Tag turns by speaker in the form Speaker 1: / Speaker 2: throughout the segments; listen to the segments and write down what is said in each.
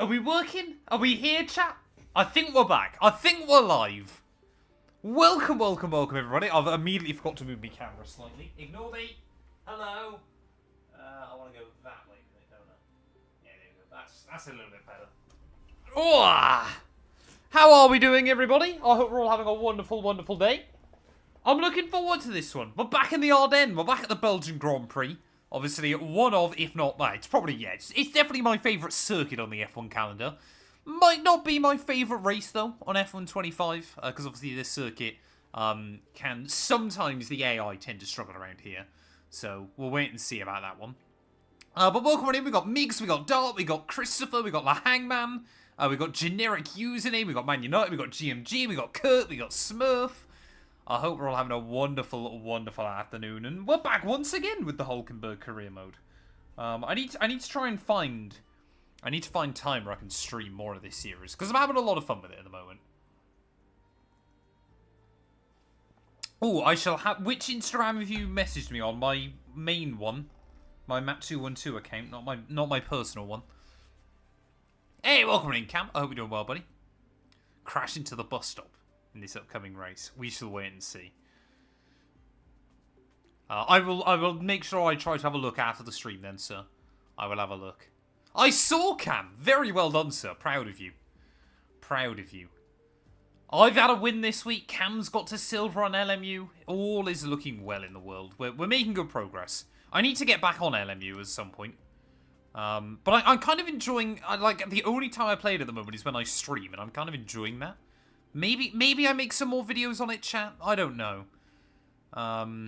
Speaker 1: Are we working? Are we here, chat? I think we're back. I think we're live. Welcome, welcome, welcome, everybody. I've immediately forgot to move my camera slightly. Ignore me. Hello. I want to go that way, don't I? Yeah, there we go. That's a little bit better. Oh! How are we doing, everybody? I hope we're all having a wonderful, wonderful day. I'm looking forward to this one. We're back in the Ardennes. We're back at the Belgian Grand Prix. Obviously, one of, if not, well, it's probably, yeah, it's definitely my favourite circuit on the F1 calendar. Might not be my favourite race, though, on F125, because obviously this circuit can, sometimes the AI tend to struggle around here. So, we'll wait and see about that one. But welcome on in, we got Migs, we got Dart, we got Christopher, we got the Hangman, we got Generic Username, we got Man United, we got GMG, we got Kurt, we got Smurf. I hope we're all having a wonderful, wonderful afternoon, and we're back once again with the Hulkenberg career mode. I need to try and find time where I can stream more of this series because I'm having a lot of fun with it at the moment. Oh, I shall have. Which Instagram have you messaged me on? My main one, my Matt212 account, not my personal one. Hey, welcome in, Cam. I hope you're doing well, buddy. Crash into the bus stop in this upcoming race. We shall wait and see. I will make sure I try to have a look after the stream then, sir. I will have a look. I saw Cam. Very well done, sir. Proud of you. Proud of you. I've had a win this week. Cam's got to silver on LMU. All is looking well in the world. We're making good progress. I need to get back on LMU at some point. But I'm kind of enjoying... like, the only time I play it at the moment is when I stream, and I'm kind of enjoying that. Maybe I make some more videos on it, chat. I don't know. I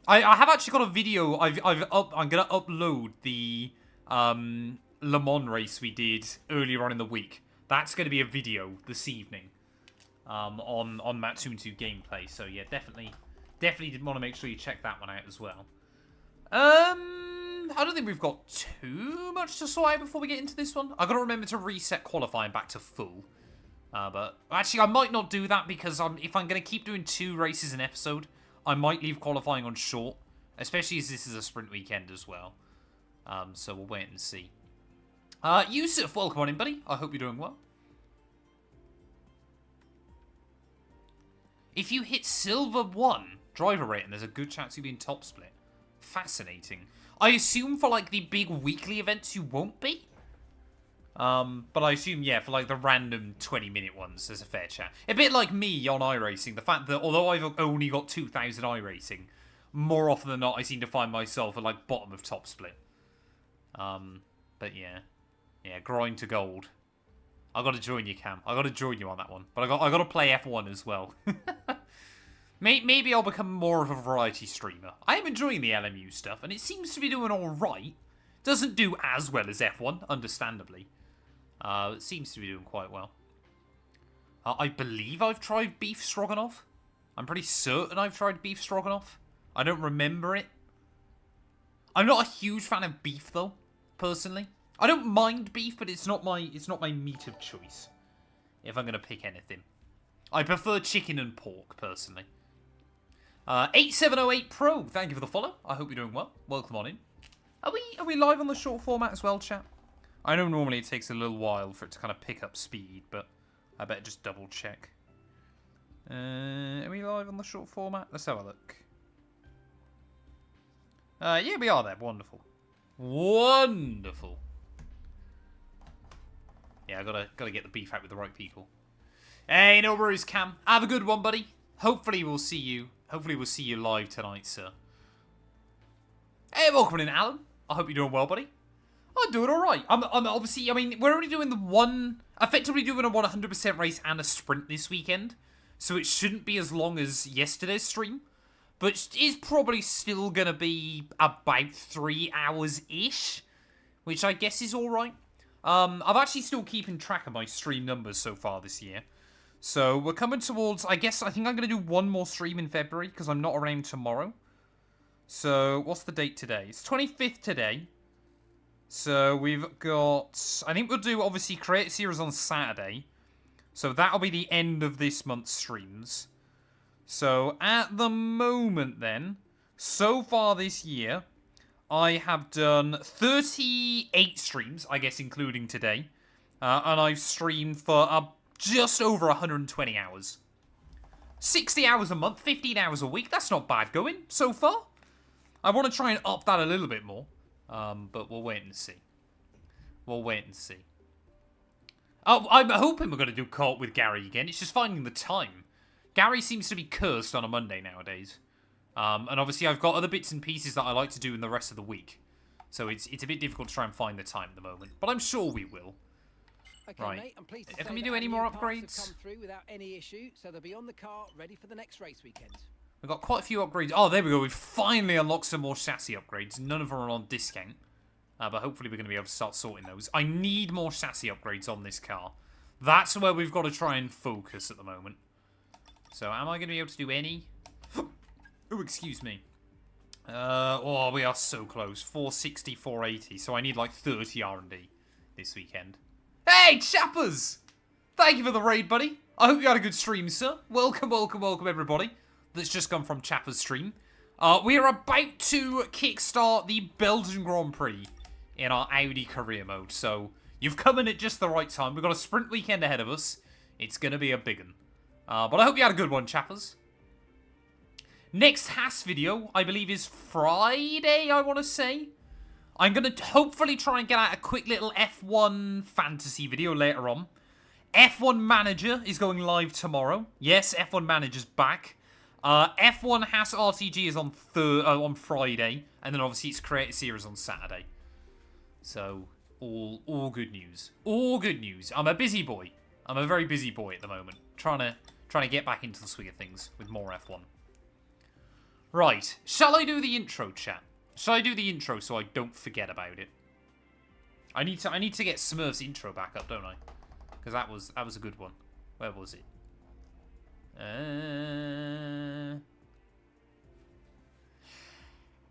Speaker 1: have actually got a video. I'm gonna upload the Le Mans race we did earlier on in the week. That's gonna be a video this evening. On Matt212 gameplay. So yeah, definitely did want to make sure you check that one out as well. I don't think we've got too much to sort out before we get into this one. I've got to remember to reset qualifying back to full. But actually, I might not do that because if I'm going to keep doing 2 races an episode, I might leave qualifying on short, especially as this is a sprint weekend as well. So we'll wait and see. Yusuf, welcome on in, buddy. I hope you're doing well. If you hit silver 1 driver rating, there's a good chance you'll be in top split. Fascinating. I assume for like the big weekly events you won't be. But I assume, yeah, for like the random 20-minute ones, there's a fair chance. A bit like me on iRacing. The fact that although I've only got 2,000 iRacing, more often than not, I seem to find myself at like bottom of top split. But yeah. Yeah, grind to gold. I got to join you, Cam. I got to join you on that one. But I got to play F1 as well. Maybe I'll become more of a variety streamer. I am enjoying the LMU stuff, and it seems to be doing all right. Doesn't do as well as F1, understandably. It seems to be doing quite well. I believe I've tried beef stroganoff. I'm pretty certain I've tried beef stroganoff. I don't remember it. I'm not a huge fan of beef, though, personally. I don't mind beef, but it's not my meat of choice. If I'm going to pick anything. I prefer chicken and pork, personally. 8708 Pro, thank you for the follow. I hope you're doing well. Welcome on in. Are we live on the short format as well, chat? I know normally it takes a little while for it to kind of pick up speed, but I better just double check. Are we live on the short format? Let's have a look. Yeah, we are there. Wonderful. Wonderful. Yeah, I gotta get the beef out with the right people. Hey, no worries, Cam. Have a good one, buddy. Hopefully we'll see you live tonight, sir. Hey, welcome in, Alan. I hope you're doing well, buddy. I'm doing alright. I'm obviously, I mean, we're only doing effectively doing a 100% race and a sprint this weekend. So it shouldn't be as long as yesterday's stream. But it's probably still going to be about 3 hours-ish. Which I guess is alright. I'm actually still keeping track of my stream numbers so far this year. So we're coming towards, I think I'm going to do one more stream in February. Because I'm not around tomorrow. So, what's the date today? It's 25th today. So, we've got... I think we'll do, obviously, Create Series on Saturday. So, that'll be the end of this month's streams. So, at the moment, then, so far this year, I have done 38 streams, I guess, including today. And I've streamed for just over 120 hours. 60 hours a month, 15 hours a week. That's not bad going so far. I want to try and up that a little bit more. But we'll wait and see. We'll wait and see. Oh, I'm hoping we're going to do co-op with Gary again. It's just finding the time. Gary seems to be cursed on a Monday nowadays. And obviously I've got other bits and pieces that I like to do in the rest of the week. So it's a bit difficult to try and find the time at the moment. But I'm sure we will. Okay, right. Mate, I'm pleased to Can we do any more upgrades? Come through without any issue, so they'll be on the car ready for the next race weekend. We've got quite a few upgrades. Oh, there we go. We've finally unlocked some more chassis upgrades. None of them are on discount. But hopefully we're going to be able to start sorting those. I need more chassis upgrades on this car. That's where we've got to try and focus at the moment. So am I going to be able to do any? Oh, excuse me. Oh, we are so close. 460, 480. So I need like 30 R&D this weekend. Hey, chappers! Thank you for the raid, buddy. I hope you had a good stream, sir. Welcome, welcome, welcome, everybody. That's just come from Chapper's stream. We are about to kickstart the Belgian Grand Prix in our Audi career mode. So you've come in at just the right time. We've got a sprint weekend ahead of us. It's going to be a big one. But I hope you had a good one, chappers. Next Haas video, I believe, is Friday, I want to say. I'm going to hopefully try and get out a quick little F1 fantasy video later on. F1 Manager is going live tomorrow. Yes, F1 Manager's back. F1 Haas RTG is on Friday. And then obviously it's Creator Series on Saturday. So, all good news. All good news. I'm a busy boy. I'm a very busy boy at the moment. Trying to get back into the swing of things with more F1. Right. Shall I do the intro, chat? Shall I do the intro so I don't forget about it? I need to get Smurf's intro back up, don't I? Because that was a good one. Where was it?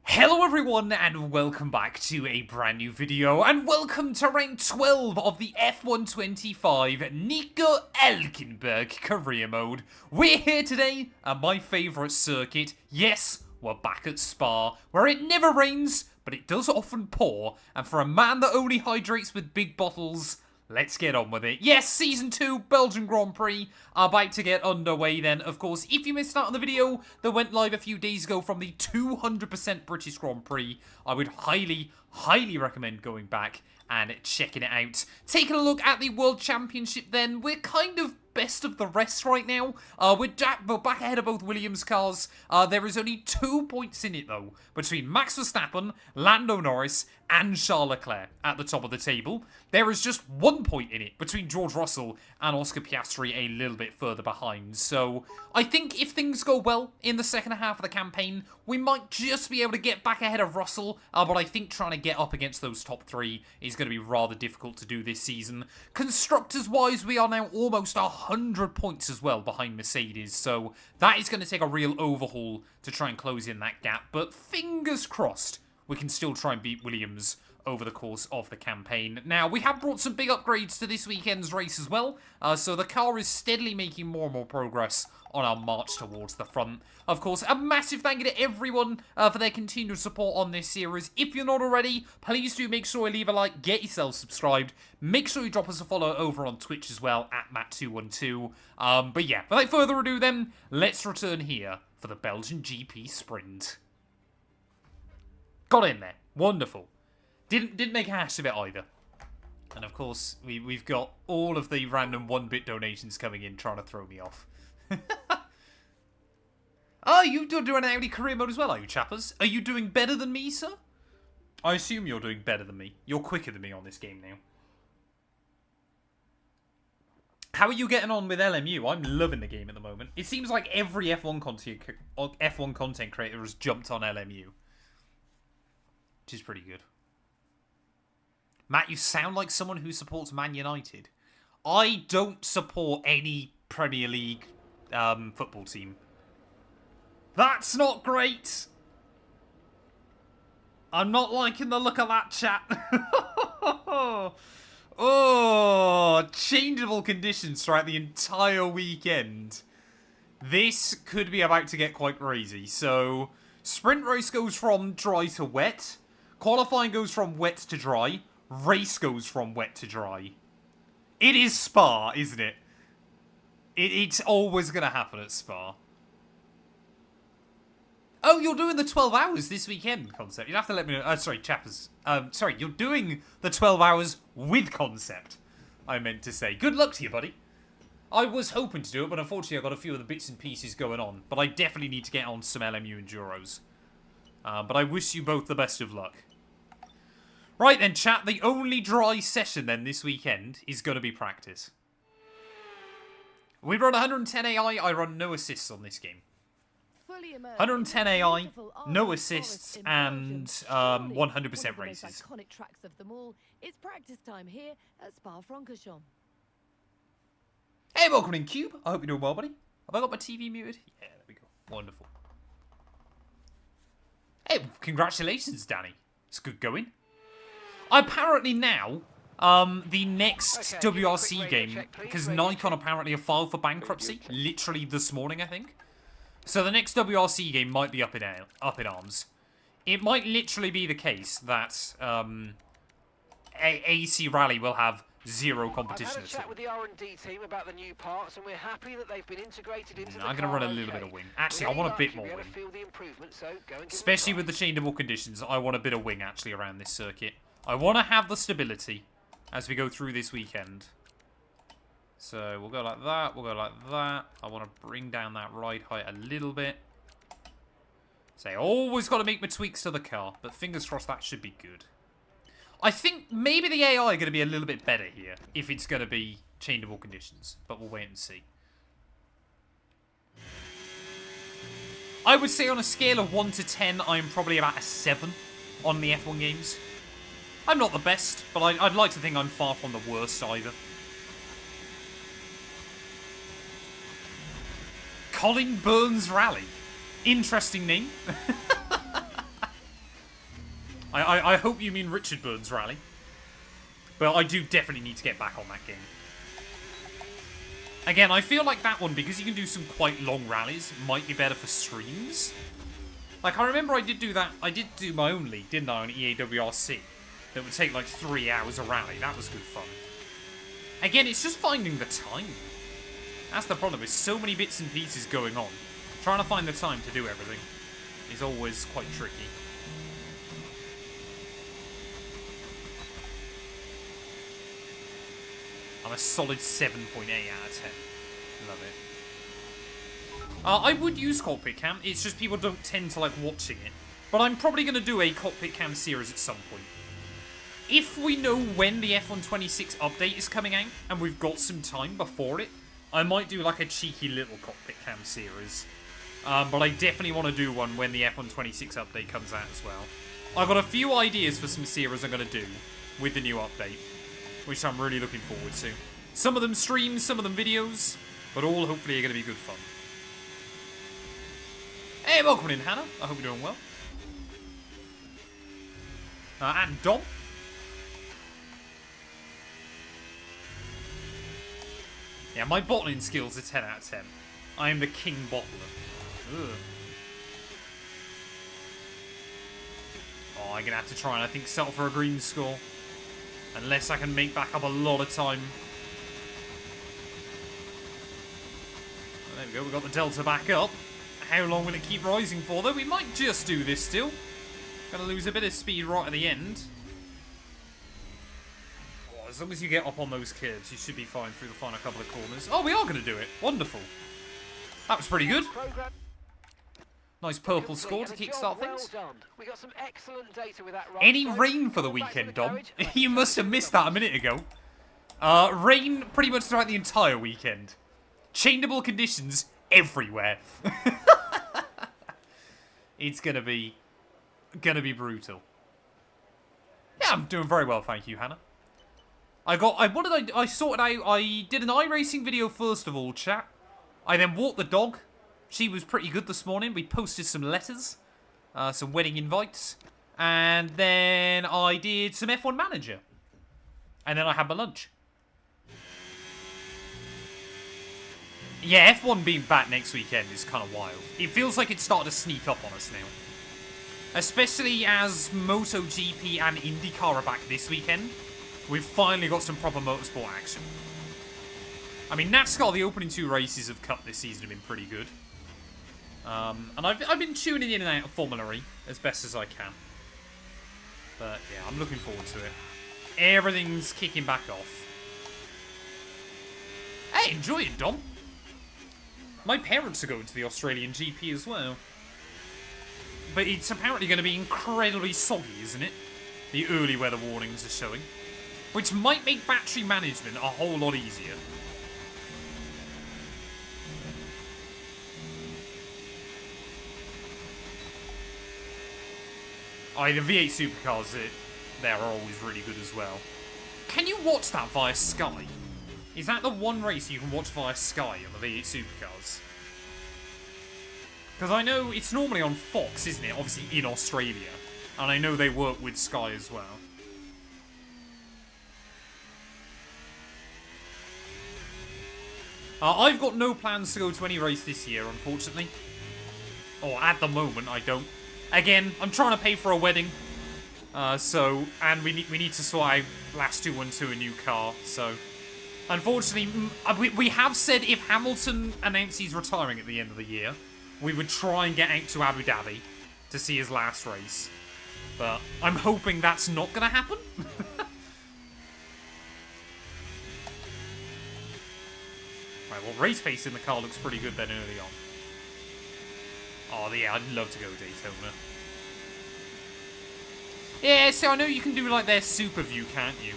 Speaker 1: Hello everyone and welcome back to a brand new video and welcome to round 12 of the F125 Nico Hülkenberg career mode. We're here today at my favourite circuit. Yes, we're back at Spa, where it never rains, but it does often pour. And for a man that only hydrates with big bottles, let's get on with it. Yes, Season 2 Belgian Grand Prix are about to get underway then. Of course, if you missed out on the video that went live a few days ago from the 200% British Grand Prix, I would highly, highly recommend going back and checking it out. Taking a look at the World Championship then, we're kind of best of the rest right now. We're back ahead of both Williams cars. There is only 2 points in it though, between Max Verstappen, Lando Norris, and Charles Leclerc at the top of the table. There is just 1 point in it between George Russell and Oscar Piastri a little bit further behind. So I think if things go well in the second half of the campaign, we might just be able to get back ahead of Russell. But I think trying to get up against those top three is going to be rather difficult to do this season. Constructors-wise, we are now almost 100 points as well behind Mercedes. So that is going to take a real overhaul to try and close in that gap. But fingers crossed, we can still try and beat Williams over the course of the campaign. Now, we have brought some big upgrades to this weekend's race as well, so the car is steadily making more and more progress on our march towards the front. Of course, a massive thank you to everyone for their continued support on this series. If you're not already, please do make sure you leave a like, get yourself subscribed. Make sure you drop us a follow over on Twitch as well, at Matt212. But yeah, without further ado then, let's return here for the Belgian GP Sprint. Got in there. Wonderful. Didn't make a hash of it either. And of course, we've got all of the random 1-bit donations coming in trying to throw me off. Oh, you're doing an Audi career mode as well, are you, chappers? Are you doing better than me, sir? I assume you're doing better than me. You're quicker than me on this game now. How are you getting on with LMU? I'm loving the game at the moment. It seems like every F1 content creator has jumped on LMU. Which is pretty good. Matt, you sound like someone who supports Man United. I don't support any Premier League football team. That's not great. I'm not liking the look of that, chat. Oh, changeable conditions throughout the entire weekend. This could be about to get quite crazy. So, sprint race goes from dry to wet. Qualifying goes from wet to dry. Race goes from wet to dry. It is Spa, isn't it? It's always going to happen at Spa. Oh, you're doing the 12 hours this weekend, Concept. You'll have to let me know. Sorry, Chappers. Sorry, you're doing the 12 hours with Concept, I meant to say. Good luck to you, buddy. I was hoping to do it, but unfortunately I've got a few of the bits and pieces going on. But I definitely need to get on some LMU Enduros. But I wish you both the best of luck. Right then, chat. The only dry session then this weekend is going to be practice. We run 110 AI. I run no assists on this game. 110 AI, no assists, and 100% races.
Speaker 2: Iconic tracks of them all. It's practice time here at Spa-Francorchamps.
Speaker 1: Hey, welcome in, Cube. I hope you're doing well, buddy. Have I got my TV muted? Yeah, there we go. Wonderful. Hey, congratulations, Danny. It's good going. Apparently now, the next WRC game, because Nikon apparently have filed for bankruptcy, literally this morning, I think. So the next WRC game might be up in arms. It might literally be the case that AC Rally will have zero competition.
Speaker 3: I've had a chat with the R&D team about the new parts, and we're happy that they've been integrated into the
Speaker 1: I'm going to run a little bit of wing. Actually, I want a bit more wing. Especially with the changeable conditions, I want a bit of wing actually around this circuit. I want to have the stability as we go through this weekend. So we'll go like that, we'll go like that. I want to bring down that ride height a little bit. So always got to make my tweaks to the car, but fingers crossed that should be good. I think maybe the AI are going to be a little bit better here, if it's going to be changeable conditions, but we'll wait and see. I would say on a scale of 1 to 10, I'm probably about a 7 on the F1 games. I'm not the best, but I'd like to think I'm far from the worst either. Colin Burns Rally. Interesting name. I hope you mean Richard Burns Rally. But I do definitely need to get back on that game. Again, I feel like that one, because you can do some quite long rallies, might be better for streams. Like, I remember I did do that. I did do my own league, didn't I, on EAWRC. That would take like 3 hours a rally. That was good fun. Again, it's just finding the time. That's the problem. There's so many bits and pieces going on. Trying to find the time to do everything is always quite tricky. I'm a solid 7.8 out of 10. Love it. I would use cockpit cam. It's just people don't tend to like watching it. But I'm probably going to do a cockpit cam series at some point. If we know when the F126 update is coming out, and we've got some time before it, I might do like a cheeky little cockpit cam series. But I definitely want to do one when the F126 update comes out as well. I've got a few ideas for some series I'm going to do with the new update, which I'm really looking forward to. Some of them streams, some of them videos, but all hopefully are going to be good fun. Hey, welcome in, Hannah. I hope you're doing well. And Dom. Yeah, my bottling skills are 10 out of 10. I am the king bottler. Ugh. Oh, I'm going to have to try and, I think, settle for a green score. Unless I can make back up a lot of time. Well, there we go, we've got the delta back up. How long will it keep rising for, though? We might just do this still. Gonna lose a bit of speed right at the end. Oh, as long as you get up on those curves, you should be fine through the final couple of corners. Oh, we are going to do it. Wonderful. That was pretty good. Nice purple score to kickstart things.
Speaker 3: We got some excellent data with that
Speaker 1: Any rain for the weekend, Dom? You must have missed that a minute ago. Rain pretty much throughout the entire weekend. Changeable conditions everywhere. It's gonna be brutal. Yeah, I'm doing very well, thank you, Hannah. I sorted out, I did an iRacing video first of all, chat. I then walked the dog. She was pretty good this morning. We posted some letters, some wedding invites, and then I did some F1 Manager. And then I had my lunch. Yeah, F1 being back next weekend is kind of wild. It feels like it's starting to sneak up on us now. Especially as MotoGP and IndyCar are back this weekend. We've finally got some proper motorsport action. I mean, NASCAR, the opening 2 races of Cup this season have been pretty good. And I've been tuning in and out of Formula E as best as I can. But yeah, I'm looking forward to it. Everything's kicking back off. Hey, enjoy it, Dom. My parents are going to the Australian GP as well. But it's apparently going to be incredibly soggy, isn't it? The early weather warnings are showing. Which might make battery management a whole lot easier. Oh, the V8 supercars, they're always really good as well. Can you watch that via Sky? Is that the one race you can watch via Sky on the V8 supercars? Because I know it's normally on Fox, isn't it? Obviously in Australia. And I know they work with Sky as well. I've got no plans to go to any race this year, unfortunately. Or at the moment, I don't. Again, I'm trying to pay for a wedding. And we need to sort out Matt212 a new car, so... Unfortunately, we have said if Hamilton announced he's retiring at the end of the year, we would try and get out to Abu Dhabi to see his last race. But I'm hoping that's not going to happen. Right, well, race pace in the car looks pretty good then early on. Oh, yeah, I'd love to go Daytona. Yeah, so I know you can do, like, their super view, can't you?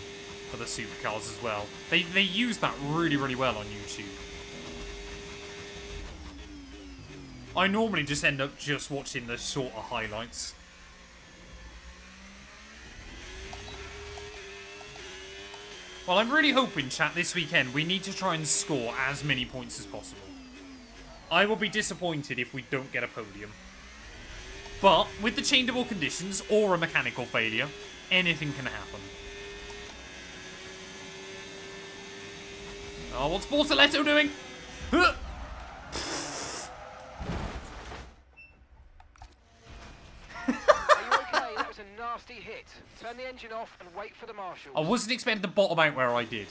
Speaker 1: For the supercars as well. They use that really, really well on YouTube. I normally just end up just watching the shorter highlights. Well, I'm really hoping, chat, this weekend we need to try and score as many points as possible. I will be disappointed if we don't get a podium. But, with the changeable conditions or a mechanical failure, anything can happen. Oh, what's Bortoletto doing? Huh!
Speaker 3: Are you okay? That was a nasty hit. Turn the engine off and wait for the marshals.
Speaker 1: I wasn't expecting to bottom out where I did.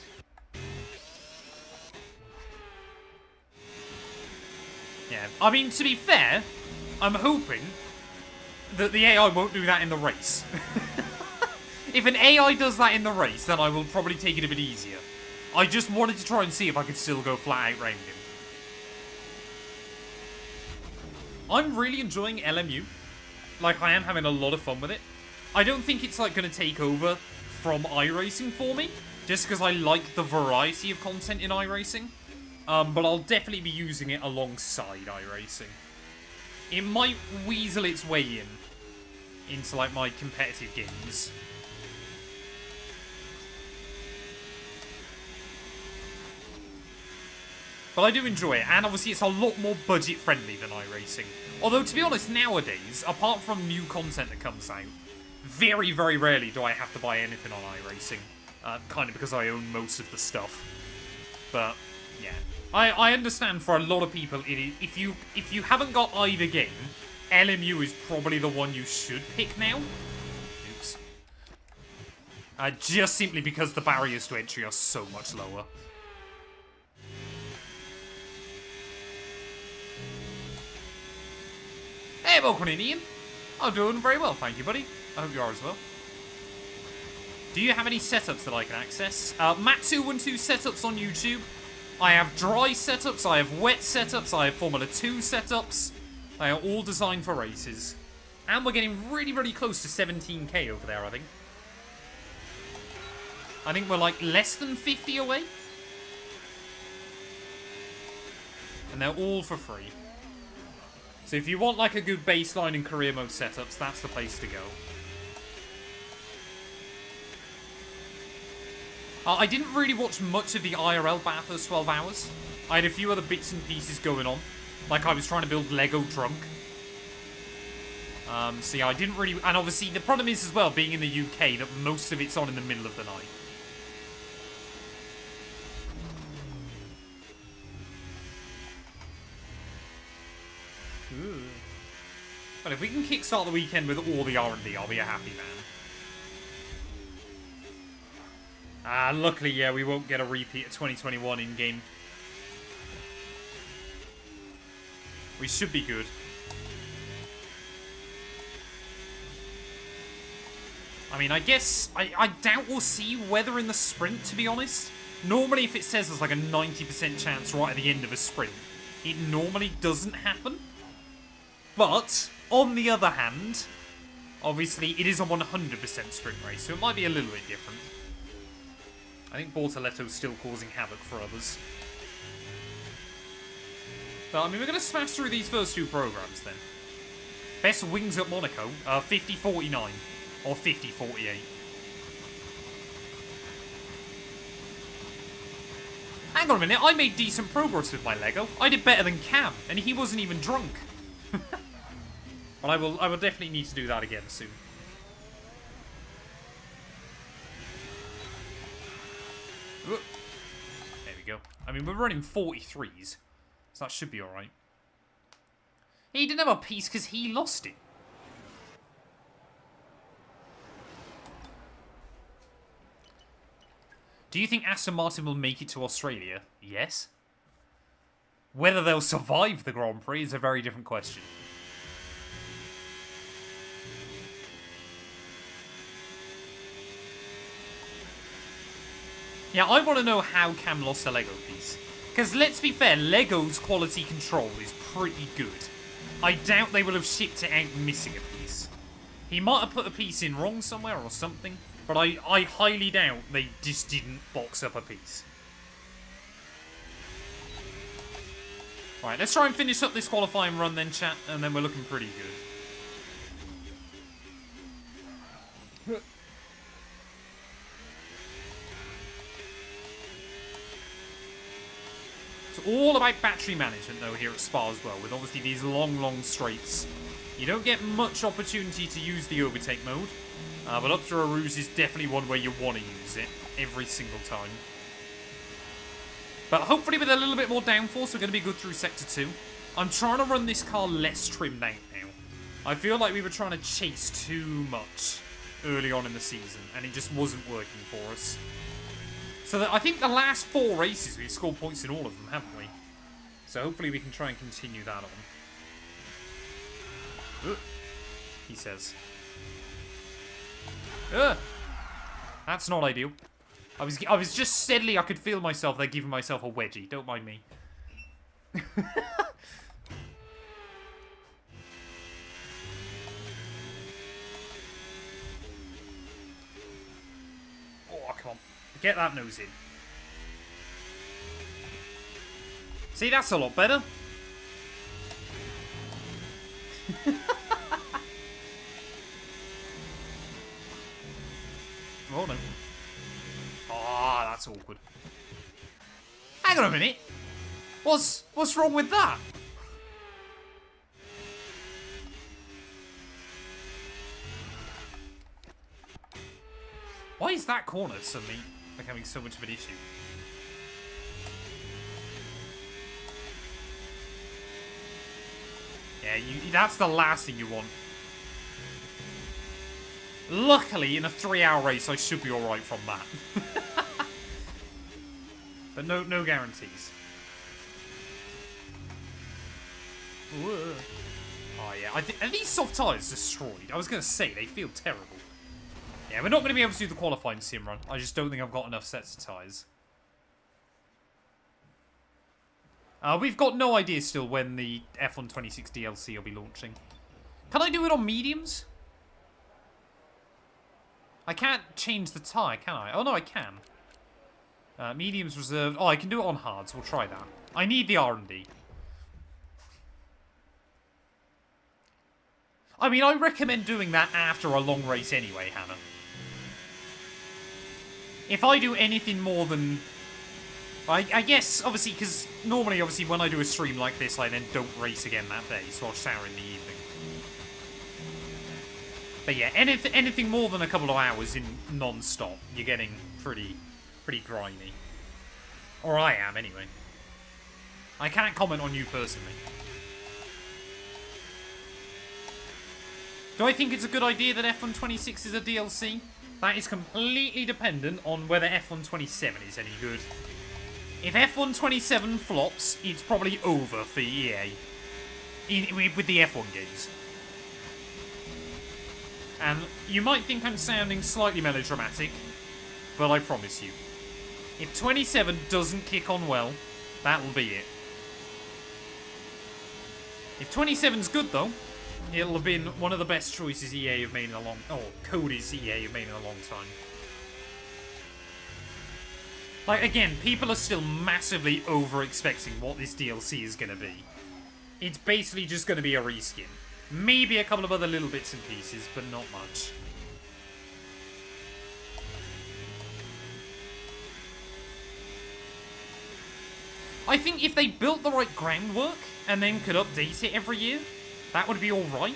Speaker 1: Yeah, I mean, to be fair, I'm hoping that the AI won't do that in the race. If an AI does that in the race, then I will probably take it a bit easier. I just wanted to try and see if I could still go flat out round him. I'm really enjoying LMU. Like, I am having a lot of fun with it. I don't think it's, like, going to take over from iRacing for me, just because I like the variety of content in iRacing. But I'll definitely be using it alongside iRacing. It might weasel its way into, like, my competitive games. But I do enjoy it, and obviously it's a lot more budget-friendly than iRacing. Although, to be honest, nowadays, apart from new content that comes out, very, very rarely do I have to buy anything on iRacing. Kind of because I own most of the stuff. But, yeah. I understand for a lot of people, if you haven't got either game, LMU is probably the one you should pick now. Oops. Just simply because the barriers to entry are so much lower. Hey, welcome in, Ian. I'm doing very well, thank you, buddy. I hope you are as well. Do you have any setups that I can access? Matt212 setups on YouTube. I have dry setups, I have wet setups, I have Formula 2 setups. They are all designed for races. And we're getting really, really close to 17k over there, I think. I think we're like less than 50 away. And they're all for free. So if you want like a good baseline and career mode setups, that's the place to go. I didn't really watch much of the IRL Bathurst 12 hours. I had a few other bits and pieces going on. Like I was trying to build Lego Trunk. So yeah, I didn't really... And obviously the problem is as well, being in the UK, that most of it's on in the middle of the night. Ooh. But if we can kickstart the weekend with all the R&D, I'll be a happy man. Luckily, yeah, we won't get a repeat of 2021 in-game. We should be good. I mean, I guess... I doubt we'll see weather in the sprint, to be honest. Normally, if it says there's like a 90% chance right at the end of a sprint, it normally doesn't happen. But, on the other hand, obviously, it is a 100% sprint race, so it might be a little bit different. I think Bortoletto's still causing havoc for others. But, I mean, we're going to smash through these first two programs, then. Best wings at Monaco, 50-49. Or 50-48. Hang on a minute, I made decent progress with my Lego. I did better than Cam, and he wasn't even drunk. But I will definitely need to do that again soon. There we go. I mean, we're running 43s, so that should be alright. He didn't have a piece because he lost it. Do you think Aston Martin will make it to Australia? Yes. Whether they'll survive the Grand Prix is a very different question. Yeah, I want to know how Cam lost a Lego piece. Because let's be fair, Lego's quality control is pretty good. I doubt they will have shipped it out missing a piece. He might have put a piece in wrong somewhere or something. But I highly doubt they just didn't box up a piece. Right, let's try and finish up this qualifying run then, chat, and then we're looking pretty good. It's all about battery management, though, here at Spa as well, with obviously these long, long straights. You don't get much opportunity to use the overtake mode. But up to Aruz is definitely one where you want to use it every single time. But hopefully with a little bit more downforce, we're going to be good through Sector 2. I'm trying to run this car less trimmed out now. I feel like we were trying to chase too much early on in the season, and it just wasn't working for us. So I think the last 4 races, we've scored points in all of them, haven't we? So hopefully we can try and continue that on. He says. That's not ideal. I was just steadily, I could feel myself there giving myself a wedgie. Don't mind me. Oh, come on. Get that nose in. See, that's a lot better. Oh no. Ah, oh, that's awkward. Hang on a minute. What's wrong with that? Why is that corner suddenly becoming so much of an issue? Yeah, that's the last thing you want. Luckily, in a 3-hour race, I should be alright from that. But no guarantees. Whoa. Oh, yeah. Are these soft tyres destroyed? I was going to say, they feel terrible. Yeah, we're not going to be able to do the qualifying sim run. I just don't think I've got enough sets of tyres. We've got no idea still when the F1 26 DLC will be launching. Can I do it on mediums? I can't change the tyre, can I? Oh, no, I can. Mediums reserved. Oh, I can do it on hards. We'll try that. I need the R&D. I mean, I recommend doing that after a long race anyway, Hannah. If I do anything more than... I guess, obviously, because normally, obviously, when I do a stream like this, I then don't race again that day, so I'll shower in the evening. But yeah, anything more than a couple of hours in non-stop, you're getting pretty grimy. Or I am, anyway. I can't comment on you personally. Do I think it's a good idea that F1 26 is a DLC? That is completely dependent on whether F1 27 is any good. If F1 27 flops, it's probably over for EA. with the F1 games. And you might think I'm sounding slightly melodramatic, but I promise you, if 27 doesn't kick on well, that'll be it. If 27's good though, it'll have been one of the best choices EA have made in a long... Oh, Cody's EA have made in a long time. Like, again, people are still massively over-expecting what this DLC is going to be. It's basically just going to be a reskin. Maybe a couple of other little bits and pieces, but not much. I think if they built the right groundwork and then could update it every year, that would be alright.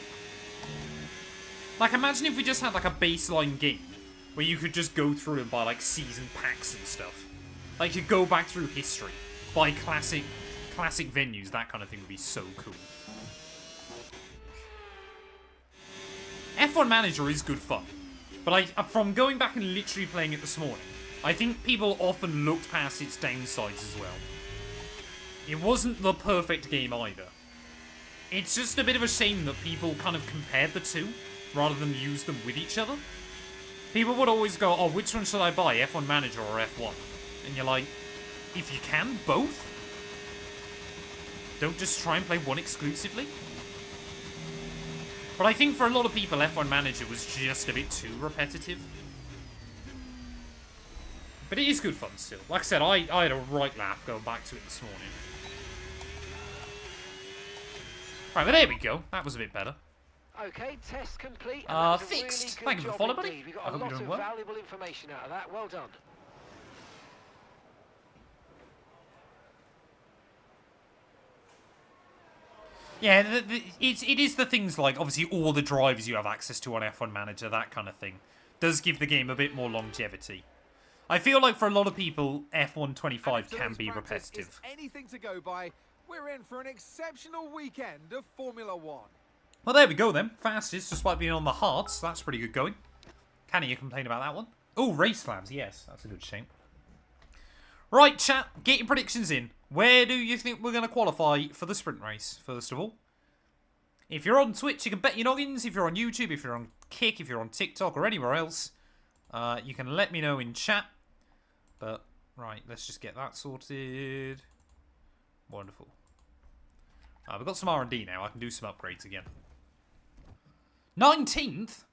Speaker 1: Like, imagine if we just had, like, a baseline game where you could just go through and buy, like, season packs and stuff. Like, you could go back through history, buy classic venues, that kind of thing would be so cool. F1 Manager is good fun, but from going back and literally playing it this morning, I think people often looked past its downsides as well. It wasn't the perfect game either. It's just a bit of a shame that people kind of compared the two, rather than use them with each other. People would always go, oh, which one should I buy, F1 Manager or F1? And you're like, if you can, both? Don't just try and play one exclusively? But I think for a lot of people, F1 Manager was just a bit too repetitive. But it is good fun still. Like I said, I had a right laugh going back to it this morning. Right, but there we go. That was a bit better.
Speaker 3: Okay, test complete.
Speaker 1: Fixed. Thank you for following, buddy.
Speaker 3: We got
Speaker 1: I
Speaker 3: a
Speaker 1: hope
Speaker 3: lot
Speaker 1: you're
Speaker 3: of
Speaker 1: doing well.
Speaker 3: valuable information out of that. Well done.
Speaker 1: Yeah, it is the things like, obviously, all the drivers you have access to on F1 Manager, that kind of thing, does give the game a bit more longevity. I feel like for a lot of people, F1 25 can be repetitive.
Speaker 4: Anything to go by, we're in for an exceptional weekend of Formula 1.
Speaker 1: Well, there we go then. Fastest, despite being on the hards. That's pretty good going. Can you complain about that one? Oh, race slams. Yes, that's a good shame. Right, chat. Get your predictions in. Where do you think we're going to qualify for the sprint race, first of all? If you're on Twitch, you can bet your noggins. If you're on YouTube, if you're on Kick, if you're on TikTok or anywhere else, you can let me know in chat. But, right, let's just get that sorted. Wonderful. We've got some R&D now. I can do some upgrades again. 19th?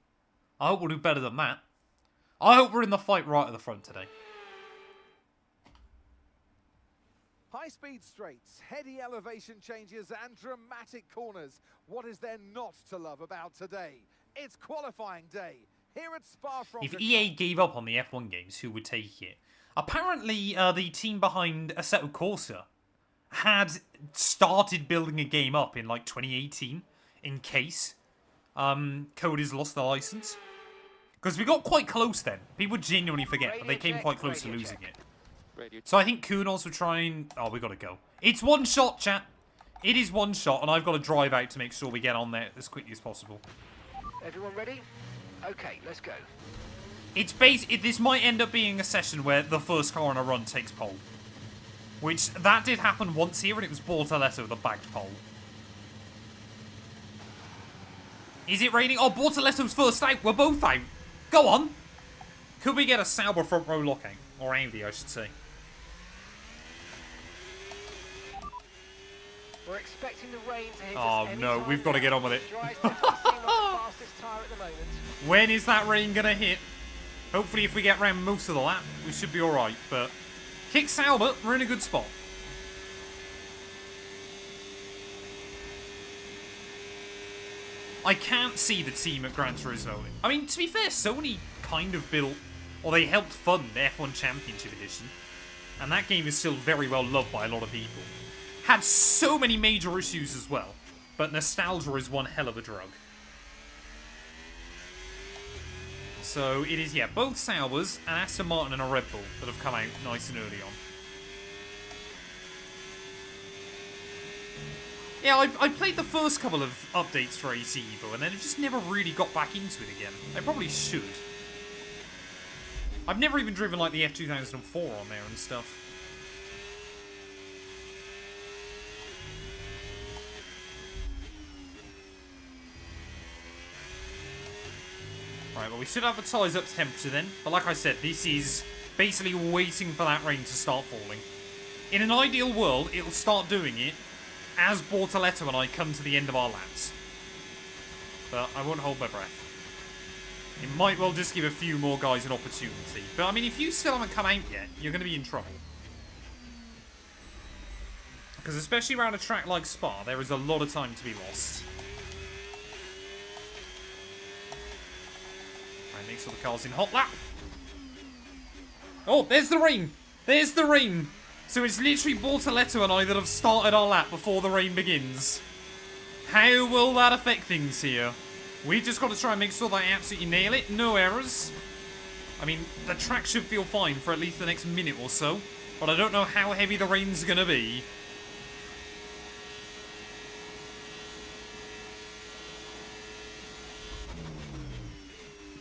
Speaker 1: I hope we'll do better than that. I hope we're in the fight right at the front today.
Speaker 4: High-speed straights, heady elevation changes and dramatic corners. What is there not to love about today? It's qualifying day here at Spa-Francorchamps.
Speaker 1: If EA gave up on the F1 games, who would take it? Apparently, the team behind Assetto Corsa had started building a game up in, like, 2018, in case Cody's lost the license. Because we got quite close then. People genuinely forget, but they came quite close to losing it. So I think Kunos will try and... Oh, we got to go. It's one shot, chat. It is one shot, and I've got to drive out to make sure we get on there as quickly as possible.
Speaker 3: Everyone ready? Okay, let's go.
Speaker 1: It's this might end up being a session where the first car on a run takes pole. Which, that did happen once here, and it was Bortoletto that bagged pole. Is it raining? Oh, Bortoletto's first out. We're both out. Go on. Could we get a Sauber front row lockout? Or Audi, I should say.
Speaker 3: We're expecting the rain to hit
Speaker 1: Oh
Speaker 3: us
Speaker 1: no, we've got to get on with it.
Speaker 3: Fastest tyre at the moment.
Speaker 1: When is that rain going to hit? Hopefully if we get round most of the lap, we should be alright. But kick Sauber, we're in a good spot. I can't see the team at Gran Turismo. I mean, to be fair, Sony kind of built, or they helped fund the F1 Championship Edition. And that game is still very well loved by a lot of people. Had so many major issues as well, but nostalgia is one hell of a drug. So it is, yeah, both Saubers, an Aston Martin and a Red Bull that have come out nice and early on. Yeah, I played the first couple of updates for AC Evo, and then I just never really got back into it again. I probably should. I've never even driven like the F2004 on there and stuff. Right, well, we should have the tyres up to temperature then. But like I said, this is basically waiting for that rain to start falling. In an ideal world, it'll start doing it as Bortoletto and I come to the end of our laps. But I won't hold my breath. It might well just give a few more guys an opportunity. But, I mean, if you still haven't come out yet, you're going to be in trouble. Because especially around a track like Spa, there is a lot of time to be lost. Right, make sure the car's in hot lap. Oh, there's the rain! There's the rain! So it's literally Bortoletto and I that have started our lap before the rain begins. How will that affect things here? We just got to try and make sure that I absolutely nail it. No errors. I mean, the track should feel fine for at least the next minute or so. But I don't know how heavy the rain's going to be.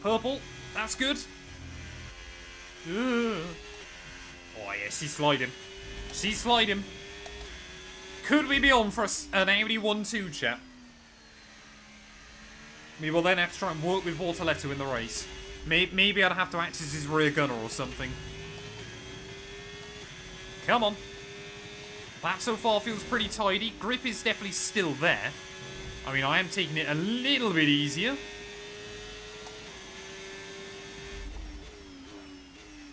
Speaker 1: Purple. That's good. Ugh. Oh, yeah, she's sliding. She's sliding. Could we be on for an Audi 1-2, chat? We will then have to try and work with Bortoletto in the race. Maybe I'd have to act as his rear gunner or something. Come on. Lap so far feels pretty tidy. Grip is definitely still there. I mean, I am taking it a little bit easier.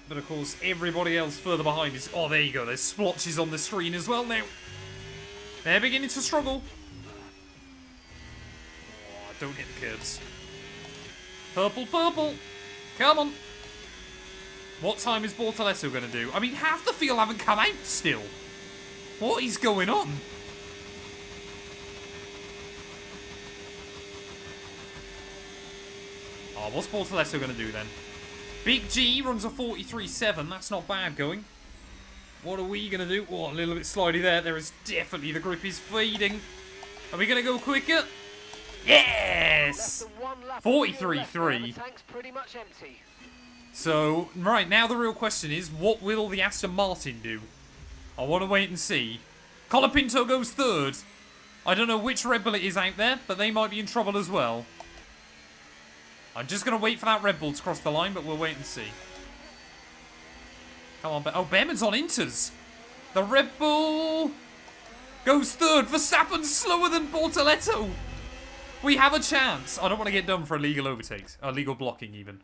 Speaker 1: But of course, everybody else further behind is... Oh, there you go. There's splotches on the screen as well now. They're beginning to struggle. Oh, don't hit the curbs. Purple, purple. Come on. What time is Bortoletto going to do? I mean, half the field haven't come out still. What is going on? Oh, what's Bortoletto going to do then? Big G runs a 43.7. That's not bad going. What are we going to do? Oh, a little bit slidey there. There is definitely... The grip is fading. Are we going to go quicker? Yes! 43.3. So, right, now the real question is, what will the Aston Martin do? I want to wait and see. Colapinto goes third. I don't know which Red Bull it is out there, but they might be in trouble as well. I'm just going to wait for that Red Bull to cross the line, but we'll wait and see. Come on, oh, Behrman's on Inters. The Red Bull goes third. Verstappen's slower than Bortoletto. We have a chance. I don't want to get done for illegal overtakes. Illegal blocking, even.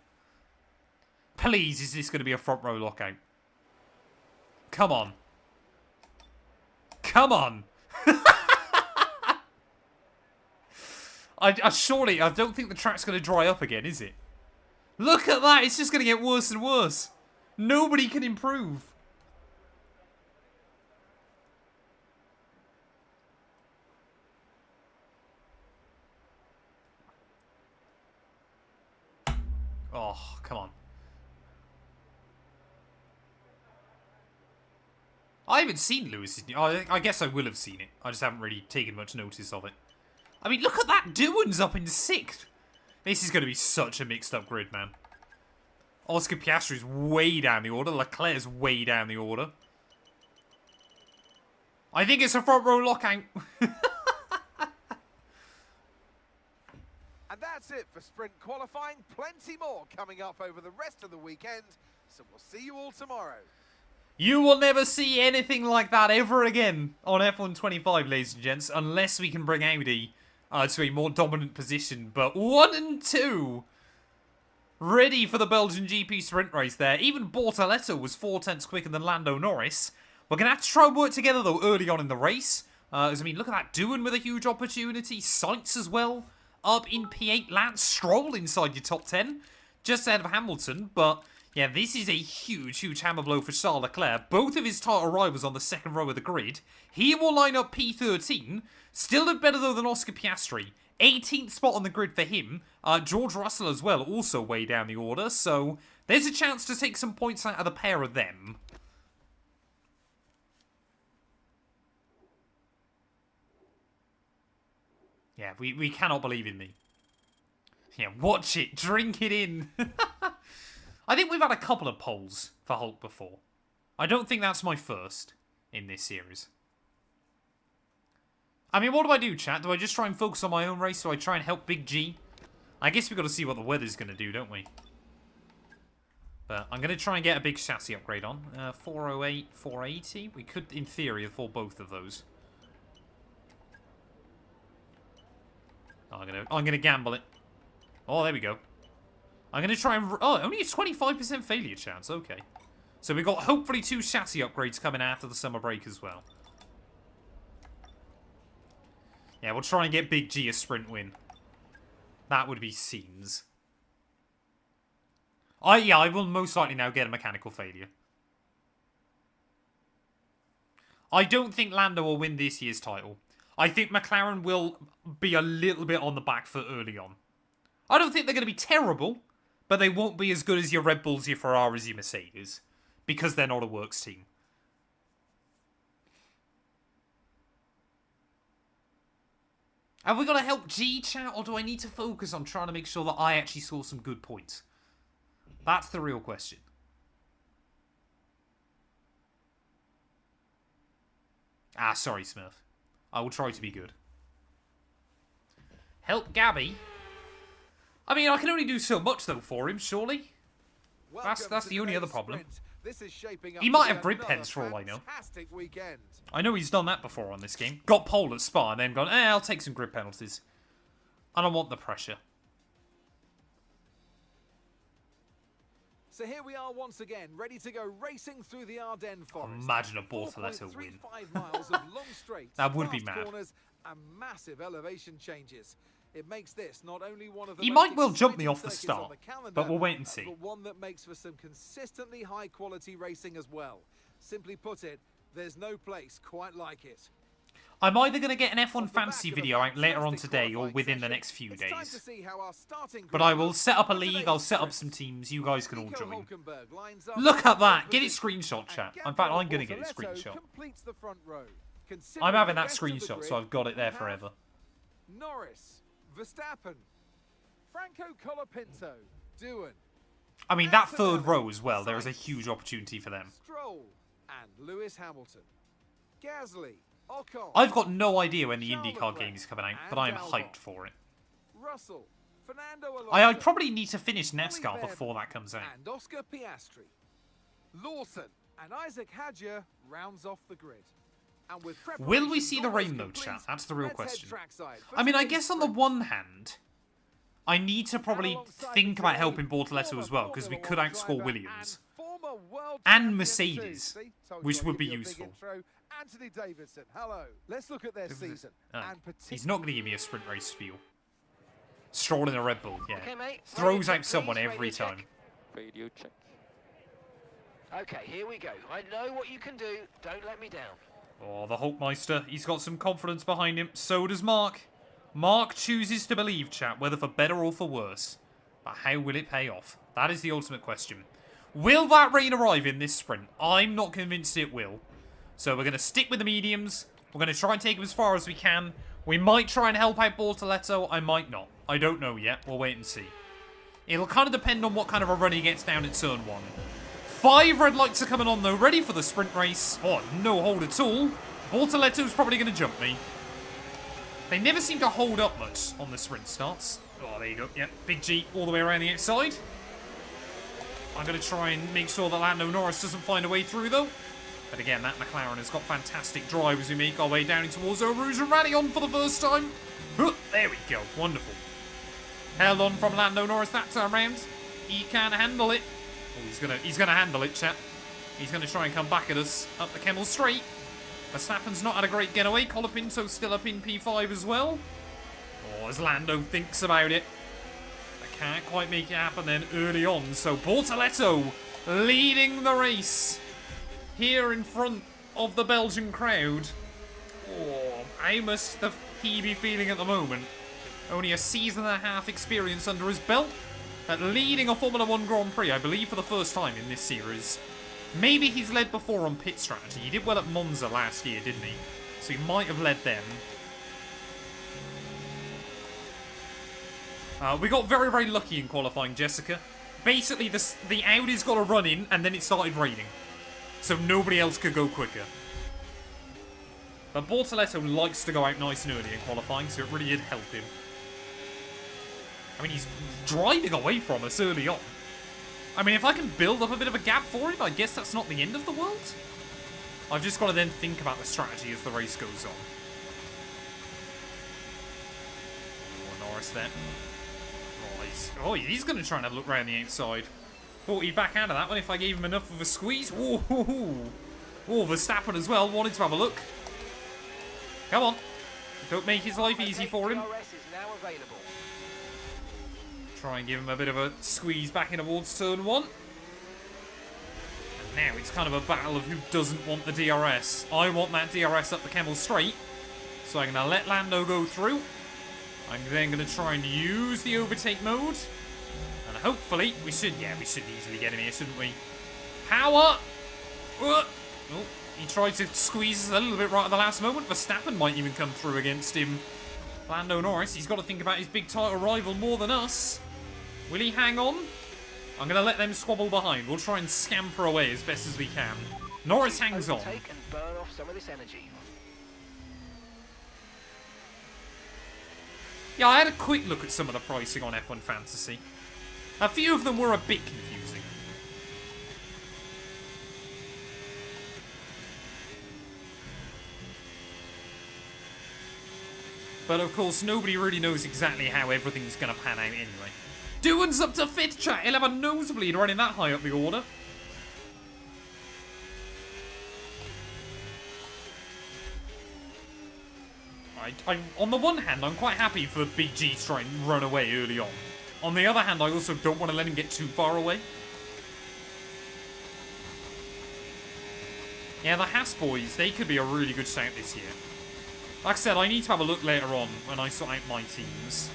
Speaker 1: Please, is this going to be a front row lockout? Come on. Come on. Surely, I don't think the track's going to dry up again, is it? Look at that. It's just going to get worse and worse. Nobody can improve. Oh, come on. I haven't seen Lewis's... I guess I will have seen it. I just haven't really taken much notice of it. I mean, look at that. Doohan's up in 6th. This is going to be such a mixed-up grid, man. Oscar Piastri's way down the order. Leclerc's way down the order. I think it's a front row lockout.
Speaker 4: And that's it for sprint qualifying. Plenty more coming up over the rest of the weekend. So we'll see you all tomorrow.
Speaker 1: You will never see anything like that ever again on F1 25, ladies and gents, unless we can bring Audi to a more dominant position. But 1 and 2, ready for the Belgian GP sprint race there. Even Bortoletto was 4 tenths quicker than Lando Norris. We're going to have to try and work together, though, early on in the race. I mean, look at that. Doohan with a huge opportunity. Sainz as well, up in P8. Lance Stroll inside your top 10, just ahead of Hamilton. But yeah, this is a huge, huge hammer blow for Charles Leclerc. Both of his title rivals on the second row of the grid. He will line up P13. Still look better, though, than Oscar Piastri. 18th spot on the grid for him. George Russell as well, also way down the order. So there's a chance to take some points out of the pair of them. Yeah, we cannot believe in me. Yeah, watch it. Drink it in. I think we've had a couple of polls for Hulk before. I don't think that's my first in this series. I mean, what do I do, chat? Do I just try and focus on my own race? Do I try and help Big G I guess we've got to see what the weather's going to do, don't we? But I'm going to try and get a big chassis upgrade on. 408, 480. We could, in theory, afford both of those. I'm gonna gamble it. Oh, there we go. I'm gonna try and... Oh, only a 25% failure chance. Okay. So we've got hopefully 2 chassis upgrades coming after the summer break as well. Yeah, we'll try and get Big G a sprint win. That would be scenes. Yeah, I will most likely now get a mechanical failure. I don't think Lando will win this year's title. I think McLaren will be a little bit on the back foot early on. I don't think they're going to be terrible, but they won't be as good as your Red Bulls, your Ferraris, your Mercedes, because they're not a works team. Have we got to help G, chat, or do I need to focus on trying to make sure that I actually score some good points? That's the real question. Ah, sorry, Smurf. I will try to be good. Help Gabby? I mean, I can only do so much, though, for him, surely. That's the only other problem. He might have grip pens, for all I know. I know he's done that before on this game. Got pole at Spa and then gone, I'll take some grip penalties. I don't want the pressure.
Speaker 4: So here we are once again, ready to go racing through the Ardennes forest.
Speaker 1: Imagine a Bortoletto win.
Speaker 4: Miles of long straights,
Speaker 1: that would be mad.
Speaker 4: Corners and massive elevation changes. It makes this not only one of the
Speaker 1: he might well jump me off the start, but we'll wait and see.
Speaker 4: But one that makes for some consistently high quality racing as well. Simply put it, there's no place quite like it.
Speaker 1: I'm either going to get an F1 fantasy video out later on today or within the next few days. But I will set up a league, I'll set up some teams, you guys can all join. Look at that! Get it screenshot, chat. In fact, I'm going to get it screenshot. I'm having that screenshot, so I've got it there forever.
Speaker 4: Norris, Verstappen, Franco Colapinto, Doohan.
Speaker 1: I mean, that third row as well, there is a huge opportunity for them.
Speaker 4: Stroll and Lewis Hamilton. Gasly.
Speaker 1: I've got no idea when the IndyCar game is coming out, but I'm hyped for it.
Speaker 4: Russell, Fernando
Speaker 1: I'd probably need to finish NASCAR before that comes out.
Speaker 4: And Oscar Piastri. Lawson and Isaac Hadjar rounds off the grid. And with
Speaker 1: will we see the rain though, chat? That's the real question. I mean, I guess on the one hand, I need to probably think about helping Bortoletto as well, because we could outscore Williams. And Mercedes, which would be useful.
Speaker 4: Anthony Davidson, hello. Let's look at their season.
Speaker 1: He's not going to give me a sprint race spiel. Stroll in a Red Bull, yeah. Okay, throws out someone every time.
Speaker 3: Radio check. Okay, here we go. I know what you can do. Don't let me down.
Speaker 1: Oh, the Hulkmeister. He's got some confidence behind him. So does Mark. Mark chooses to believe, chat, whether for better or for worse. But how will it pay off? That is the ultimate question. Will that rain arrive in this sprint? I'm not convinced it will. So we're going to stick with the mediums. We're going to try and take him as far as we can. We might try and help out Bortoletto. I might not. I don't know yet. We'll wait and see. It'll kind of depend on what kind of a run he gets down at turn 1. 5 red lights are coming on, though. Ready for the sprint race. Oh, no hold at all. Bortoletto's probably going to jump me. They never seem to hold up much on the sprint starts. Oh, there you go. Yep, Big G all the way around the outside. I'm going to try and make sure that Lando Norris doesn't find a way through, though. But again, that McLaren has got fantastic drive as we make our way down towards Eau Rouge and Rally on for the first time. There we go. Wonderful. Held on from Lando Norris that time round. He can handle it. Oh, he's gonna handle it, chap. He's going to try and come back at us up the Kemmel Straight. Verstappen's not had a great getaway. Colapinto's still up in P5 as well. Oh, as Lando thinks about it. I can't quite make it happen then early on. So Bortoletto leading the race here in front of the Belgian crowd. Oh, how must he be feeling at the moment? Only a season and a half experience under his belt at leading a Formula 1 Grand Prix, I believe, for the first time in this series. Maybe he's led before on pit strategy. He did well at Monza last year, didn't he? So he might have led them. We got very, very lucky in qualifying, Jessica. Basically, the Audi's got a run in, and then it started raining. So nobody else could go quicker. But Bortoletto likes to go out nice and early in qualifying, so it really did help him. I mean, he's driving away from us early on. I mean, if I can build up a bit of a gap for him, I guess that's not the end of the world. I've just got to then think about the strategy as the race goes on. Oh, Norris then. Oh, he's going to try and have a look around the outside. Thought he'd back out of that one if I gave him enough of a squeeze. Oh, Verstappen as well wanted to have a look. Come on. Don't make his life easy for him.
Speaker 3: DRS is now available.
Speaker 1: Try and give him a bit of a squeeze back in towards turn 1. And now it's kind of a battle of who doesn't want the DRS. I want that DRS up the Kemmel straight. So I'm going to let Lando go through. I'm then going to try and use the overtake mode. And hopefully, we should easily get him here, shouldn't we? Power! Oh, he tried to squeeze us a little bit right at the last moment. Verstappen might even come through against him. Lando Norris, he's got to think about his big title rival more than us. Will he hang on? I'm going to let them squabble behind. We'll try and scamper away as best as we can. Norris hangs on.
Speaker 3: Overtake and burn off some of this energy.
Speaker 1: Yeah, I had a quick look at some of the pricing on F1 Fantasy. A few of them were a bit confusing. But of course, nobody really knows exactly how everything's going to pan out anyway. Doohan's up to 5th, chat. He'll have a nosebleed running that high up the order. On the one hand, I'm quite happy for BG to try and run away early on. On the other hand, I also don't want to let him get too far away. Yeah, the Haas boys, they could be a really good shout this year. Like I said, I need to have a look later on when I sort out my teams.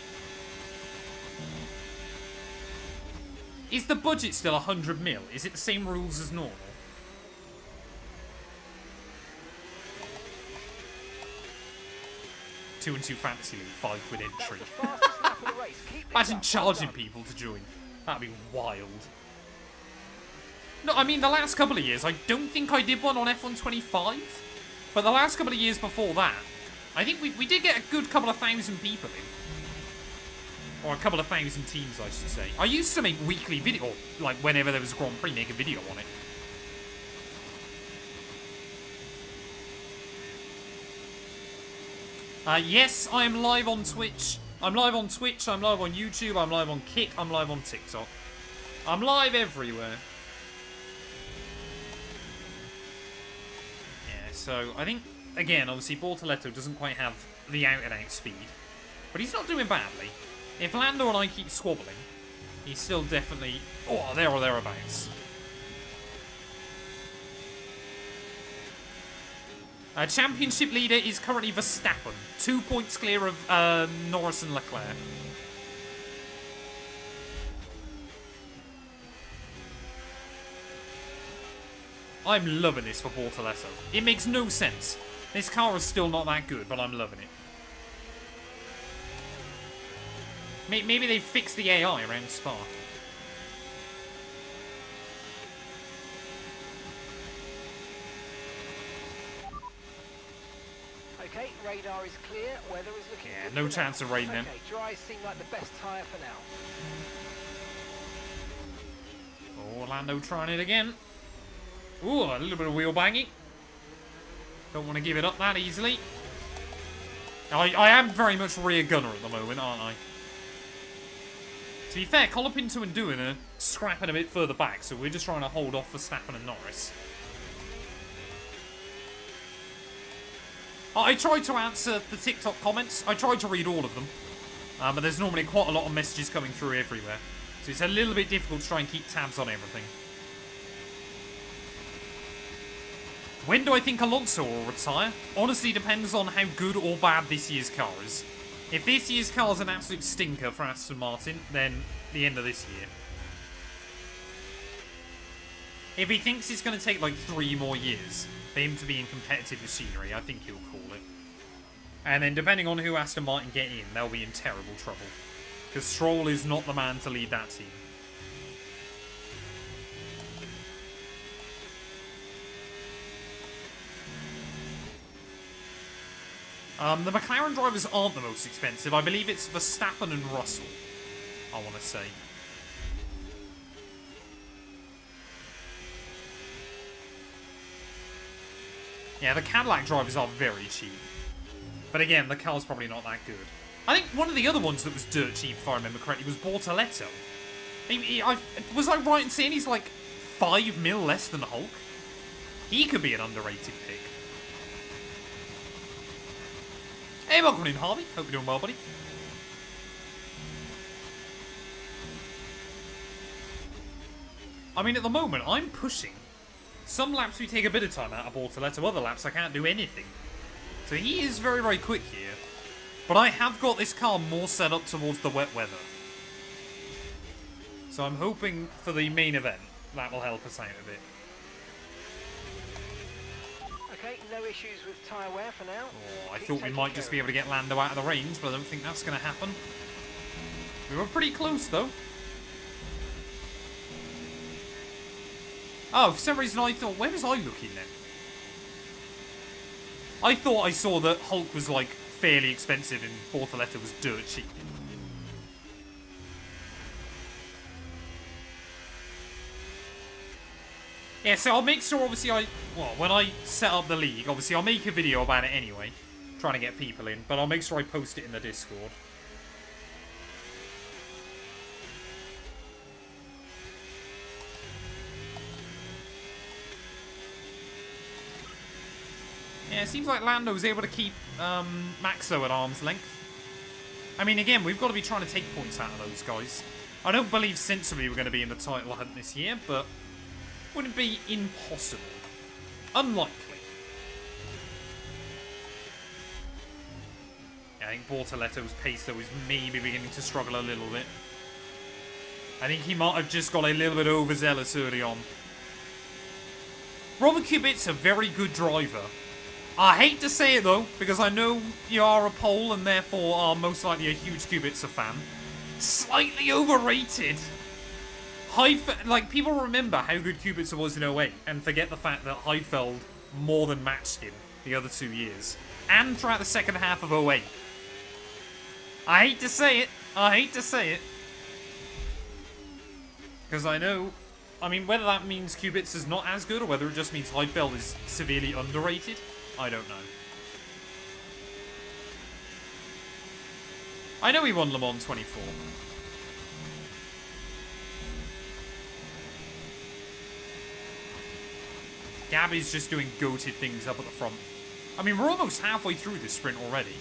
Speaker 1: Is the budget still 100 mil? Is it the same rules as normal? Two Fantasy League, £5 entry. Imagine charging people to join. That'd be wild. No, I mean, the last couple of years, I don't think I did one on F1 25. But the last couple of years before that, I think we did get a good couple of thousand people in. Or a couple of thousand teams, I should say. I used to make weekly video, like whenever there was a Grand Prix, make a video on it. Yes, I am live on Twitch. I'm live on Twitch, I'm live on YouTube, I'm live on Kick, I'm live on TikTok. I'm live everywhere. Yeah, so I think, again, obviously Bortoletto doesn't quite have the out-and-out speed. But he's not doing badly. If Lando and I keep squabbling, he's still definitely, there or thereabouts. Championship leader is currently Verstappen. 2 points clear of Norris and Leclerc. I'm loving this for Bortoletto. It makes no sense. This car is still not that good, but I'm loving it. Maybe they fixed the AI around Spa.
Speaker 3: Okay, radar is clear, weather is looking
Speaker 1: Yeah,
Speaker 3: good
Speaker 1: no
Speaker 3: for
Speaker 1: chance
Speaker 3: now.
Speaker 1: of rain then.
Speaker 3: Okay, dries seem like the best tyre for now.
Speaker 1: Lando trying it again. Ooh, a little bit of wheel banging. Don't want to give it up that easily. I am very much rear gunner at the moment, aren't I? To be fair, Colapinto and Doohan are scrapping a bit further back, so we're just trying to hold off Verstappen and Norris. I tried to answer the TikTok comments. I tried to read all of them. But there's normally quite a lot of messages coming through everywhere. So it's a little bit difficult to try and keep tabs on everything. When do I think Alonso will retire? Honestly, depends on how good or bad this year's car is. If this year's car is an absolute stinker for Aston Martin, then the end of this year. If he thinks it's going to take like 3 more years for him to be in competitive machinery, I think he'll call it. And then depending on who Aston Martin get in, they'll be in terrible trouble. Because Stroll is not the man to lead that team. The McLaren drivers aren't the most expensive. I believe it's Verstappen and Russell. I want to say. Yeah, the Cadillac drivers are very cheap. But again, the car's probably not that good. I think one of the other ones that was dirt cheap, if I remember correctly, was Bortoletto. Was I right in saying he's like 5 mil less than Hulk? He could be an underrated pick. Hey, welcome in, Harvey. Hope you're doing well, buddy. I mean, at the moment, I'm pushing. Some laps we take a bit of time out of Bortoletto, other laps I can't do anything. So he is very, very quick here. But I have got this car more set up towards the wet weather. So I'm hoping for the main event, that will help us out a bit.
Speaker 3: Okay, no issues with tyre wear for now.
Speaker 1: Oh, I thought we might just be able to get Lando out of the range, but I don't think that's going to happen. We were pretty close, though. Oh, for some reason I thought... Where was I looking then? I thought I saw that Hulk was, like, fairly expensive and Bortoletto was dirt cheap. Yeah, so I'll make sure, obviously, when I set up the league, obviously I'll make a video about it anyway. Trying to get people in, but I'll make sure I post it in the Discord. Yeah, it seems like Lando was able to keep Maxo at arm's length. I mean, again, we've got to be trying to take points out of those guys. I don't believe sensibly we're going to be in the title hunt this year, but wouldn't be impossible. Unlikely. Yeah, I think Bortoletto's pace, though, is maybe beginning to struggle a little bit. I think he might have just got a little bit overzealous early on. Robert Kubica's a very good driver. I hate to say it, though, because I know you are a Pole and therefore are most likely a huge Kubica fan. Slightly overrated. Like, people remember how good Kubica was in 08 and forget the fact that Heidfeld more than matched him the other 2 years. And throughout the second half of 08. I hate to say it. I hate to say it. Because I know... I mean, whether that means Kubica's not as good or whether it just means Heidfeld is severely underrated, I don't know. I know he won Le Mans 24. Gabby's just doing goated things up at the front. I mean, we're almost halfway through this sprint already.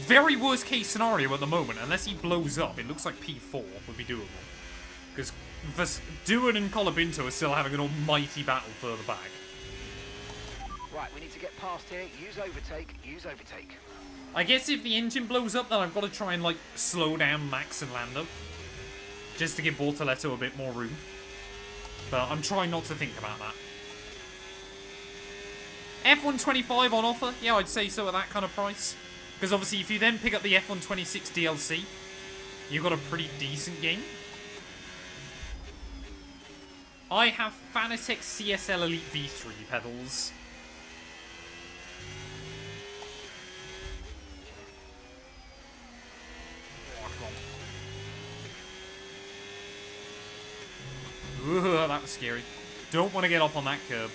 Speaker 1: Very worst case scenario at the moment, unless he blows up, it looks like P4 would be doable. Because Doohan and Colapinto are still having an almighty battle further back.
Speaker 3: Right, we need to get past here. Use overtake. Use overtake.
Speaker 1: I guess if the engine blows up, then I've got to try and, like, slow down Max and Lando. Just to give Bortoletto a bit more room. But I'm trying not to think about that. F125 on offer? Yeah, I'd say so at that kind of price. Because obviously, if you then pick up the F126 DLC, you've got a pretty decent game. I have Fanatec CSL Elite V3 pedals. Oh, come on. Ooh, that was scary. Don't want to get up on that curb.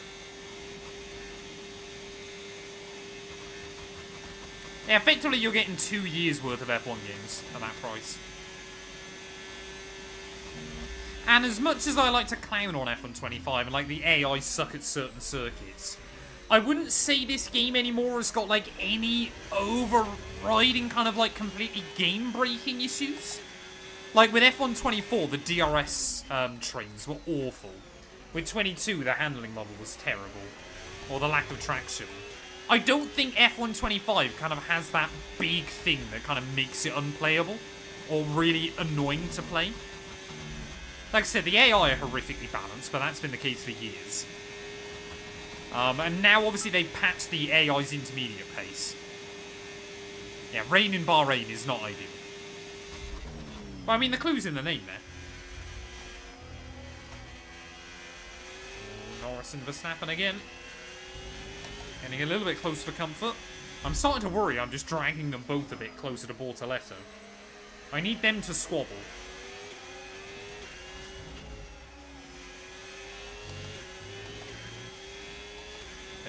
Speaker 1: Yeah, effectively you're getting 2 years worth of F1 games at that price. And as much as I like to clown on F125 and like the AI suck at certain circuits, I wouldn't say this game anymore has got like any overriding kind of like completely game-breaking issues. Like with F124, the DRS trains were awful. With 22, the handling model was terrible. Or the lack of traction. I don't think F125 kind of has that big thing that kind of makes it unplayable. Or really annoying to play. Like I said, the AI are horrifically balanced, but that's been the case for years. And now, obviously, they've patched the AI's intermediate pace. Yeah, rain in Bahrain is not ideal. But, I mean, the clue's in the name there. Norris and Verstappen again. Getting a little bit close for comfort. I'm starting to worry I'm just dragging them both a bit closer to Bortoletto. I need them to squabble.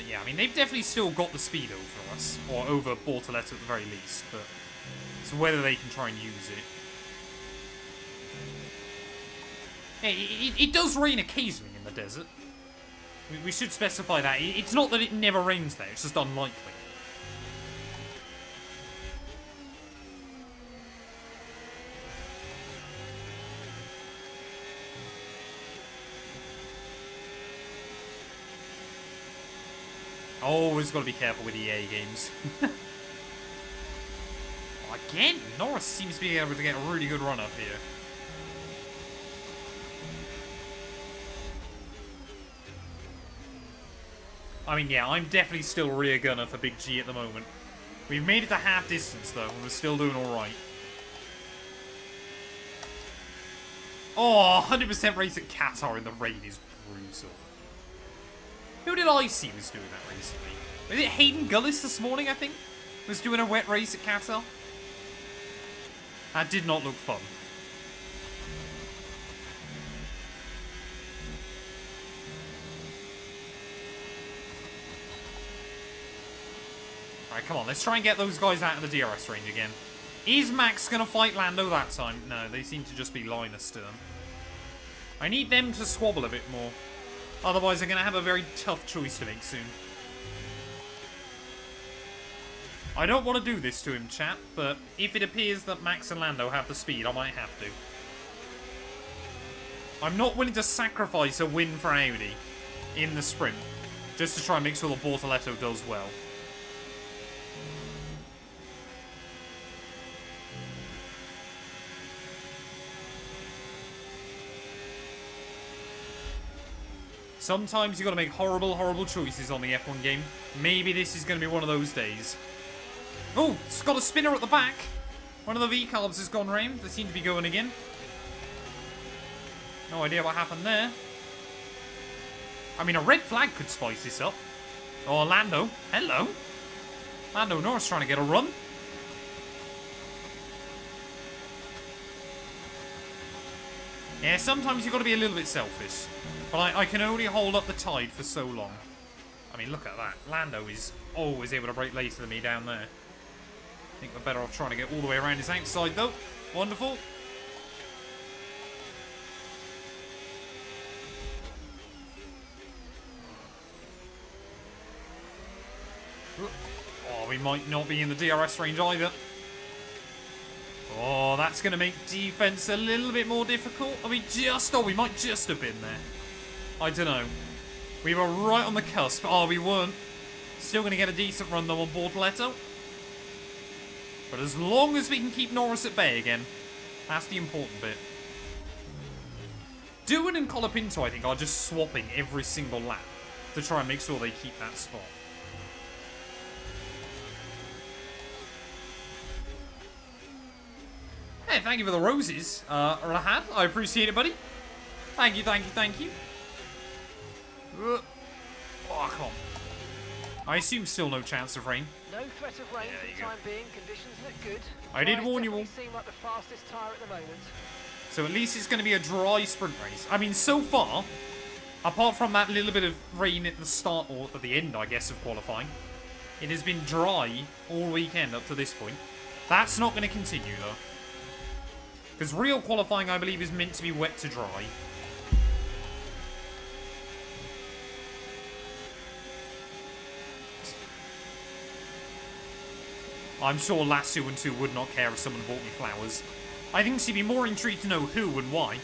Speaker 1: But yeah, I mean, they've definitely still got the speed over us. Or over Bortoletto at the very least. But it's whether they can try and use it. Hey, it does rain occasionally in the desert. We should specify that. It's not that it never rains there, it's just unlikely. Always got to be careful with EA games. Again, Norris seems to be able to get a really good run up here. I mean, yeah, I'm definitely still rear gunner for Big G at the moment. We've made it to half distance, though, and we're still doing alright. Oh, 100% race at Qatar in the rain is brutal. Who did I see was doing that recently? Was it Hayden Gullis this morning, I think? Was doing a wet race at Qatar? That did not look fun. Alright, come on. Let's try and get those guys out of the DRS range again. Is Max going to fight Lando that time? No, they seem to just be line astern. I need them to squabble a bit more. Otherwise, they're going to have a very tough choice to make soon. I don't want to do this to him, chat, but if it appears that Max and Lando have the speed, I might have to. I'm not willing to sacrifice a win for Audi in the sprint, just to try and make sure that Bortoletto does well. Sometimes you got to make horrible, horrible choices on the F1 game. Maybe this is going to be one of those days. Oh, it's got a spinner at the back. One of the V-carbs has gone round. They seem to be going again. No idea what happened there. I mean, a red flag could spice this up. Oh, Lando. Hello. Lando Norris trying to get a run. Yeah, sometimes you've got to be a little bit selfish. But I can only hold up the tide for so long. I mean, look at that. Lando is always able to brake later than me down there. I think we're better off trying to get all the way around his outside, though. Wonderful. Oh, we might not be in the DRS range either. Oh, that's going to make defense a little bit more difficult. We might just have been there. I don't know. We were right on the cusp. Oh, we weren't. Still going to get a decent run, though, on Bortoletto. But as long as we can keep Norris at bay again, that's the important bit. Doohan and Colapinto, I think, are just swapping every single lap to try and make sure they keep that spot. Hey, thank you for the roses, Rahad. I appreciate it, buddy. Thank you, thank you, thank you. Oh, come on. I assume still no chance of rain.
Speaker 3: No threat of rain for the time being. Conditions look good.
Speaker 1: I did warn you all.
Speaker 3: Seem like the fastest tyre at the moment.
Speaker 1: So at least it's going to be a dry sprint race. I mean, so far, apart from that little bit of rain at the start, or at the end, I guess, of qualifying, it has been dry all weekend up to this point. That's not going to continue, though. Because real qualifying, I believe, is meant to be wet to dry. I'm sure Matt212 would not care if someone bought me flowers. I think she'd be more intrigued to know who and why.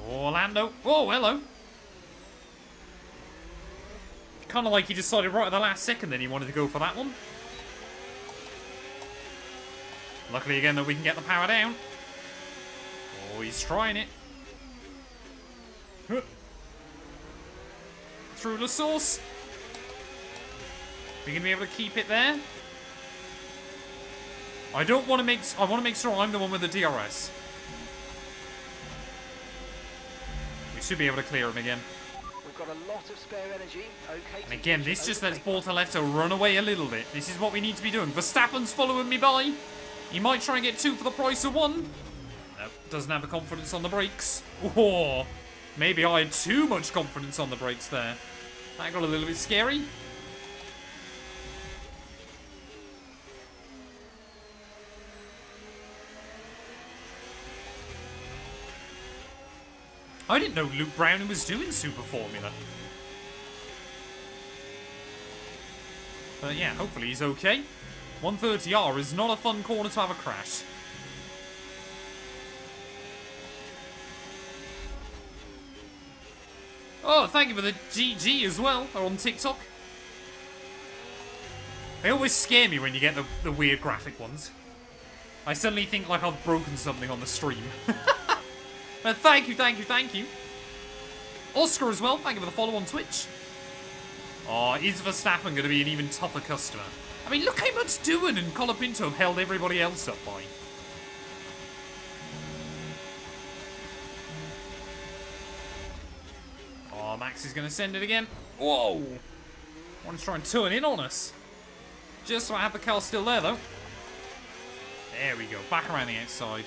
Speaker 1: Orlando. Oh, hello. Kind of like he decided right at the last second then he wanted to go for that one. Luckily again that we can get the power down. Oh, he's trying it. Through the sauce. We're gonna be able to keep it there. I don't want to make. I want to make sure I'm the one with the DRS. We should be able to clear him again.
Speaker 3: We've got a lot of spare energy. Okay.
Speaker 1: And again, this just lets Bortoletto run away a little bit. This is what we need to be doing. Verstappen's following me by. He might try and get two for the price of one. Nope. doesn't have the confidence on the brakes. Or maybe I had too much confidence on the brakes there. That got a little bit scary. I didn't know Luke Browning was doing Super Formula. But yeah, hopefully he's okay. 130R is not a fun corner to have a crash. Oh, thank you for the GG as well, or on TikTok. They always scare me when you get the weird graphic ones. I suddenly think like I've broken something on the stream. But thank you, thank you, thank you. Oscar as well, thank you for the follow on Twitch. Oh, is Verstappen going to be an even tougher customer? I mean, look how much Doohan and Colapinto have held everybody else up by. Oh, Max is going to send it again. Whoa! Want to try and turn in on us. Just so I have the car still there, though. There we go. Back around the outside.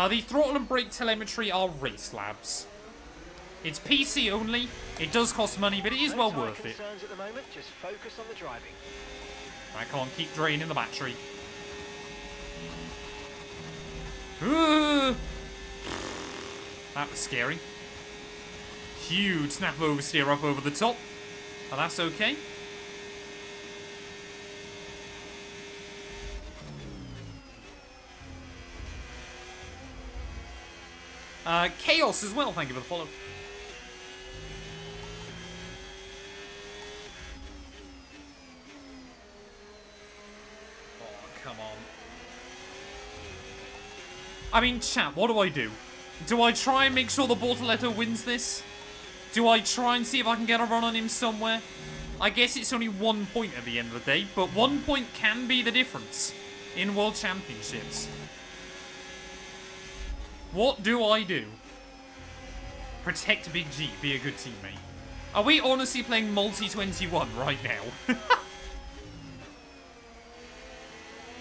Speaker 1: The throttle and brake telemetry are race labs. It's PC only. It does cost money, but it is well worth it.
Speaker 3: At the moment, just focus on the driving.
Speaker 1: I can't keep draining the battery. That was scary. Huge snap oversteer up over the top. But that's okay. Chaos as well, thank you for the follow. Oh, come on. I mean, chat, what do I do? Do I try and make sure the Bortoletto wins this? Do I try and see if I can get a run on him somewhere? I guess it's only 1 point at the end of the day, but 1 point can be the difference in World Championships. What do I do? Protect Big G, be a good teammate. Are we honestly playing multi-21 right now?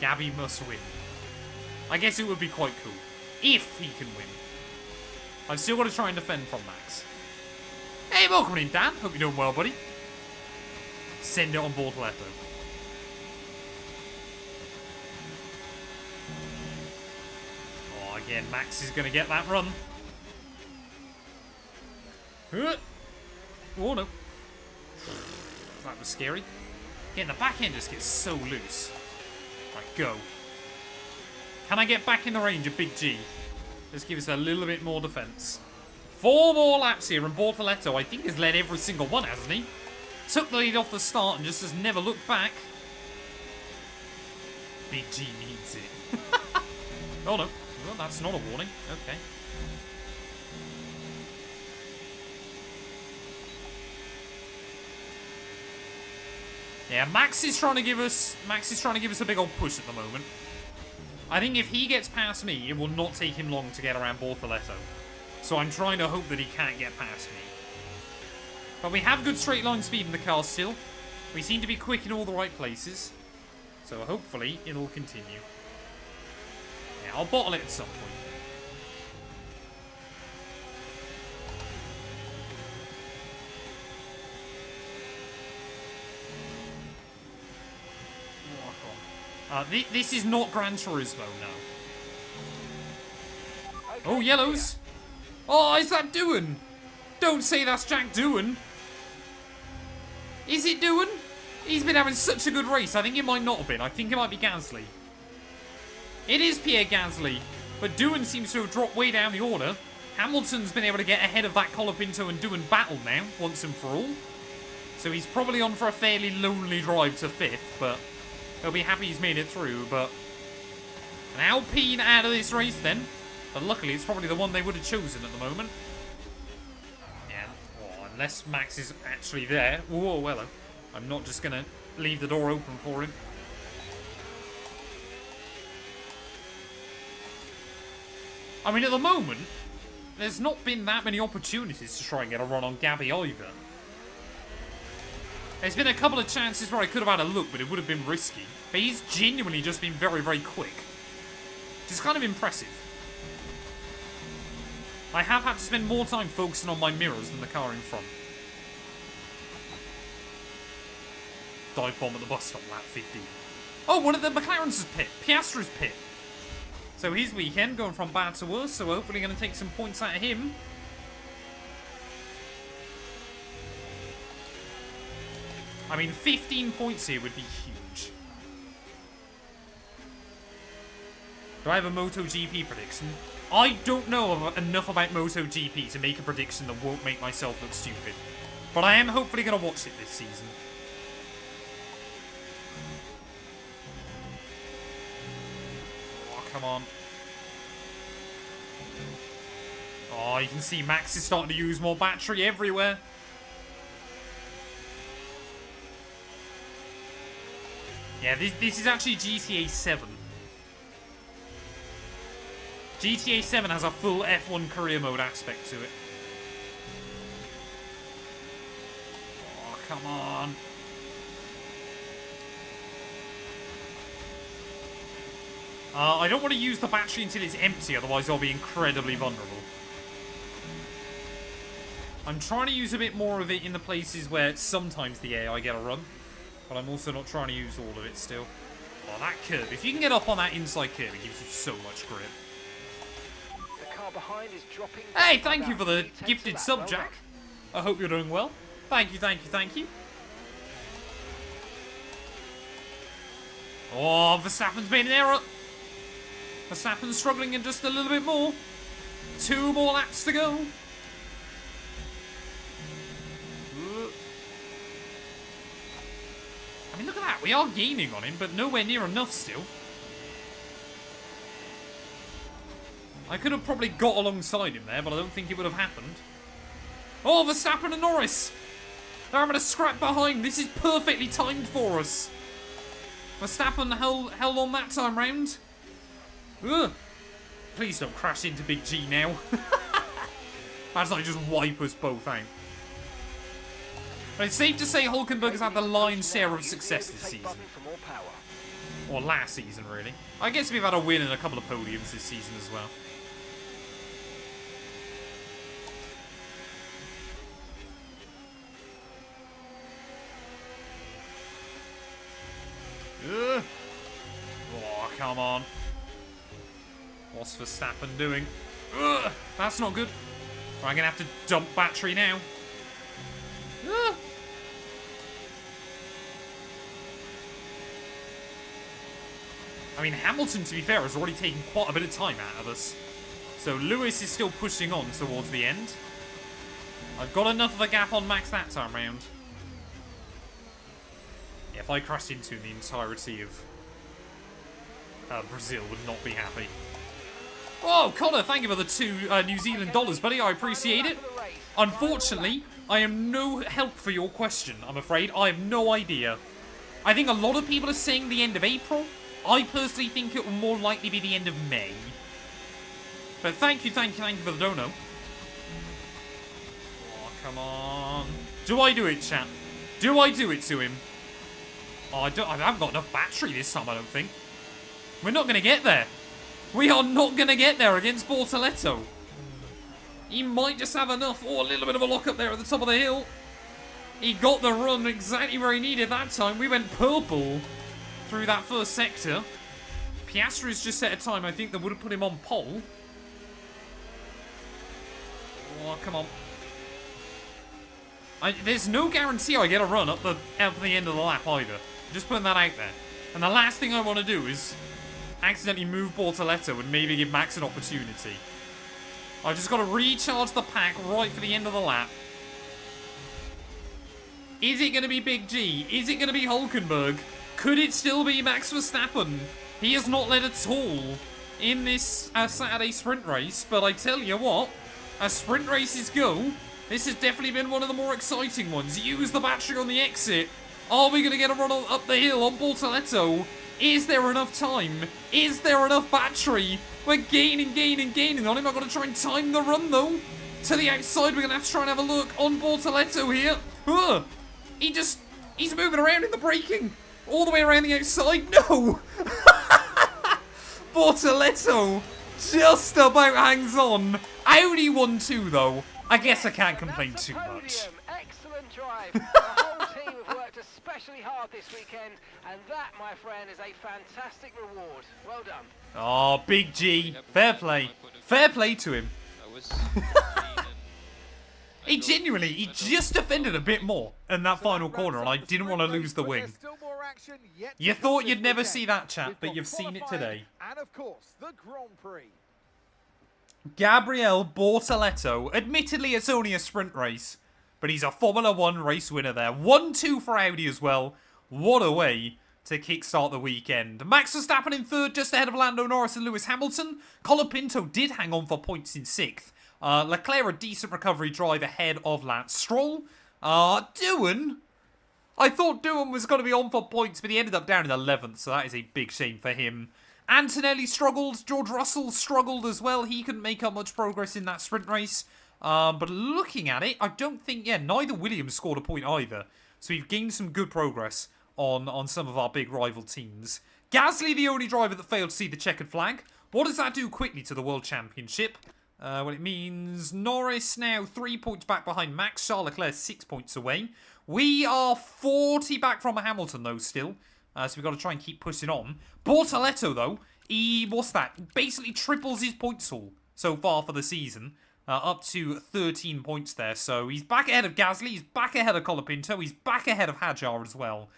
Speaker 1: Gabby must win. I guess it would be quite cool. If he can win. I've still got to try and defend from Max. Hey, welcome in, Dan. Hope you're doing well, buddy. Send it on Bortoletto. Oh, again, Max is going to get that run. Oh, no. That was scary. Again, the back end just gets so loose. Right, go. Can I get back in the range of Big G? Let's give us a little bit more defense. 4 more laps here, and Bortoletto, I think, has led every single one, hasn't he? Took the lead off the start and just has never looked back. Big G needs it. Oh, no. Well, that's not a warning. Okay. Yeah, Max is trying to give us a big old push at the moment. I think if he gets past me, it will not take him long to get around Bortoletto. So I'm trying to hope that he can't get past me. But we have good straight line speed in the car still. We seem to be quick in all the right places. So hopefully it'll continue. Yeah, I'll bottle it at some point. This is not Gran Turismo now.
Speaker 3: Okay,
Speaker 1: Oh, yellows. Oh, is that Doohan? Don't say that's Jack Doohan. Is it Doohan? He's been having such a good race. I think it might not have been. I think it might be Gasly. It is Pierre Gasly. But Doohan seems to have dropped way down the order. Hamilton's been able to get ahead of that Colapinto and Doohan battle now, once and for all. So he's probably on for a fairly lonely drive to 5th, but he'll be happy he's made it through. But an Alpine out of this race then. But luckily, it's probably the one they would have chosen at the moment. Yeah, oh, unless Max is actually there. Whoa, well, I'm not just going to leave the door open for him. I mean, at the moment, there's not been that many opportunities to try and get a run on Gabby either. There's been a couple of chances where I could have had a look, but it would have been risky. But he's genuinely just been very, very quick. Which is kind of impressive. I have had to spend more time focusing on my mirrors than the car in front. Dive bomb at the bus stop, lap 50. Oh, one of the McLaren's pit. Piastri's pit. So his weekend going from bad to worse, so hopefully going to take some points out of him. I mean, 15 points here would be huge. Do I have a MotoGP prediction? I don't know enough about MotoGP to make a prediction that won't make myself look stupid. But I am hopefully going to watch it this season. Oh, come on. Oh, you can see Max is starting to use more battery everywhere. Yeah, this is actually GTA 7. GTA 7 has a full F1 career mode aspect to it. Oh, come on. I don't want to use the battery until it's empty, otherwise I'll be incredibly vulnerable. I'm trying to use a bit more of it in the places where sometimes the AI get a run. But I'm also not trying to use all of it still. Oh, that curve. If you can get up on that inside curve, it gives you so much grip.
Speaker 3: The car behind is dropping.
Speaker 1: Hey, thank you for the gifted sub, Jack. I hope you're doing well. Thank you, thank you, thank you. Oh, Verstappen's made an error. Verstappen's struggling in just a little bit more. 2 more laps to go. I mean, look at that. We are gaining on him, but nowhere near enough still. I could have probably got alongside him there, but I don't think it would have happened. Oh, Verstappen and Norris. They're having a scrap behind. This is perfectly timed for us. Verstappen held on that time round. Ugh. Please don't crash into Big G now. That's like just wipe us both out. But it's safe to say Hulkenberg has had the lion's share of success this season. Or last season, really. I guess we've had a win and a couple of podiums this season as well. Ugh. Oh, come on. What's Verstappen doing? Ugh. That's not good. I'm going to have to dump battery now. Ugh. I mean, Hamilton, to be fair, has already taken quite a bit of time out of us. So Lewis is still pushing on towards the end. I've got enough of a gap on Max that time round. Yeah, if I crashed into the entirety of Brazil, would not be happy. Oh, Connor, thank you for the 2 New Zealand dollars, buddy. I appreciate it. Unfortunately, I am no help for your question, I'm afraid. I have no idea. I think a lot of people are saying the end of April. I personally think it will more likely be the end of May. But thank you for the dono. Oh, come on. Do I do it, chat? Do I do it to him? Oh, I haven't got enough battery this time, I don't think. We're not going to get there. We are not going to get there against Bortoletto. He might just have enough. Oh, a little bit of a lock up there at the top of the hill. He got the run exactly where he needed that time. We went purple through that first sector. Piastri's just set a time, I think, that would have put him on pole. Oh, come on. There's no guarantee I get a run up the end of the lap either. Just putting that out there. And the last thing I want to do is accidentally move Bortoletto and maybe give Max an opportunity. I've just got to recharge the pack right for the end of the lap. Is it going to be Big G? Is it going to be Hulkenberg? Could it still be Max Verstappen? He has not led at all in this Saturday sprint race, but I tell you what, as sprint races go, this has definitely been one of the more exciting ones. Use the battery on the exit. Are we going to get a run up the hill on Bortoletto? Is there enough time? Is there enough battery? We're gaining on him. I've got to try and time the run, though. To the outside, we're going to have to try and have a look on Bortoletto here. He just He's moving around in the braking. All the way around the outside. No! Bortoletto just about hangs on. Audi 1-2 though. I guess I can't complain too much.
Speaker 3: Excellent drive. The whole team have worked especially hard this weekend, and that, my friend, is a fantastic reward. Well done.
Speaker 1: Oh, Big G. Fair play. Fair play to him. He genuinely, he just defended a bit more in that final corner, and I didn't want to lose the wing. You thought you'd never see that, chat, but you've seen it today.
Speaker 4: And of course, the Grand Prix.
Speaker 1: Gabriel Bortoletto. Admittedly, it's only a sprint race, but he's a Formula 1 race winner there. 1-2 for Audi as well. What a way to kickstart the weekend. Max Verstappen in third, just ahead of Lando Norris and Lewis Hamilton. Colapinto did hang on for points in sixth. Leclerc, a decent recovery drive ahead of Lance Stroll. Doohan. I thought Doohan was going to be on for points, but he ended up down in 11th, so that is a big shame for him. Antonelli struggled. George Russell struggled as well. He couldn't make up much progress in that sprint race. But looking at it, I don't think, neither Williams scored a point either. So we've gained some good progress on some of our big rival teams. Gasly, the only driver that failed to see the checkered flag. What does that do quickly to the World Championship? Well, it means Norris now 3 points back behind Max. Charles Leclerc 6 points away. We are 40 back from Hamilton, though, still. So we've got to try and keep pushing on. Bortoletto, though, what's that? Basically triples his points haul so far for the season. Up to 13 points there. So he's back ahead of Gasly. He's back ahead of Colapinto. He's back ahead of Hadjar as well.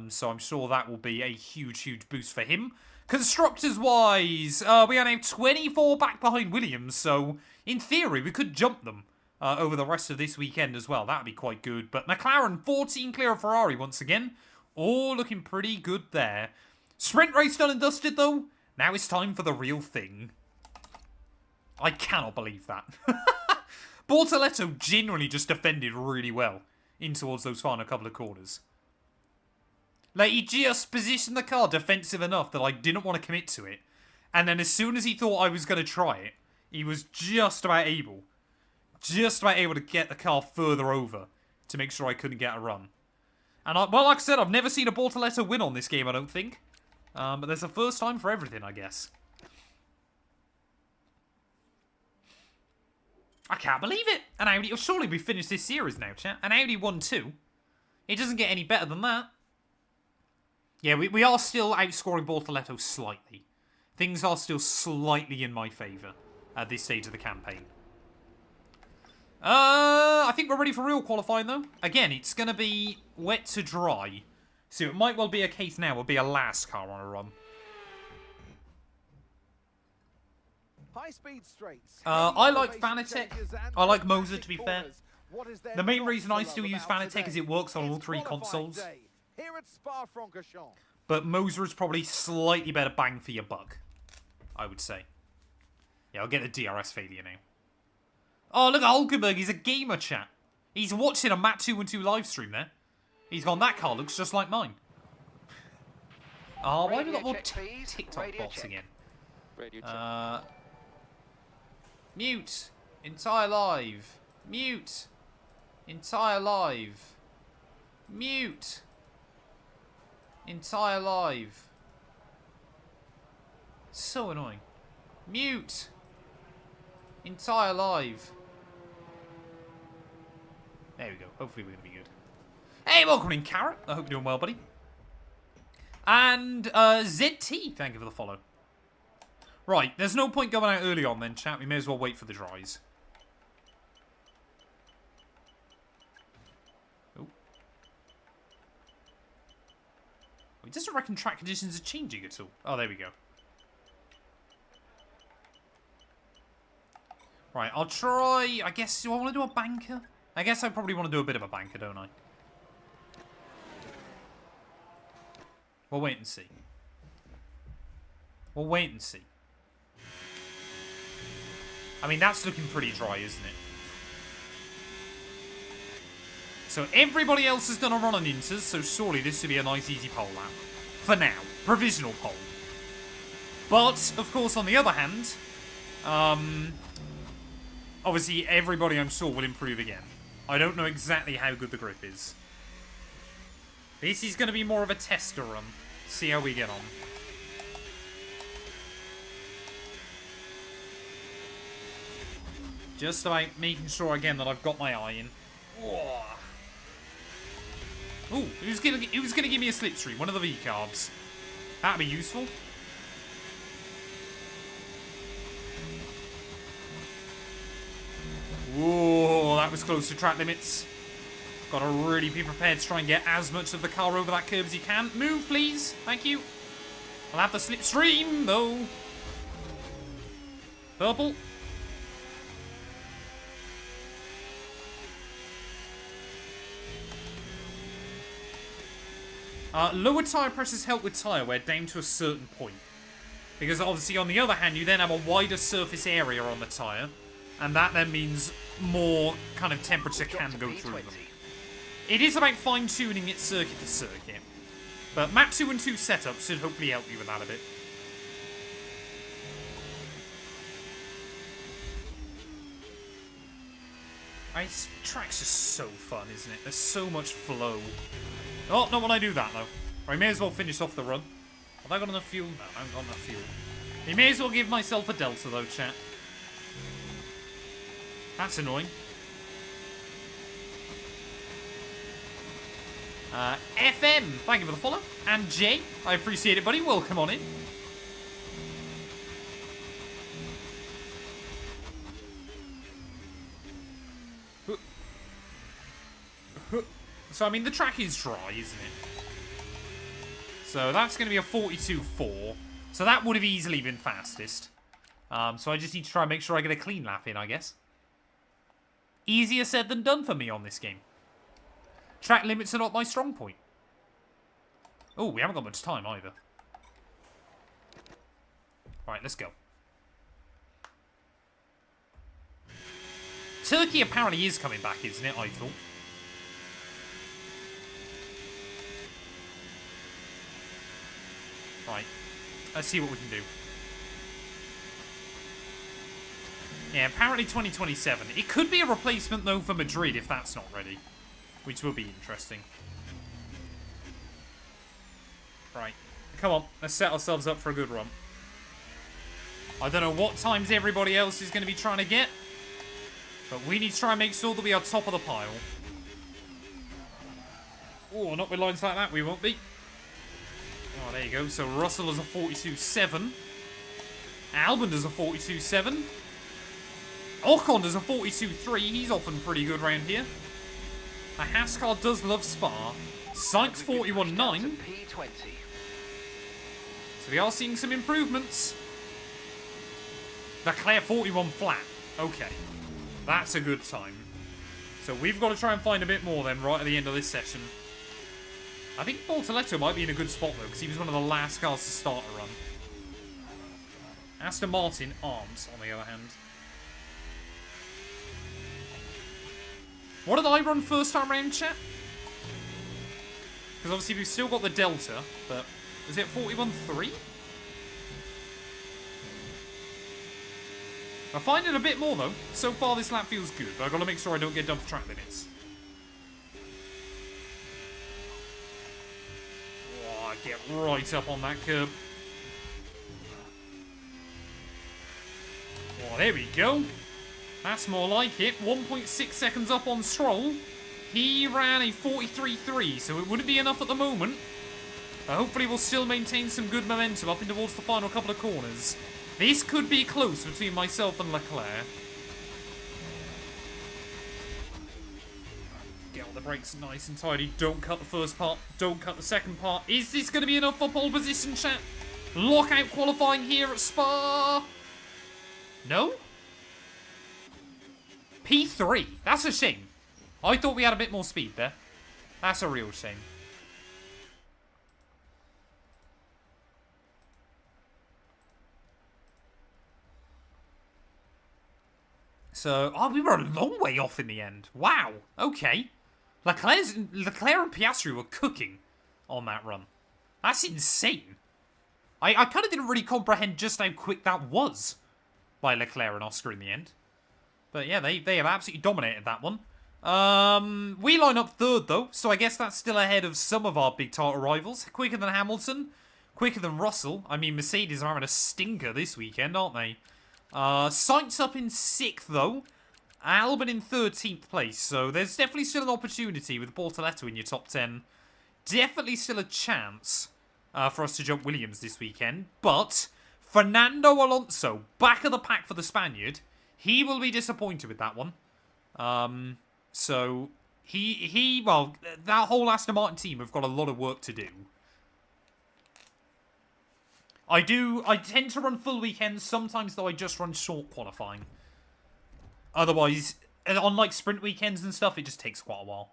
Speaker 1: So I'm sure that will be a huge, huge boost for him. Constructors-wise, we are now 24 back behind Williams, so in theory we could jump them over the rest of this weekend as well. That would be quite good. But McLaren 14 clear of Ferrari once again. All looking pretty good there. Sprint race done and dusted though. Now it's time for the real thing. I cannot believe that. Bortoletto genuinely just defended really well in towards those final couple of corners. Like, he just positioned the car defensive enough that I didn't want to commit to it. And then as soon as he thought I was going to try it, he was just about able to get the car further over to make sure I couldn't get a run. And, well, like I said, I've never seen a Bortoletto win on this game, I don't think. But there's a first time for everything, I guess. I can't believe it. An Audi, surely we finished this series now, chat. An Audi 1-2. It doesn't get any better than that. Yeah, we are still outscoring Bortoletto slightly. Things are still slightly in my favour at this stage of the campaign. I think we're ready for real qualifying, though. Again, it's going to be wet to dry. So it might well be a case now. It'll be a last car on a run.
Speaker 4: High-speed straights.
Speaker 1: I like Fanatec. I like Moser, to be fair. The main reason I still use Fanatec is it works on all three consoles.
Speaker 4: Here at Spa-Francorchamps.
Speaker 1: But Moser is probably slightly better bang for your buck, I would say. Yeah, I'll get a DRS failure now. Oh, look at Hulkenberg. He's a gamer, chat. He's watching a Matt212 live stream there. He's gone, that car looks just like mine. Oh, why have we got more TikTok bots again? Mute. Entire live. Mute. Entire live. Mute. Entire live. So annoying. Mute. Entire live. There we go. Hopefully we're going to be good. Hey, welcome in, Carrot. I hope you're doing well, buddy. And ZT, thank you for the follow. Right, there's no point going out early on then, chat. We may as well wait for the dries. Oh. It doesn't reckon track conditions are changing at all. Oh, there we go. Right, I'll try... I guess, do I want to do a banker? I guess I probably want to do a bit of a banker, don't I? We'll wait and see. We'll wait and see. I mean, that's looking pretty dry, isn't it? So everybody else has done a run on Inters, so surely this should be a nice easy pole lap. For now. Provisional pole. But, of course, on the other hand, obviously everybody I'm sure will improve again. I don't know exactly how good the grip is. This is going to be more of a tester run. See how we get on. Just about making sure again that I've got my eye in. Ooh, who's gonna give me a slipstream? One of the V carbs. That'd be useful. Whoa, that was close to track limits. Got to really be prepared to try and get as much of the car over that curb as you can. Move, please. Thank you. I'll have the slipstream, though. Purple. Lower tyre pressures help with tyre wear down to a certain point. Because obviously, on the other hand, you then have a wider surface area on the tyre. And that then means more kind of temperature can go through them. It is about fine-tuning it circuit to circuit. But Matt212 setup should hopefully help you with that a bit. This track's just so fun, isn't it? There's so much flow. Oh, not when I do that, though. I may as well finish off the run. Have I got enough fuel? No, I haven't got enough fuel. I may as well give myself a delta, though, chat. That's annoying. FM, thank you for the follow. And Jay, I appreciate it, buddy. Welcome on in. So, I mean, the track is dry, isn't it? So, that's going to be a 42.4. So, that would have easily been fastest. So, I just need to try and make sure I get a clean lap in, I guess. Easier said than done for me on this game. Track limits are not my strong point. Oh, we haven't got much time either. Alright, let's go. Turkey apparently is coming back, isn't it? I thought. Right. Let's see what we can do. Yeah, apparently 2027. It could be a replacement, though, for Madrid if that's not ready. Which will be interesting. Right. Come on. Let's set ourselves up for a good run. I don't know what times everybody else is going to be trying to get. But we need to try and make sure that we are top of the pile. Oh, not with lines like that. We won't be. Oh, there you go. So Russell is a 42.7. Albon does a 42.7. Ocon does a 42.3. He's often pretty good around here. A Haskell does love Spa. Sykes 41.9. So we are seeing some improvements. Leclerc 41 flat. Okay. That's a good time. So we've got to try and find a bit more then right at the end of this session. I think Bortoletto might be in a good spot though, because he was one of the last cars to start a run. Aston Martin arms, on the other hand. What did I run first time round, chat? Because obviously we've still got the Delta, but was it 41.3? I find it a bit more though. So far this lap feels good, but I've got to make sure I don't get done for track limits. Oh, get right up on that curb. Oh, there we go. That's more like it. 1.6 seconds up on Stroll. He ran a 43.3, so it wouldn't be enough at the moment. But hopefully we'll still maintain some good momentum up in towards the final couple of corners. This could be close between myself and Leclerc. Get all the brakes nice and tidy. Don't cut the first part. Don't cut the second part. Is this going to be enough for pole position, chat? Lockout qualifying here at Spa. No? P3. That's a shame. I thought we had a bit more speed there. That's a real shame. So, oh, we were a long way off in the end. Wow. Okay. Leclerc and Piastri were cooking on that run. That's insane. I kind of didn't really comprehend just how quick that was by Leclerc and Oscar in the end. But yeah, they have absolutely dominated that one. We line up third, though, so I guess that's still ahead of some of our big title rivals. Quicker than Hamilton, quicker than Russell. I mean, Mercedes are having a stinker this weekend, aren't they? Sainz up in 6th, though. Albon in 13th place, so there's definitely still an opportunity with Bortoletto in your top 10. Definitely still a chance for us to jump Williams this weekend, but Fernando Alonso, back of the pack for the Spaniard, he will be disappointed with that one. So, well, that whole Aston Martin team have got a lot of work to do. I tend to run full weekends, sometimes though I just run short qualifying. Otherwise, on like sprint weekends and stuff, it just takes quite a while.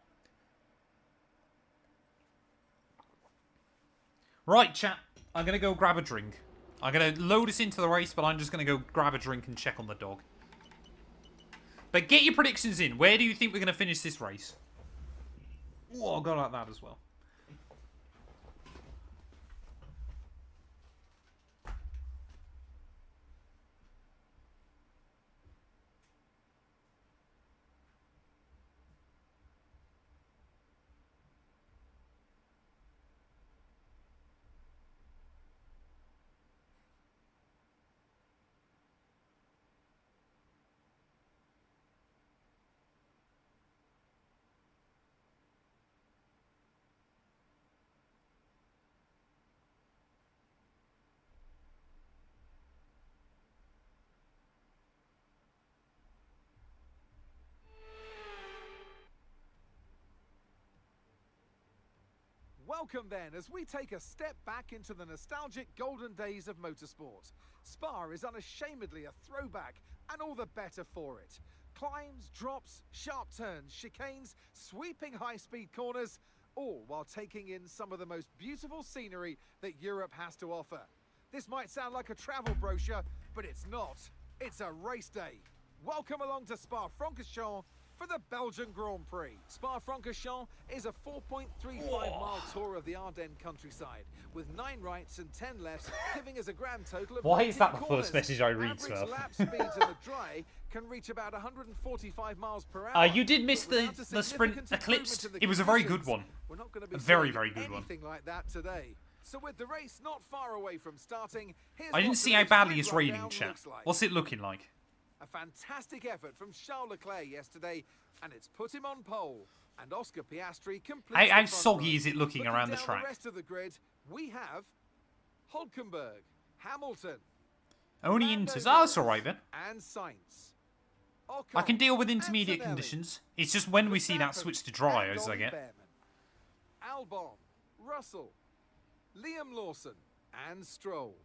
Speaker 1: Right, chat, I'm going to go grab a drink. I'm going to load us into the race, but I'm just going to go grab a drink and check on the dog. But get your predictions in. Where do you think we're going to finish this race? Oh, I'll go like that as well.
Speaker 4: Welcome then, as we take a step back into the nostalgic golden days of motorsport. Spa is unashamedly a throwback, and all the better for it. Climbs, drops, sharp turns, chicanes, sweeping high-speed corners, all while taking in some of the most beautiful scenery that Europe has to offer. This might sound like a travel brochure, but it's not. It's a race day. Welcome along to Spa-Francorchamps for the Belgian Grand Prix. Spa-Francorchamps is a 4.35-mile tour of the Ardennes countryside, with 9 rights and 10 lefts, giving us a grand total of
Speaker 1: Why is that the
Speaker 4: corners.
Speaker 1: first message I read,
Speaker 4: Average
Speaker 1: Smurf?
Speaker 4: lap speeds in the dry can reach about 145 miles per hour.
Speaker 1: You did miss
Speaker 4: but without
Speaker 1: the
Speaker 4: a
Speaker 1: sprint
Speaker 4: significant
Speaker 1: eclipsed.
Speaker 4: improvement in the
Speaker 1: It was a very
Speaker 4: conditions,
Speaker 1: good one.
Speaker 4: we're not gonna be
Speaker 1: A very,
Speaker 4: seeing
Speaker 1: very good one.
Speaker 4: anything like that today. So with the race not far away from starting, here's
Speaker 1: I didn't
Speaker 4: what
Speaker 1: see how
Speaker 4: today's
Speaker 1: badly
Speaker 4: grid
Speaker 1: it's raining,
Speaker 4: rundown
Speaker 1: chat.
Speaker 4: looks like.
Speaker 1: What's it looking like?
Speaker 4: A fantastic effort from Charles Leclerc yesterday, and it's put him on pole. And Oscar Piastri completes
Speaker 1: How
Speaker 4: the front
Speaker 1: soggy
Speaker 4: row.
Speaker 1: is it looking around the
Speaker 4: down
Speaker 1: track?
Speaker 4: The rest of the grid, we have Hülkenberg, Hamilton,
Speaker 1: Only
Speaker 4: Lando
Speaker 1: inters. Oh, that's
Speaker 4: Norris,
Speaker 1: alright then.
Speaker 4: and Sainz.
Speaker 1: I can
Speaker 4: Ocon,
Speaker 1: deal with intermediate
Speaker 4: Antonelli,
Speaker 1: conditions. It's just when we see that
Speaker 4: Verstappen,
Speaker 1: switch to dry
Speaker 4: and
Speaker 1: as I
Speaker 4: Ollie
Speaker 1: get.
Speaker 4: Behrman. Albon, Russell, Liam Lawson, and Stroll.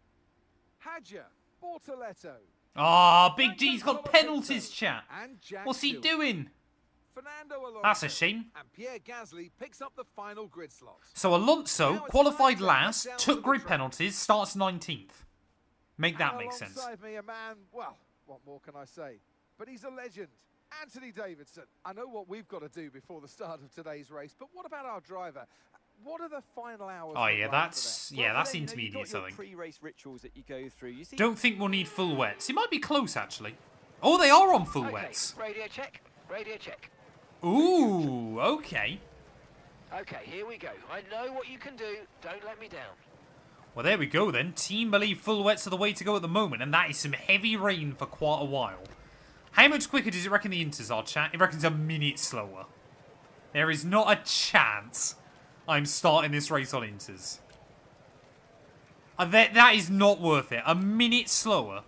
Speaker 4: Hadja, Bortoletto,
Speaker 1: Ah, Big G's got penalties, chat.
Speaker 4: and Jack
Speaker 1: What's he
Speaker 4: Stewart.
Speaker 1: doing?
Speaker 4: Fernando Alonso,
Speaker 1: That's a shame.
Speaker 4: and Pierre Gasly picks up the final grid slot.
Speaker 1: So Alonso,
Speaker 4: Now it's
Speaker 1: qualified
Speaker 4: time to
Speaker 1: last,
Speaker 4: head down
Speaker 1: took
Speaker 4: to the
Speaker 1: grid
Speaker 4: track.
Speaker 1: penalties, starts 19th. Make that
Speaker 4: And
Speaker 1: make sense.
Speaker 4: alongside me, a man, well, what more can I say? But he's a legend. Anthony Davidson. I know what we've got to do before the start of today's race, but what about our driver? What are the final hours?
Speaker 1: Oh
Speaker 4: look
Speaker 1: yeah,
Speaker 4: like
Speaker 1: that's
Speaker 4: for
Speaker 1: yeah, that's
Speaker 5: You've
Speaker 1: intermediate.
Speaker 5: got
Speaker 1: I
Speaker 5: your
Speaker 1: think.
Speaker 5: pre-race rituals that you go through. You see,
Speaker 1: Don't think we'll need full wets. It might be close actually. Oh, they are on full
Speaker 3: Okay,
Speaker 1: wets.
Speaker 3: radio check, radio check.
Speaker 1: Ooh, okay.
Speaker 3: Okay, here we go. I know what you can do. Don't let me down.
Speaker 1: Well, there we go then. Team believe full wets are the way to go at the moment, and that is some heavy rain for quite a while. How much quicker does it reckon the inters are, chat? It reckons a minute slower. There is not a chance I'm starting this race on inters. That is not worth it. A minute slower.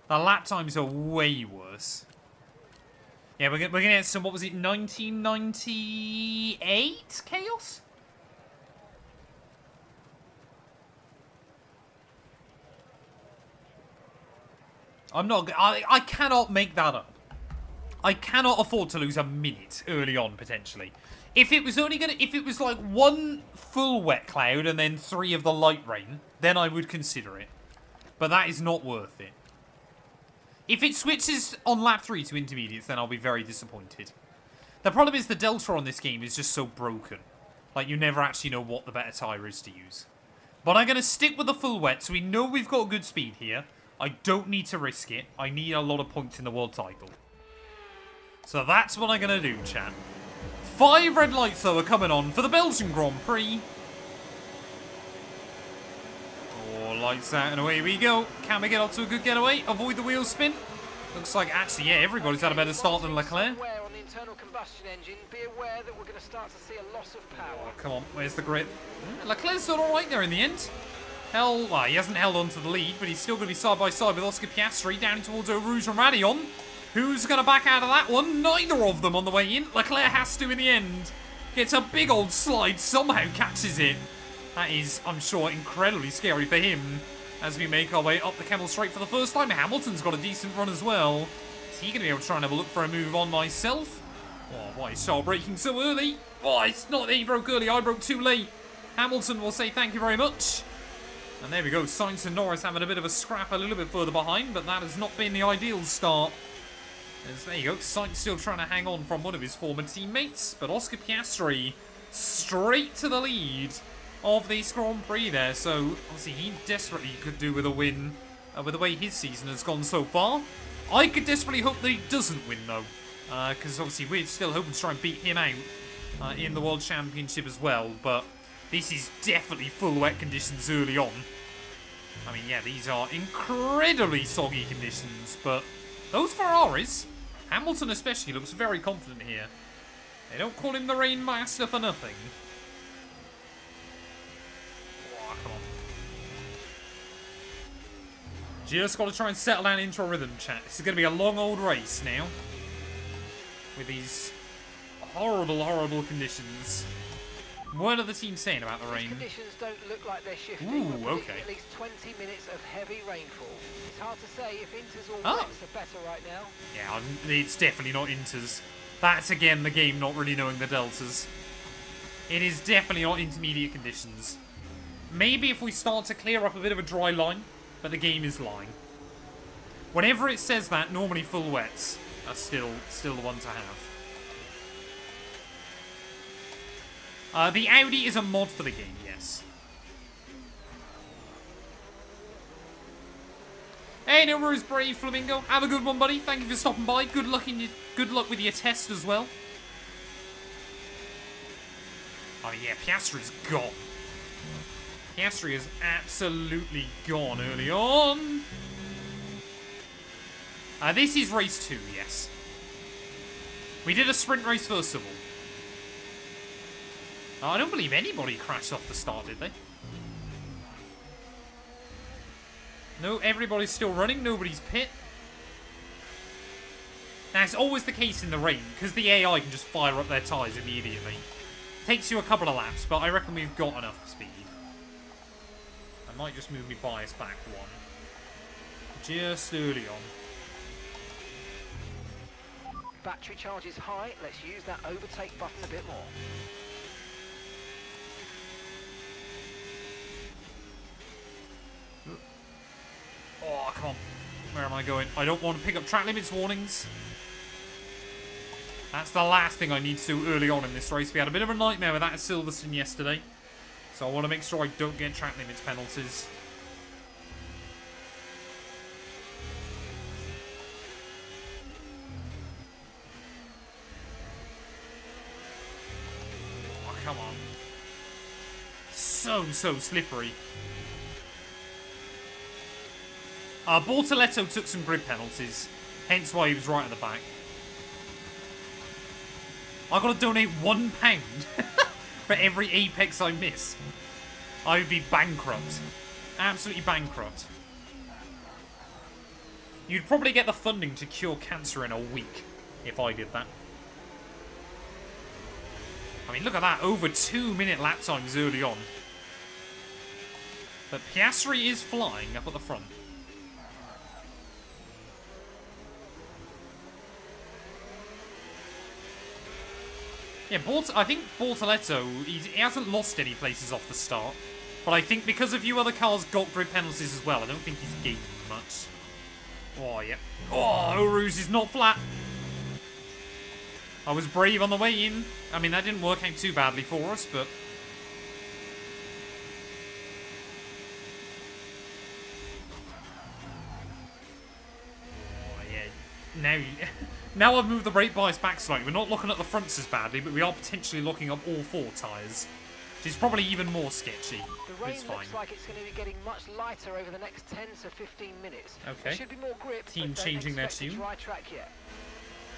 Speaker 1: The lap times are way worse. Yeah, we're gonna get some, what was it, 1998 chaos? I cannot make that up. I cannot afford to lose a minute early on, potentially. If it was like one full wet cloud and then 3 of the light rain, then I would consider it. But that is not worth it. If it switches on lap 3 to intermediates, then I'll be very disappointed. The problem is the delta on this game is just so broken. Like, you never actually know what the better tyre is to use. But I'm going to stick with the full wet, so we know we've got good speed here. I don't need to risk it. I need a lot of points in the world title. So that's what I'm going to do, chat. 5 red lights, though, are coming on for the Belgian Grand Prix. Oh, lights out and away we go. Can we get up to a good getaway? Avoid the wheel spin. Looks like, actually, yeah, everybody's had a better start than Leclerc.
Speaker 3: On the internal combustion engine, be aware that we're going to start to see a loss of power.
Speaker 1: Oh, come on, where's the grip? Leclerc's done alright there in the end. Well, he hasn't held on to the lead, but he's still going to be side by side with Oscar Piastri down towards Eau Rouge and Radion. Who's going to back out of that one? Neither of them on the way in. Leclerc has to in the end. Gets a big old slide, somehow catches it. That is, I'm sure, incredibly scary for him. As we make our way up the Kemmel Straight for the first time, Hamilton's got a decent run as well. Is he going to be able to try and have a look for a move on myself? Oh, why is Charles braking so early? Oh, it's not that he broke early, I broke too late. Hamilton will say thank you very much. And there we go, Sainz and Norris having a bit of a scrap a little bit further behind, but that has not been the ideal start. As there you go, Sainz still trying to hang on from one of his former teammates, but Oscar Piastri straight to the lead of this Grand Prix there, so obviously he desperately could do with a win with the way his season has gone so far. I could desperately hope that he doesn't win though, because obviously we're still hoping to try and beat him out in the World Championship as well, but this is definitely full wet conditions early on. I mean, yeah, these are incredibly soggy conditions, but those Ferraris, Hamilton especially, looks very confident here. They don't call him the Rain Master for nothing. Oh, come on. Just got to try and settle down into a rhythm, chat. This is going to be a long old race now. With these horrible, horrible conditions. What are the teams saying about the rain?
Speaker 3: These conditions don't look like they're shifting.
Speaker 1: Ooh, okay.
Speaker 3: At least 20 minutes of heavy rainfall. It's hard to say if Inters or
Speaker 1: Oh.
Speaker 3: wets are better right now.
Speaker 1: Yeah, it's definitely not Inters. That's, again, the game not really knowing the deltas. It is definitely not intermediate conditions. Maybe if we start to clear up a bit of a dry line, but the game is lying. Whenever it says that, normally full wets are still the one to have. The Audi is a mod for the game, yes. Hey, no worries, Brave Flamingo. Have a good one, buddy. Thank you for stopping by. Good luck with your test as well. Oh yeah, Piastri's gone. Piastri is absolutely gone early on. This is race 2, yes. We did a sprint race first of all. I don't believe anybody crashed off the start, did they? No, everybody's still running. Nobody's pit. Now, it's always the case in the rain, because the AI can just fire up their tyres immediately. Takes you a couple of laps, but I reckon we've got enough speed. I might just move my bias back one. Just early on.
Speaker 3: Battery charge is high. Let's use that overtake button a bit more.
Speaker 1: Oh, come on. Where am I going? I don't want to pick up track limits warnings. That's the last thing I need to do early on in this race. We had a bit of a nightmare with that at Silverstone yesterday. So I want to make sure I don't get track limits penalties. Oh, come on. So slippery. Bortoletto took some grid penalties, hence why he was right at the back. I've got to donate £1 for every apex I miss. I would be bankrupt. Absolutely bankrupt. You'd probably get the funding to cure cancer in a week if I did that. I mean, look at that. Over 2-minute lap times early on. But Piastri is flying up at the front. Yeah, I think Bortoletto, he hasn't lost any places off the start. But I think because a few other cars got grid penalties as well, I don't think he's gained much. Oh, yeah. Oh, Eau Rouge is not flat. I was brave on the way in. I mean, that didn't work out too badly for us, but... Oh, yeah. Now I've moved the brake bias back slightly. We're not looking at the fronts as badly, but we are potentially looking up all 4 tyres. Which is probably even more sketchy.
Speaker 3: The rain
Speaker 1: It's fine.
Speaker 3: looks like it's going to be getting much lighter over the next 10 to 15 minutes.
Speaker 1: Okay.
Speaker 3: There should be more grip,
Speaker 1: Team
Speaker 3: but don't
Speaker 1: changing their
Speaker 3: expect a
Speaker 1: tune.
Speaker 3: dry track yet.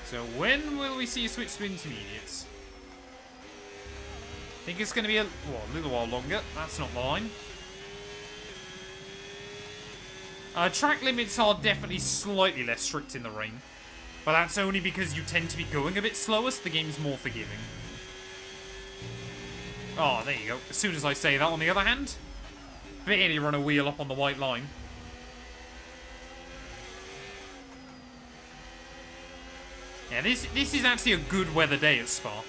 Speaker 1: So when will we see a switch to intermediates? I think it's going to be a little while longer. That's not the line. Track limits are definitely slightly less strict in the rain. But that's only because you tend to be going a bit slower, so the game's more forgiving. Oh, there you go. As soon as I say that, on the other hand, barely run a wheel up on the white line. Yeah, this is actually a good weather day at Spa.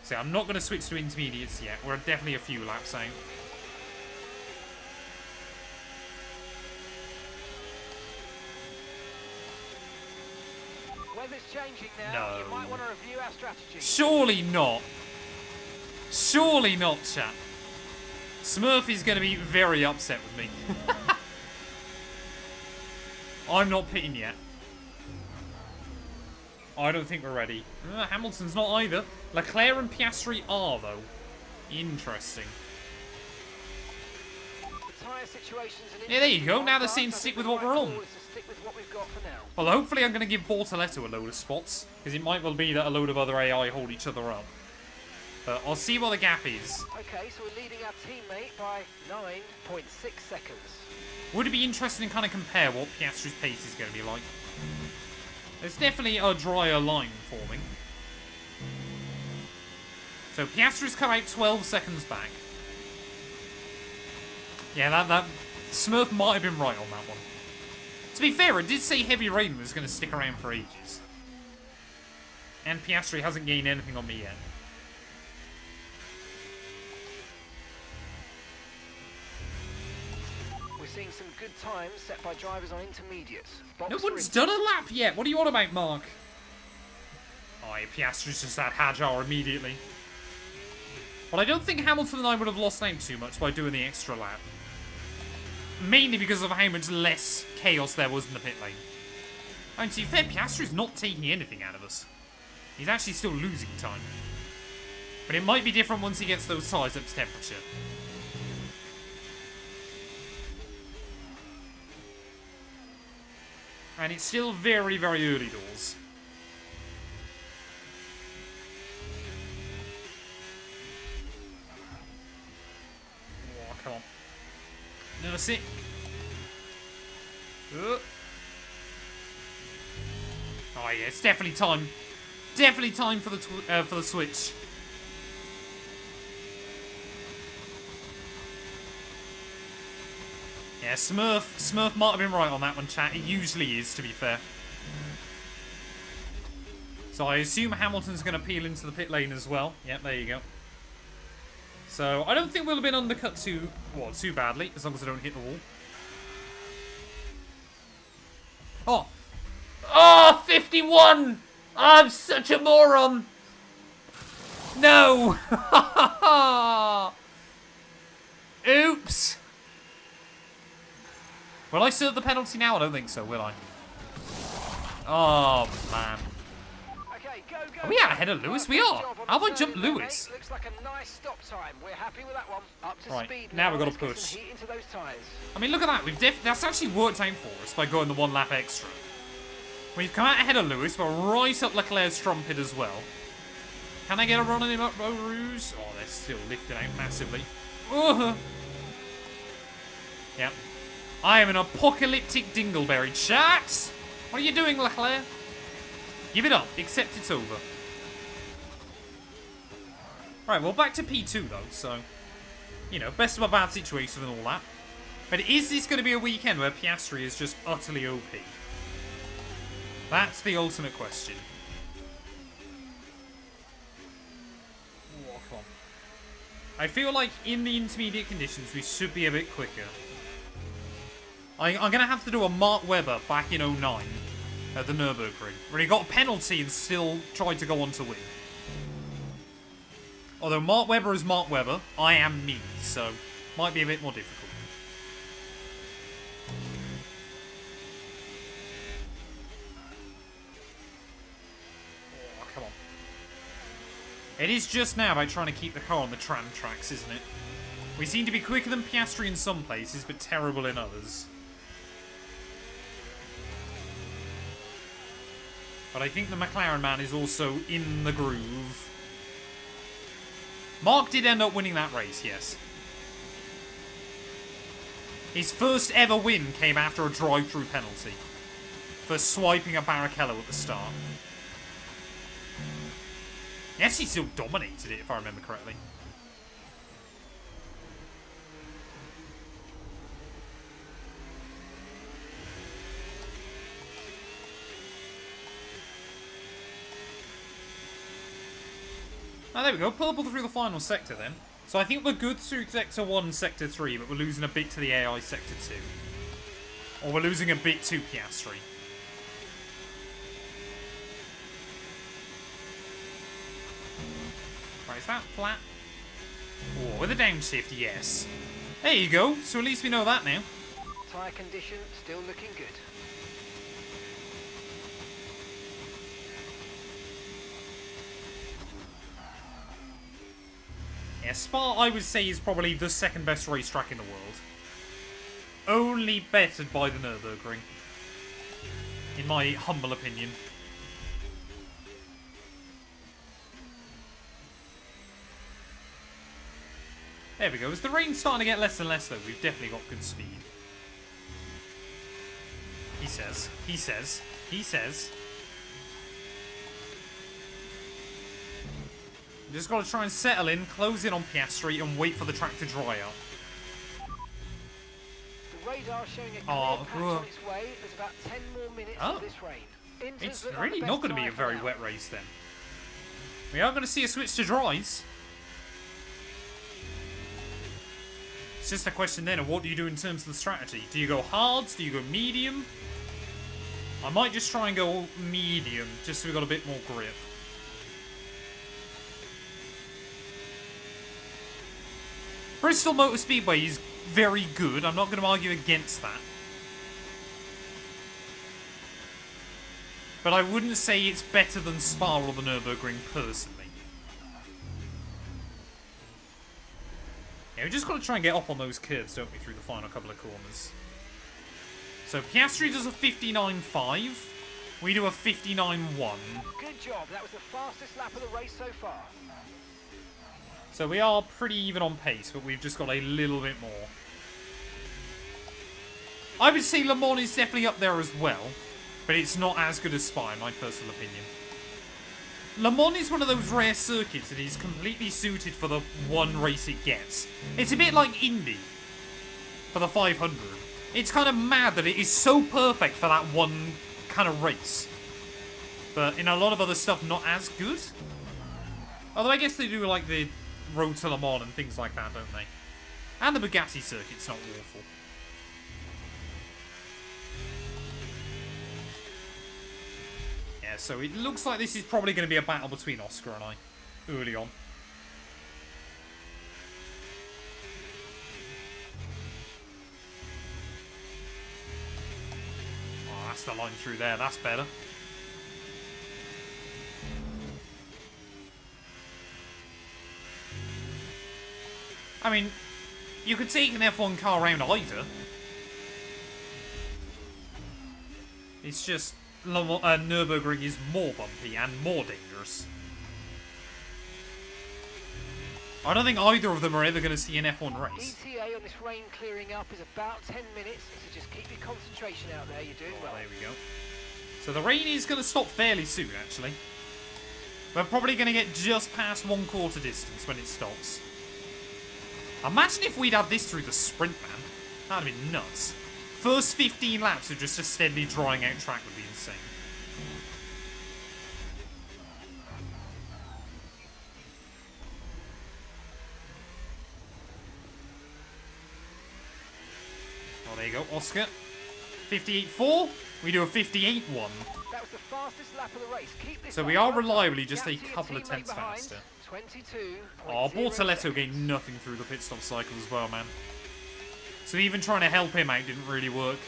Speaker 1: So I'm not going to switch to intermediates yet. We're definitely a few laps out.
Speaker 3: Weather's changing now.
Speaker 1: No.
Speaker 3: You might want to review our strategy.
Speaker 1: Surely not. Surely not, chat. Smurf is going to be very upset with me. I'm not pitting yet. I don't think we're ready. Hamilton's not either. Leclerc and Piastri are, though. Interesting.
Speaker 3: The tyre situation's an
Speaker 1: Yeah, there you go.
Speaker 3: interesting
Speaker 1: Now
Speaker 3: one,
Speaker 1: they're
Speaker 3: but
Speaker 1: saying
Speaker 3: I
Speaker 1: stick
Speaker 3: think
Speaker 1: with
Speaker 3: the
Speaker 1: what
Speaker 3: right
Speaker 1: we're on.
Speaker 3: call is to stick with what we've got for now.
Speaker 1: Well, hopefully I'm going to give Bortoletto a load of spots, because it might well be that a load of other AI hold each other up. But I'll see what the gap is.
Speaker 3: Okay, so we're leading our teammate by 9.6 seconds.
Speaker 1: Would it be interesting to kind of compare what Piastri's pace is going to be like? There's definitely a drier line forming. So Piastri's come out 12 seconds back. Yeah, that Smurf might have been right on that one. To be fair, it did say heavy rain was going to stick around for ages. And Piastri hasn't gained anything on me yet.
Speaker 3: We're seeing some good times set by drivers on intermediates.
Speaker 1: No
Speaker 3: Box
Speaker 1: one's
Speaker 3: three.
Speaker 1: done a lap yet. What are you on about, Mark? Oh, yeah, Piastri's just that Hajar immediately. Well, I don't think Hamilton and I would have lost out too much by doing the extra lap. Mainly because of how much less chaos there was in the pit lane. I mean, to be fair, Piastri's not taking anything out of us. He's actually still losing time. But it might be different once he gets those tyres up to temperature. And it's still very, very early doors. Oh, come on. Nurse it. Oh, yeah, it's definitely time. Definitely time for the switch. Yeah, Smurf might have been right on that one, chat. It usually is, to be fair. So I assume Hamilton's going to peel into the pit lane as well. Yep, there you go. So I don't think we'll have been undercut too badly, as long as I don't hit the wall. Oh! Oh, 51! I'm such a moron! No! Oops! Will I serve the penalty now? I don't think so, will I? Oh, man.
Speaker 3: Okay, go.
Speaker 1: Are we out ahead of Lewis? We are. How have I jumped Lewis?
Speaker 3: Looks like a nice stop time. We're happy with that one. Up to
Speaker 1: Right,
Speaker 3: speed.
Speaker 1: now we've got to
Speaker 3: Let's get
Speaker 1: push.
Speaker 3: some heat into those tyres.
Speaker 1: I mean, look at that. That's actually worked out for us by going the 1 lap extra. We've come out ahead of Lewis. We're right up Leclerc's strumpet as well. Can I get a run on him up Row Rouge? Oh, they're still lifting out massively. Yep. I am an apocalyptic dingleberry. Chat! What are you doing, Leclerc? Give it up. Accept it's over. Right, well, back to P2, though, so... You know, best of a bad situation and all that. But is this going to be a weekend where Piastri is just utterly OP? That's the ultimate question. Oh, come on. I feel like in the intermediate conditions, we should be a bit quicker. I'm going to have to do a Mark Webber back in 09 at the Nürburgring, where he got a penalty and still tried to go on to win. Although Mark Webber is Mark Webber, I am me, so might be a bit more difficult. It is just now about trying to keep the car on the tram tracks, isn't it? We seem to be quicker than Piastri in some places, but terrible in others. But I think the McLaren man is also in the groove. Mark did end up winning that race, yes. His first ever win came after a drive-through penalty for swiping a Barrichello at the start. Yes, he still dominated it, if I remember correctly. Oh, there we go. Purple through the final sector, then. So I think we're good through Sector 1, Sector 3, but we're losing a bit to the AI Sector 2. Or we're losing a bit to Piastri. Right, is that flat? Oh, with a downshift, yes. There you go. So at least we know that now.
Speaker 3: Tyre condition still looking good.
Speaker 1: Yeah, Spa, I would say, is probably the second best racetrack in the world. Only bettered by the Nürburgring. In my humble opinion. There we go. As the rain's starting to get less and less, though, we've definitely got good speed. He says. He says. He says. Just got to try and settle in, close in on Piastri, and wait for the track to dry out.
Speaker 3: The radar showing a clear patch on its way. There's about 10 more minutes of this rain.
Speaker 1: It's really not going to be a very wet race then. We are going to see a switch to dries. It's just a question then of what do you do in terms of the strategy? Do you go hards? Do you go medium? I might just try and go medium, just so we've got a bit more grip. Bristol Motor Speedway is very good. I'm not going to argue against that. But I wouldn't say it's better than Spa or the Nürburgring, personally. Yeah, we just got to try and get up on those curves, don't we, through the final couple of corners. So Piastri does a 59.5. We do a 59.1.
Speaker 3: Good job. That was the fastest lap of the race so far.
Speaker 1: So we are pretty even on pace, but we've just got a little bit more. I would say Le Mans is definitely up there as well, but it's not as good as Spa, in my personal opinion. Le Mans is one of those rare circuits that is completely suited for the one race it gets. It's a bit like Indy for the 500. It's kind of mad that it is so perfect for that one kind of race. But in a lot of other stuff, not as good. Although I guess they do like the Road to Le Mans and things like that, don't they? And the Bugatti circuit's not awful. Yeah, so it looks like this is probably going to be a battle between Oscar and I early on. Oh, that's the line through there. That's better. I mean, you could take an F1 car around either. It's just Nürburgring is more bumpy and more dangerous. I don't think either of them are ever going to see an F1 race.
Speaker 3: ETA on this rain clearing up is about 10 minutes, so just keep your concentration out there. You're doing well.
Speaker 1: There we go. So the rain is going to stop fairly soon, actually. We're probably going to get just past 1/4 distance when it stops. Imagine if we'd had this through the sprint, man. That'd have been nuts. First 15 laps of just a steadily drying out track would be insane. Oh, there you go, Oscar. 58.4. We do a 58.1.
Speaker 3: That was the fastest lap of the race. Keep this
Speaker 1: So
Speaker 3: up.
Speaker 1: we are reliably just a couple of tenths
Speaker 3: behind.
Speaker 1: faster.
Speaker 3: 22.
Speaker 1: Oh, Bortoletto gained nothing through the pit stop cycle as well, man. So even trying to help him out didn't really work.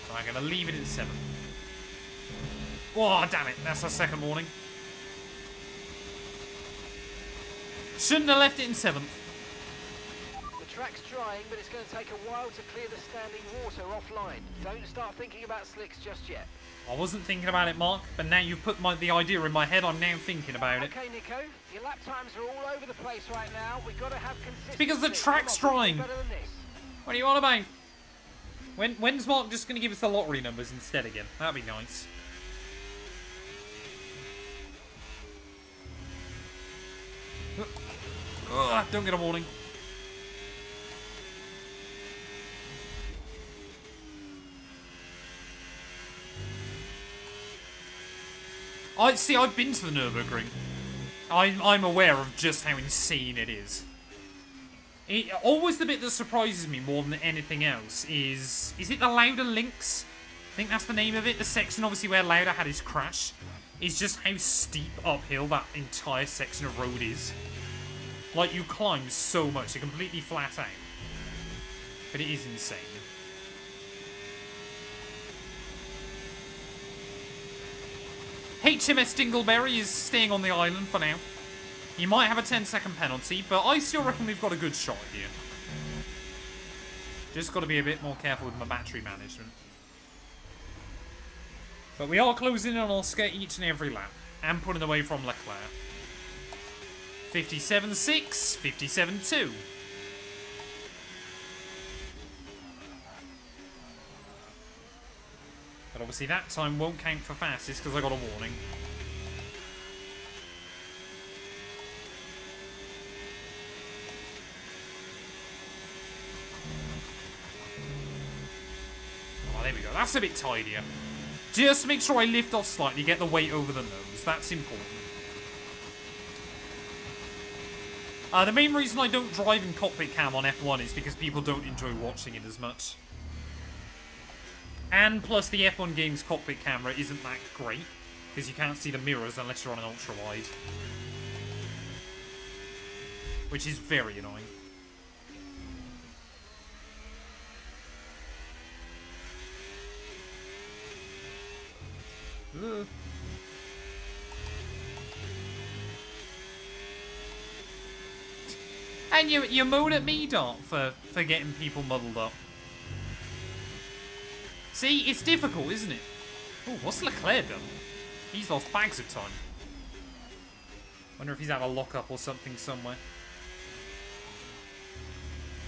Speaker 1: So I'm going to leave it at 7. Oh, damn it. That's our second warning. Shouldn't have left it in 7th.
Speaker 3: The track's drying, but it's going to take a while to clear the standing water offline. Don't start thinking about slicks just yet.
Speaker 1: I wasn't thinking about it, Mark, but now you've put the idea in my head. I'm now thinking about it.
Speaker 3: Okay, Nico, your lap times are all over the place right now. We've got to have consistency.
Speaker 1: It's because the track's drying.
Speaker 3: Better than this.
Speaker 1: What are you on about? When's Mark just going to give us the lottery numbers instead again? That'd be nice. Ugh, don't get a warning. I've been to the Nürburgring. I'm aware of just how insane it is. Always the bit that surprises me more than anything else is it the Lauda Links? I think that's the name of it. The section obviously where Lauda had his crash. Is just how steep uphill that entire section of road is. Like, you climb so much, you're completely flat out. But it is insane. HMS Dingleberry is staying on the island for now. He might have a 10-second penalty, but I still reckon we've got a good shot here. Just got to be a bit more careful with my battery management. But we are closing in on Oscar each and every lap, and putting away from Leclerc. 57.6, 57.2. But obviously that time won't count for fastest because I got a warning. Oh, there we go. That's a bit tidier. Just make sure I lift off slightly, get the weight over the nose. That's important. The main reason I don't drive in cockpit cam on F1 is because people don't enjoy watching it as much. And plus the F1 game's cockpit camera isn't that great, because you can't see the mirrors unless you're on an ultra-wide. Which is very annoying. Ugh. And you moan at me, Dart, for getting people muddled up. See, it's difficult, isn't it? Oh, what's Leclerc done? He's lost bags of time. Wonder if he's had a lock-up or something somewhere.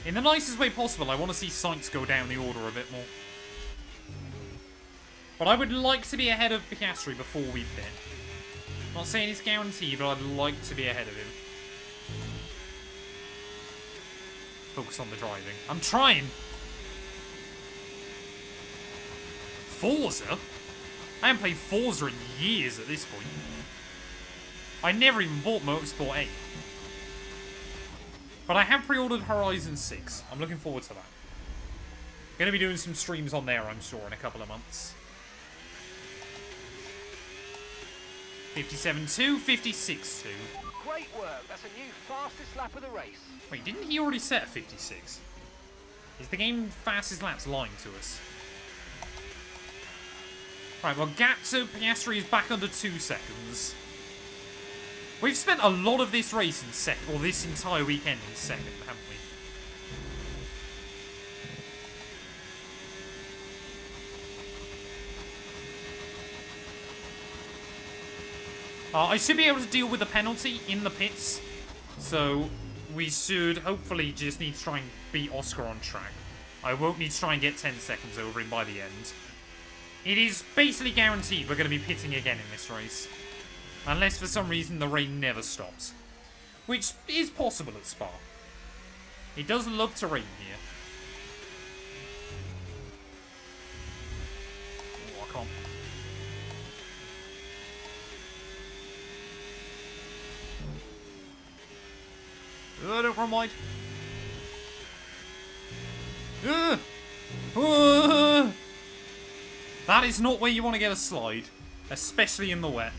Speaker 1: In the nicest way possible, I want to see Sainz go down the order a bit more. But I would like to be ahead of Piastri before we pit. Not saying it's guaranteed, but I'd like to be ahead of him. Focus on the driving. I'm trying! Forza? I haven't played Forza in years at this point. I never even bought Motorsport 8. But I have pre-ordered Horizon 6. I'm looking forward to that. Gonna be doing some streams on there, I'm sure, in a couple of months. 57.2, 56.2.
Speaker 3: Great work. That's a new fastest lap of the race.
Speaker 1: Wait, didn't he already set 56? Is the game fastest laps lying to us? Right, well, gap to Piastri is back under 2 seconds. We've spent a lot of this race in second, or this entire weekend in second, haven't we? I should be able to deal with the penalty in the pits, so we should hopefully just need to try and beat Oscar on track. I won't need to try and get 10 seconds over him by the end. It is basically guaranteed we're going to be pitting again in this race. Unless for some reason the rain never stops. Which is possible at Spa. It does love to rain here. Oh, I can't. Oh, don't run wide. That is not where you want to get a slide. Especially in the wet.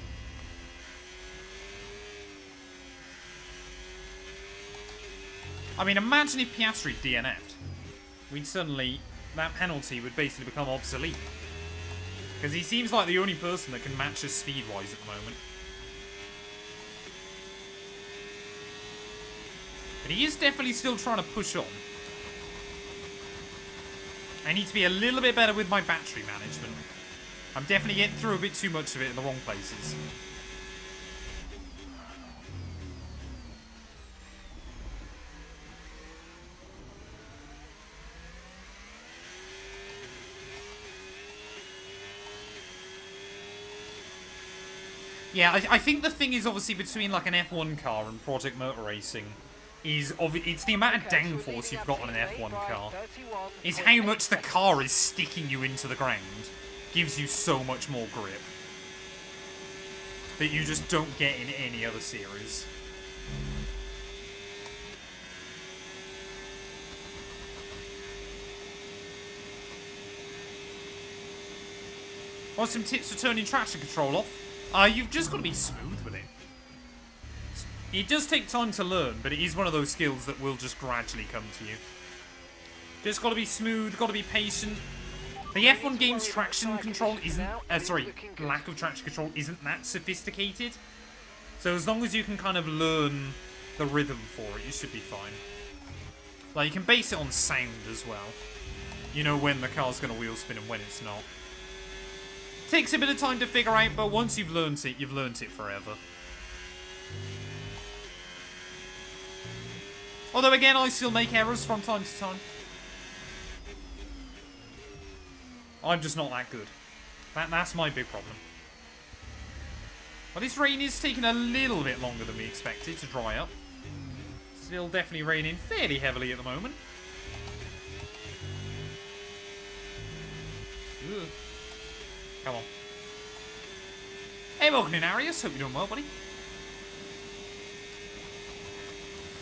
Speaker 1: I mean, imagine if Piastri DNF'd. We'd suddenly... that penalty would basically become obsolete. Because he seems like the only person that can match us speed-wise at the moment. But he is definitely still trying to push on. I need to be a little bit better with my battery management. I'm definitely getting through a bit too much of it in the wrong places. Yeah, I think the thing is obviously between like an F1 car and Project Motor Racing is it's the amount of downforce you've got on an F1 car. Is how much the car is sticking you into the ground. Gives you so much more grip. That you just don't get in any other series. What's some tips for turning traction control off? You've just got to be smooth with it. It does take time to learn, but it is one of those skills that will just gradually come to you. Just got to be smooth, got to be patient. The F1 game's traction control isn't... lack of traction control isn't that sophisticated. So as long as you can kind of learn the rhythm for it, you should be fine. Like, you can base it on sound as well. You know when the car's going to wheel spin and when it's not. Takes a bit of time to figure out, but once you've learned it, you've learned it forever. Although again, I still make errors from time to time. I'm just not that good. That's my big problem. Well, this rain is taking a little bit longer than we expected to dry up. Still definitely raining fairly heavily at the moment. Ugh. Come on. Hey, welcome in, Arius. Hope you're doing well, buddy.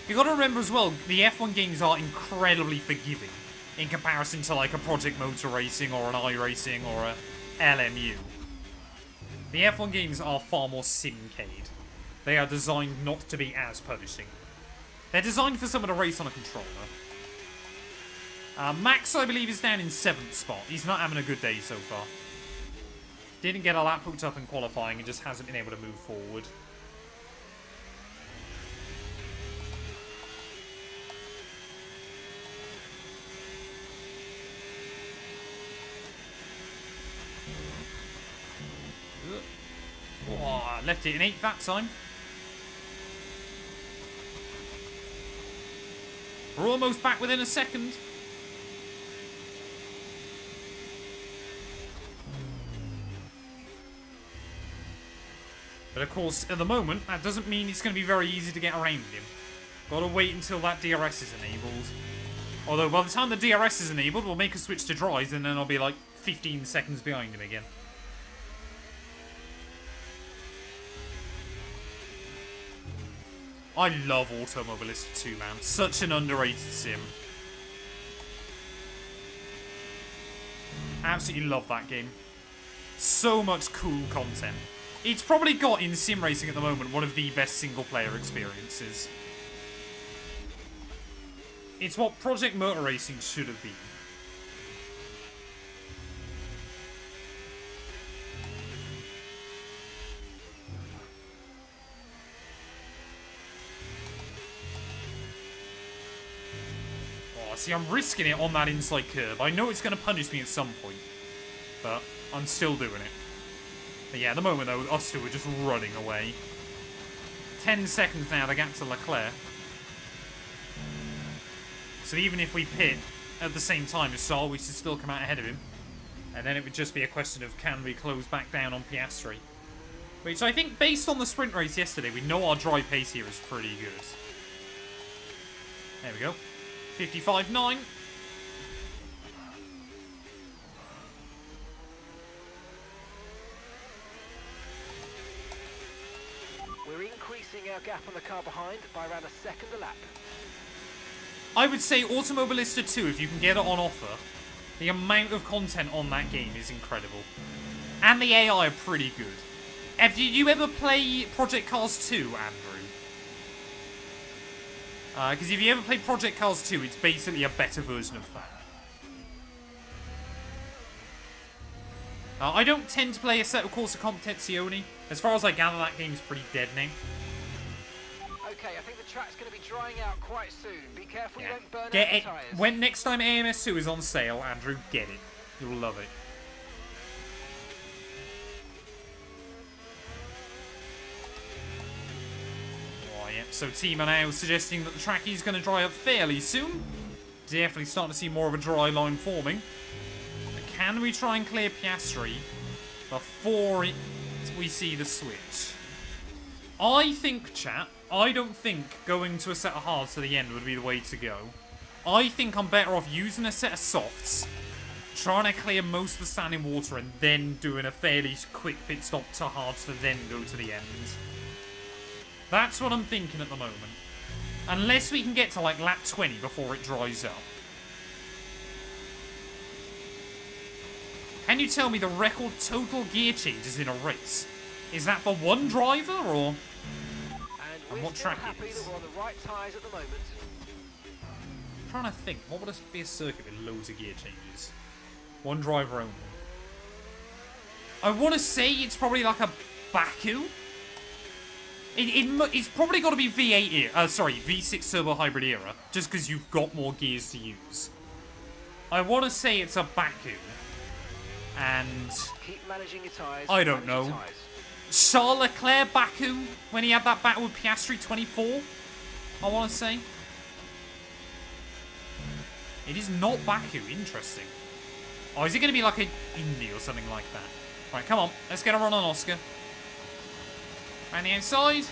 Speaker 1: You got to remember as well, the F1 games are incredibly forgiving in comparison to like a Project Motor Racing or an iRacing or a LMU. The F1 games are far more simcade. They are designed not to be as punishing. They're designed for someone to race on a controller. Max, I believe, is down in 7th spot. He's not having a good day so far. Didn't get a lap hooked up in qualifying and just hasn't been able to move forward. Oh, left it in 8th that time. We're almost back within a second. But of course, at the moment, that doesn't mean it's going to be very easy to get around him. Got to wait until that DRS is enabled. Although, by the time the DRS is enabled, we'll make a switch to drive, and then I'll be like 15 seconds behind him again. I love Automobilista 2, man. Such an underrated sim. Absolutely love that game. So much cool content. It's probably got, in sim racing at the moment, one of the best single-player experiences. It's what Project Motor Racing should have been. Oh, see, I'm risking it on that inside curve. I know it's going to punish me at some point, but I'm still doing it. But yeah, at the moment, though, us two are just running away. 10 seconds now, the gap to Leclerc. So even if we pit at the same time as Saul, we should still come out ahead of him. And then it would just be a question of can we close back down on Piastri. Which I think, based on the sprint race yesterday, we know our dry pace here is pretty good. There we go. 55.9.
Speaker 3: We're increasing our gap on the car behind by around a second a lap.
Speaker 1: I would say Automobilista 2, if you can get it on offer, the amount of content on that game is incredible. And the AI are pretty good. Did you ever play Project Cars 2, Andrew? Because if you ever play Project Cars 2, it's basically a better version of that. I don't tend to play Assetto Corsa Competizione. As far as I gather, that game's pretty dead now.
Speaker 3: Okay, I think the track's going to be drying out quite soon. Be careful you don't burn
Speaker 1: Get
Speaker 3: out
Speaker 1: it.
Speaker 3: the tyres.
Speaker 1: When next time AMS2 is on sale, Andrew, get it. You'll love it. Oh, yeah. So team are now suggesting that the track is going to dry up fairly soon. Definitely starting to see more of a dry line forming. But can we try and clear Piastri before we see the switch? I think, chat, I don't think going to a set of hards to the end would be the way to go. I think I'm better off using a set of softs, trying to clear most of the standing water, and then doing a fairly quick pit stop to hards to then go to the end. That's what I'm thinking at the moment. Unless we can get to like lap 20 before it dries up. Can you tell me the record total gear changes in a race? Is that for one driver, or...
Speaker 3: And
Speaker 1: what track it
Speaker 3: happy
Speaker 1: is?
Speaker 3: that we're on the right tyres at the moment.
Speaker 1: I'm trying to think, what would be a circuit with loads of gear changes? One driver only. I want to say it's probably like a Baku. It's probably got to be V8 era, sorry, V6 turbo hybrid era, just because you've got more gears to use. I want to say it's a Baku. And
Speaker 3: Keep managing your tyres.
Speaker 1: I don't
Speaker 3: manage your
Speaker 1: know.
Speaker 3: tyres.
Speaker 1: Charles Leclerc Baku, when he had that battle with Piastri 24, I want to say. It is not Baku, interesting. Oh, is it going to be like a Indy or something like that? Right, come on, let's get a run on Oscar. Around the outside.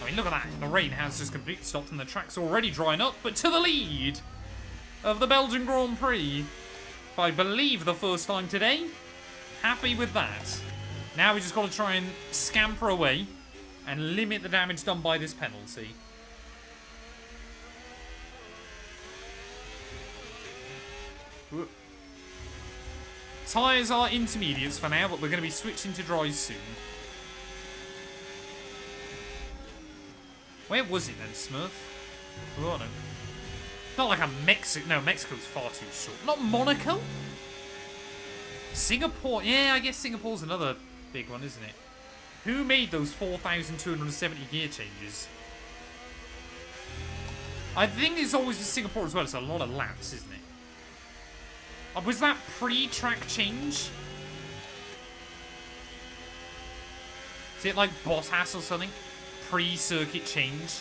Speaker 1: I mean, look at that. The rain has just completely stopped and the track's already drying up, but to the lead of the Belgian Grand Prix. I believe the first time today. Happy with that. Now we just got to try and scamper away and limit the damage done by this penalty. Tyres are intermediates for now, but we're going to be switching to dries soon. Where was it then, Smurf? Oh, no. Not like a Mexico. No, Mexico's far too short. Not Monaco? Singapore. Yeah, I guess Singapore's another big one, isn't it? Who made those 4,270 gear changes? I think it's always in Singapore as well. It's a lot of laps, isn't it? Was that pre-track change? Is it like Bottas or something? Pre-circuit change?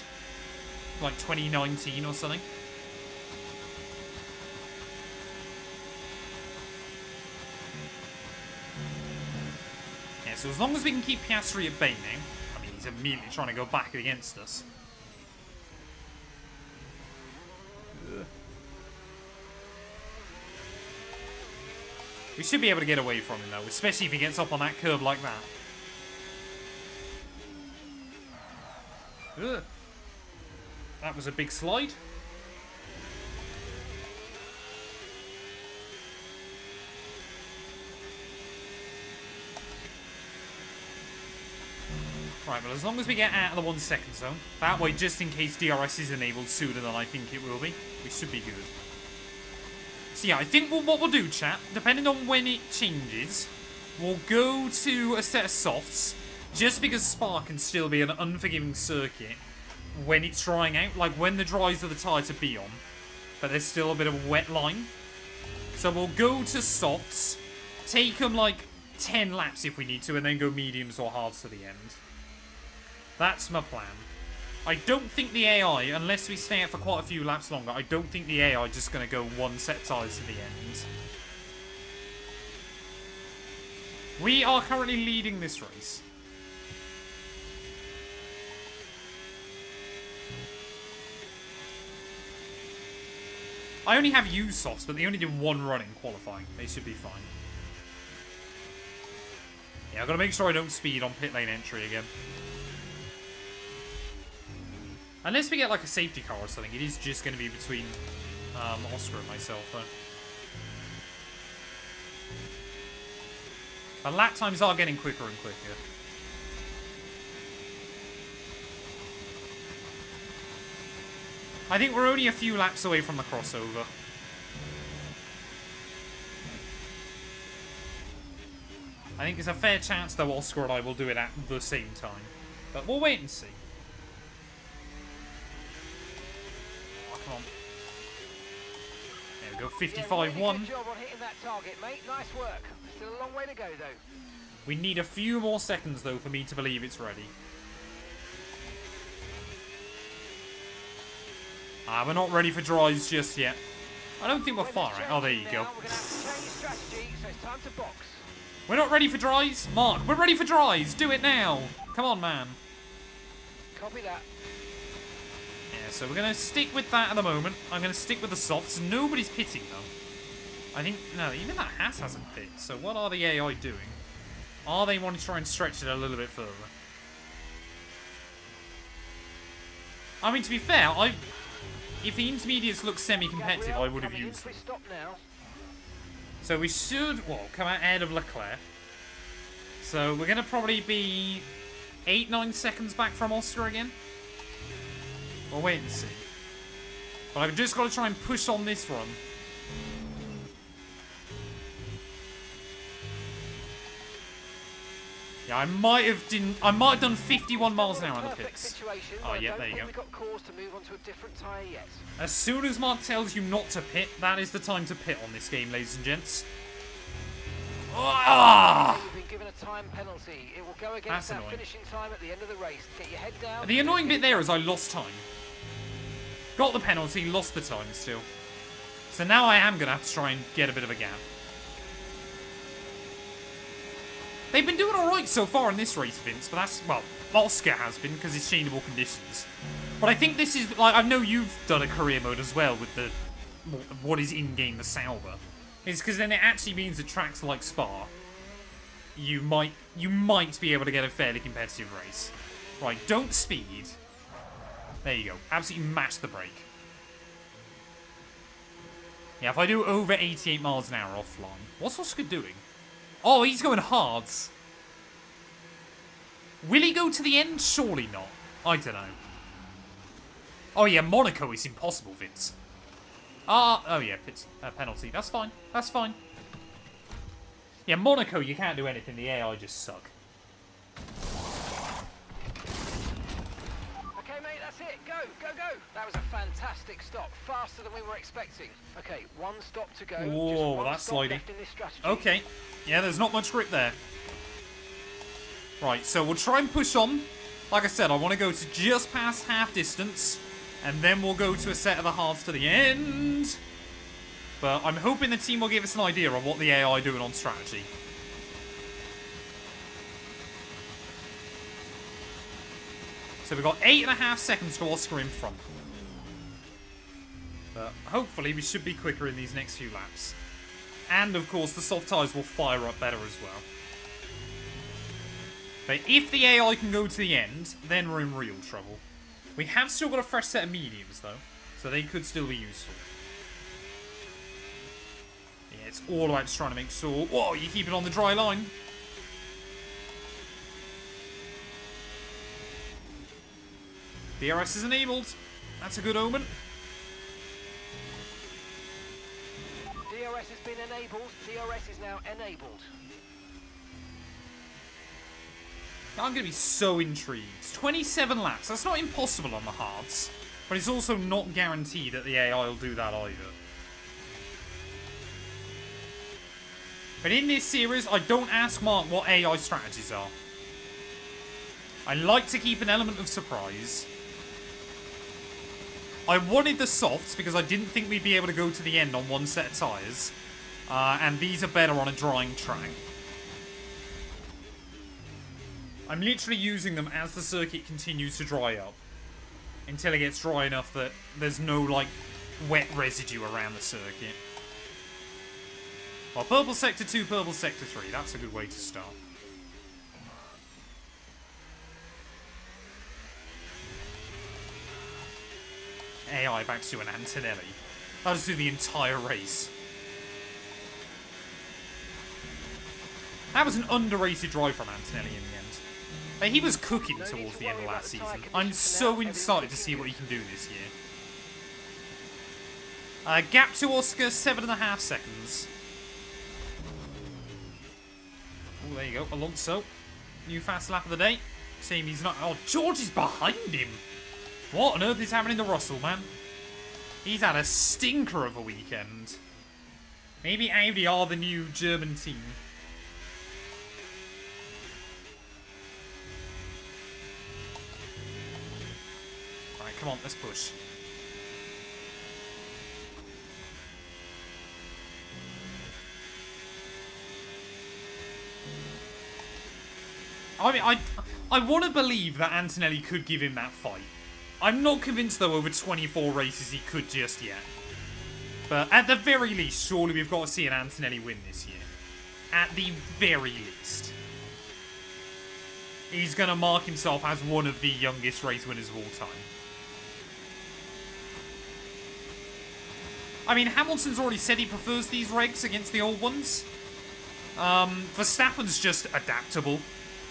Speaker 1: Like 2019 or something? Yeah, so as long as we can keep Piastri at bay now. I mean, he's immediately trying to go back against us. We should be able to get away from him, though, especially if he gets up on that curb like that. Ugh. That was a big slide. Right, well, as long as we get out of the 1 second zone, that way, just in case DRS is enabled sooner than I think it will be, we should be good. So yeah, I think what we'll do, chat, depending on when it changes, we'll go to a set of softs, just because Spa can still be an unforgiving circuit when it's drying out, like when the dries are the tyre to be on, but there's still a bit of a wet line. So we'll go to softs, take them like 10 laps if we need to, and then go mediums or hards to the end. That's my plan. I don't think the AI, unless we stay out for quite a few laps longer, I don't think the AI is just going to go one set tyres to the end. We are currently leading this race. I only have used softs, but they only did one run in qualifying. They should be fine. Yeah, I've got to make sure I don't speed on pit lane entry again. Unless we get like a safety car or something, it is just going to be between Oscar and myself, though. But lap times are getting quicker and quicker. I think we're only a few laps away from the crossover. I think there's a fair chance, though, Oscar and I will do it at the same time. But we'll wait and see. Oh, come on. There we go, 55-1.
Speaker 3: Yeah, really good job on hitting that target, mate. Nice work. Still a long way to go, though.
Speaker 1: We need a few more seconds, though, for me to believe it's ready. We're not ready for dries just yet. I don't think we're far out. Oh, there you go.
Speaker 3: We're going to have to change strategy, so it's time to box.
Speaker 1: We're not ready for dries? Mark, we're ready for dries. Do it now. Come on, man.
Speaker 3: Copy that.
Speaker 1: Yeah, so we're going to stick with that at the moment. I'm going to stick with the softs. Nobody's pitting, though. I think, no, even that Haas hasn't pit. So what are the AI doing? Are they wanting to try and stretch it a little bit further? I mean, to be fair, if the intermediates look semi-competitive, I would have used them. So we should, well, come out ahead of Leclerc. So we're going to probably be 8-9 seconds back from Oscar again. We'll wait and see. But I've just got to try and push on this run. Yeah, I might have done 51 miles an hour on the pits. Oh, yeah, there you go. As soon as Mark tells you not to pit, that is the time to pit on this game, ladies and gents.
Speaker 3: You've been given a time penalty. It will go against that finishing time at the end of the race. Get your head down.
Speaker 1: The annoying bit there is I lost time. Got the penalty, lost the time still. So now I am going to have to try and get a bit of a gap. They've been doing alright so far in this race, Vince, but that's, well, Oscar has been because it's changeable conditions. But I think this is, like, I know you've done a career mode as well with the, what is in-game, the Sauber. It's because then it actually means that tracks like Spa, you might be able to get a fairly competitive race. Right, don't speed. There you go. Absolutely mash the brake. Yeah, if I do over 88 miles an hour offline, what's Oscar doing? Oh, he's going hards. Will he go to the end? Surely not. I don't know. Oh yeah, Monaco is impossible, Vince. Oh yeah, it's a penalty. That's fine. That's fine. Yeah, Monaco, you can't do anything. The AI just suck.
Speaker 3: Okay, mate, that's it. Go, go, go. That was a fantastic stop. Faster than we were expecting. Okay, one stop to go.
Speaker 1: Whoa, that's slidey. Okay. Yeah, there's not much grip there. Right, so we'll try and push on. Like I said, I want to go to just past half distance. And then we'll go to a set of the halves to the end. But I'm hoping the team will give us an idea of what the AI are doing on strategy. So we've got 8.5 seconds to Oscar in front. But hopefully we should be quicker in these next few laps. And of course the soft tyres will fire up better as well. But if the AI can go to the end, then we're in real trouble. We have still got a fresh set of mediums though, so they could still be useful. Yeah, it's all about just trying to make sure... Whoa, you keep it on the dry line. DRS is enabled. That's a good omen.
Speaker 3: DRS has been enabled. DRS is now enabled.
Speaker 1: I'm going to be so intrigued. 27 laps. That's not impossible on the hards. But it's also not guaranteed that the AI will do that either. But in this series, I don't ask Mark what AI strategies are. I like to keep an element of surprise. I wanted the softs because I didn't think we'd be able to go to the end on one set of tyres. And these are better on a drying track. I'm literally using them as the circuit continues to dry up. Until it gets dry enough that there's no, like, wet residue around the circuit. Well, purple sector 2, purple sector 3. That's a good way to start. AI back to an Antonelli. That'll do the entire race. That was an underrated drive from Antonelli in the end. But he was cooking towards the end of last season. I'm so excited to see what he can do this year. Gap to Oscar, 7.5 seconds. there you go. Alonso. New fast lap of the day. Same, he's not... Oh, George is behind him. What on earth is happening to Russell, man? He's had a stinker of a weekend. Maybe Audi are the new German team. Alright, come on, let's push. I mean, I want to believe that Antonelli could give him that fight. I'm not convinced, though, over 24 races he could just yet. But at the very least, surely we've got to see an Antonelli win this year. At the very least. He's going to mark himself as one of the youngest race winners of all time. I mean, Hamilton's already said he prefers these regs against the old ones. Verstappen's just adaptable.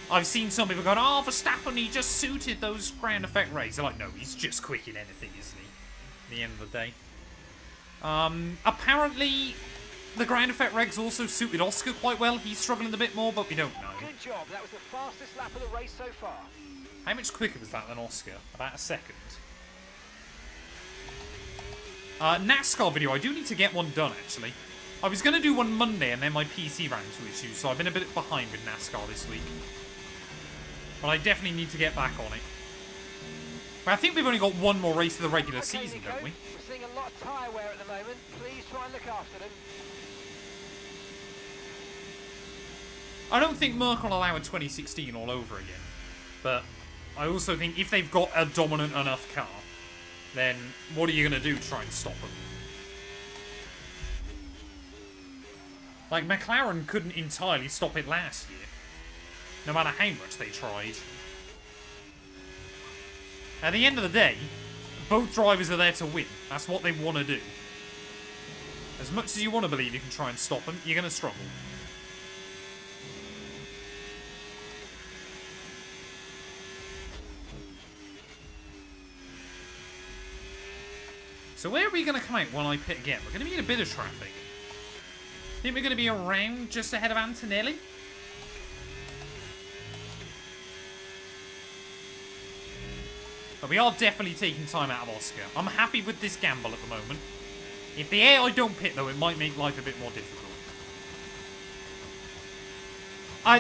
Speaker 1: I've seen some people going, oh, Verstappen, he just suited those ground effect regs. They're like, no, he's just quick in anything, isn't he? At the end of the day. Apparently, the ground effect regs also suited Oscar quite well. He's struggling a bit more, but we don't know.
Speaker 3: Good job. That was the fastest lap of the race so far.
Speaker 1: How much quicker was that than Oscar? About a second. NASCAR video, I do need to get one done, actually. I was going to do one Monday, and then my PC ran into issues, so I've been a bit behind with NASCAR this week. But I definitely need to get back on it. But I think we've only got one more race of the regular season,
Speaker 3: Nico,
Speaker 1: don't we?
Speaker 3: We're seeing a lot of tyre wear at the moment. Please try and look after them.
Speaker 1: I don't think Merck will allow a 2016 all over again. But I also think if they've got a dominant enough car, then what are you going to do to try and stop them? Like, McLaren couldn't entirely stop it last year. No matter how much they tried. At the end of the day, both drivers are there to win. That's what they want to do. As much as you want to believe you can try and stop them, you're going to struggle. So where are we going to come out when I pit again? We're going to be in a bit of traffic. Think we're going to be around just ahead of Antonelli? But we are definitely taking time out of Oscar. I'm happy with this gamble at the moment. If the AI don't pit, though, it might make life a bit more difficult.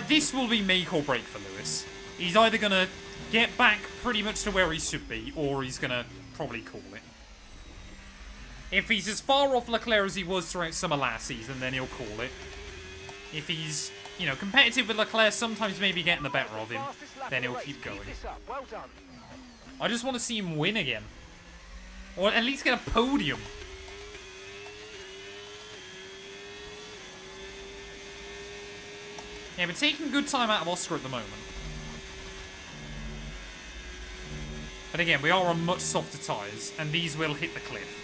Speaker 1: This will be make or break for Lewis. He's either going to get back pretty much to where he should be, or he's going to probably call it. If he's as far off Leclerc as he was throughout summer last season, then he'll call it. If he's, you know, competitive with Leclerc, sometimes maybe getting the better of him, then he'll keep going.
Speaker 3: Well done.
Speaker 1: I just want to see him win again. Or at least get a podium. Yeah, we're taking good time out of Oscar at the moment. But again, we are on much softer tyres, and these will hit the cliff.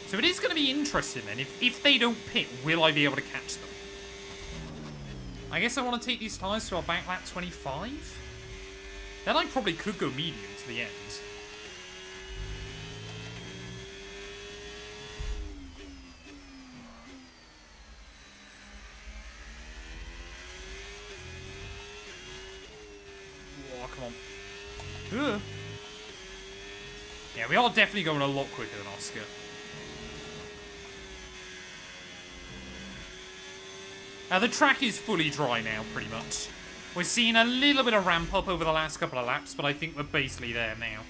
Speaker 1: So it is going to be interesting then. If they don't pit, will I be able to catch them? I guess I want to take these tyres to about lap 25. Then I probably could go medium to the end. Oh, come on. Ugh. Yeah, we are definitely going a lot quicker than Oscar. The track is fully dry now, pretty much. We're seeing a little bit of ramp up over the last couple of laps, but I think we're basically there now.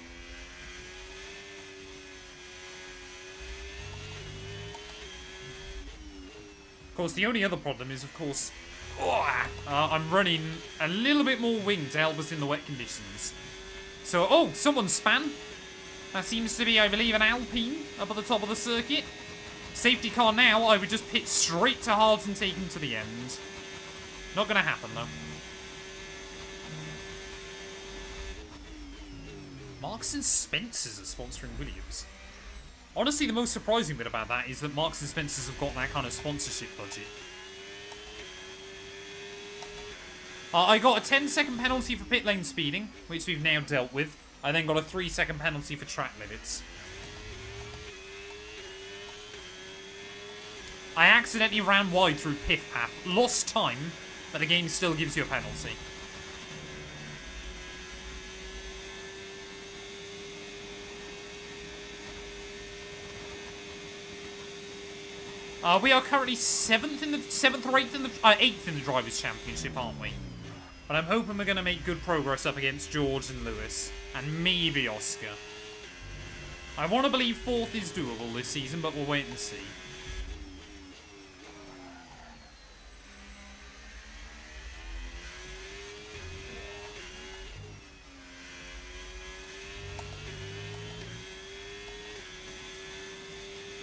Speaker 1: Of course, the only other problem is, of course, I'm running a little bit more wing to help us in the wet conditions. So, oh, someone span. That seems to be, I believe, an Alpine up at the top of the circuit. Safety car now, I would just pit straight to Hards and take him to the end. Not going to happen, though. Marks and Spencer's are sponsoring Williams. Honestly, the most surprising bit about that is that Marks and Spencer's have got that kind of sponsorship budget. I got a 10-second penalty for pit lane speeding, which we've now dealt with. I then got a 3-second penalty for track limits. I accidentally ran wide through Pith Path. Lost time, but the game still gives you a penalty. We are currently 8th in the Drivers' Championship, aren't we? But I'm hoping we're going to make good progress up against George and Lewis. And maybe Oscar. I want to believe 4th is doable this season, but we'll wait and see.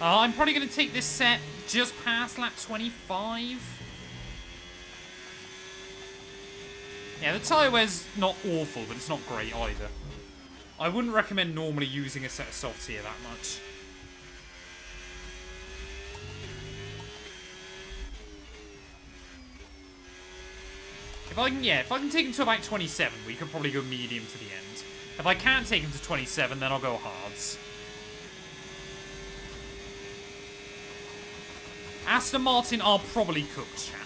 Speaker 1: I'm probably going to take this set just past lap 25. Yeah, the tyre wear's not awful, but it's not great either. I wouldn't recommend normally using a set of softs here that much. If I can take him to about 27, we can probably go medium to the end. If I can't take him to 27, then I'll go hards. Aston Martin are probably cooked, chap.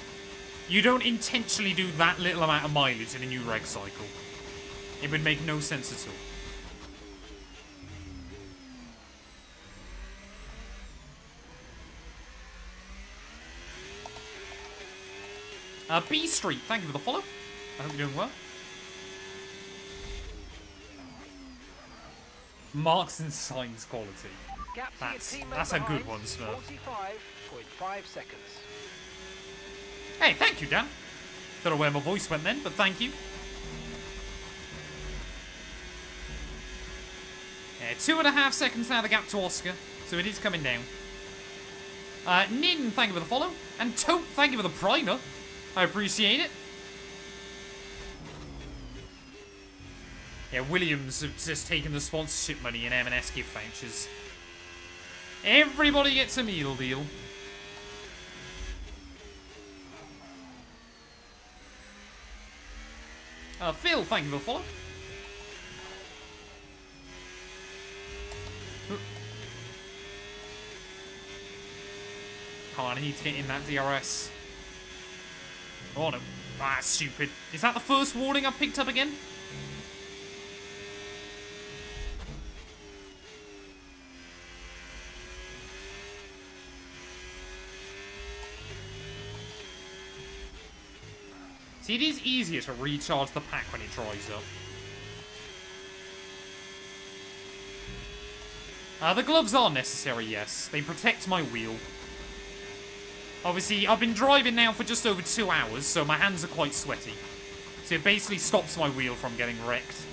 Speaker 1: You don't intentionally do that little amount of mileage in a new reg cycle. It would make no sense at all. B Street, thank you for the follow. I hope you're doing well. Marks and signs quality. That's a good one, Smurf.
Speaker 3: 45.5 seconds.
Speaker 1: Hey, thank you, Dan. Don't know where my voice went then, but thank you. Yeah, 2.5 seconds now, the gap to Oscar, so it is coming down. Nin, thank you for the follow. And Tote, thank you for the primer. I appreciate it. Yeah, Williams have just taken the sponsorship money and M&S gift vouchers. Everybody gets a meal deal. Phil, thank you for the follow. Come on, I need to get in that DRS. Oh no. Ah, stupid. Is that the first warning I picked up again? See, it is easier to recharge the pack when it dries up. The gloves are necessary, yes. They protect my wheel. Obviously, I've been driving now for just over 2 hours, so my hands are quite sweaty. So it basically stops my wheel from getting wrecked.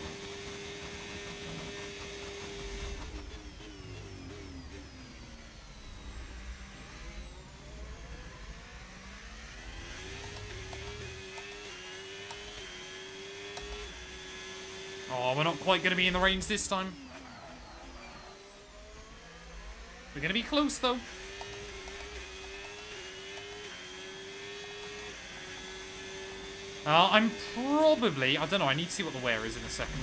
Speaker 1: Oh, we're not quite going to be in the range this time. We're going to be close, though. I'm probably... I don't know, I need to see what the wear is in a second.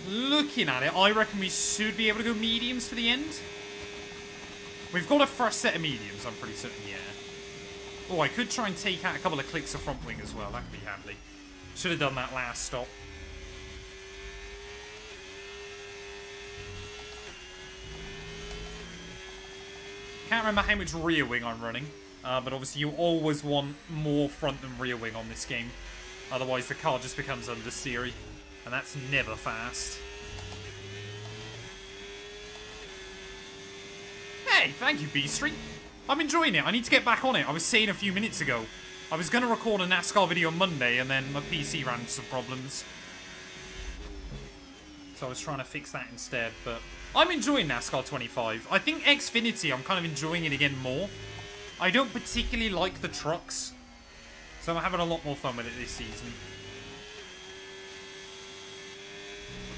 Speaker 1: Looking at it, I reckon we should be able to go mediums to the end. We've got a fresh set of mediums, I'm pretty certain, yeah. Oh, I could try and take out a couple of clicks of front wing as well. That could be handy. Should have done that last stop. Can't remember how much rear wing I'm running. But obviously you always want more front than rear wing on this game. Otherwise the car just becomes understeery. And that's never fast. Hey, thank you, B Street. I'm enjoying it. I need to get back on it. I was saying a few minutes ago. I was going to record a NASCAR video on Monday and then my PC ran into some problems. So I was trying to fix that instead. But I'm enjoying NASCAR 25. I think Xfinity, I'm kind of enjoying it again more. I don't particularly like the trucks. So I'm having a lot more fun with it this season.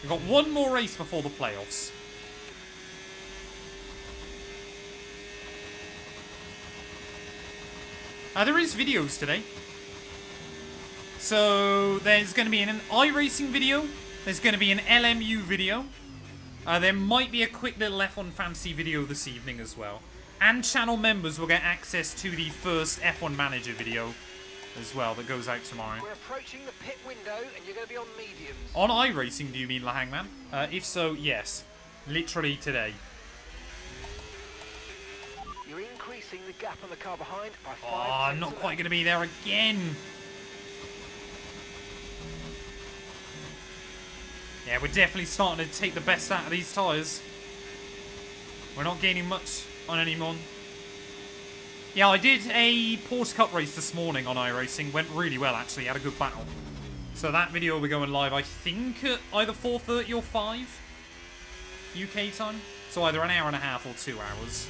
Speaker 1: We've got one more race before the playoffs. There is videos today. So there's going to be an iRacing video. There's going to be an LMU video. There might be a quick little F1 fantasy video this evening as well. And channel members will get access to the first F1 Manager video as well that goes out tomorrow.
Speaker 3: We're approaching the pit window and you're going to be on mediums.
Speaker 1: On iRacing, do you mean, La Hangman? If so, yes. Literally today.
Speaker 3: You're increasing the gap on the car behind by 5
Speaker 1: Oh, I'm not quite going to be there again. Yeah, we're definitely starting to take the best out of these tyres. We're not gaining much on anyone. Yeah, I did a Porsche Cup race this morning on iRacing. Went really well, actually. Had a good battle. So that video will be going live, I think, at either 4:30 or 5 UK time. So either an hour and a half or 2 hours.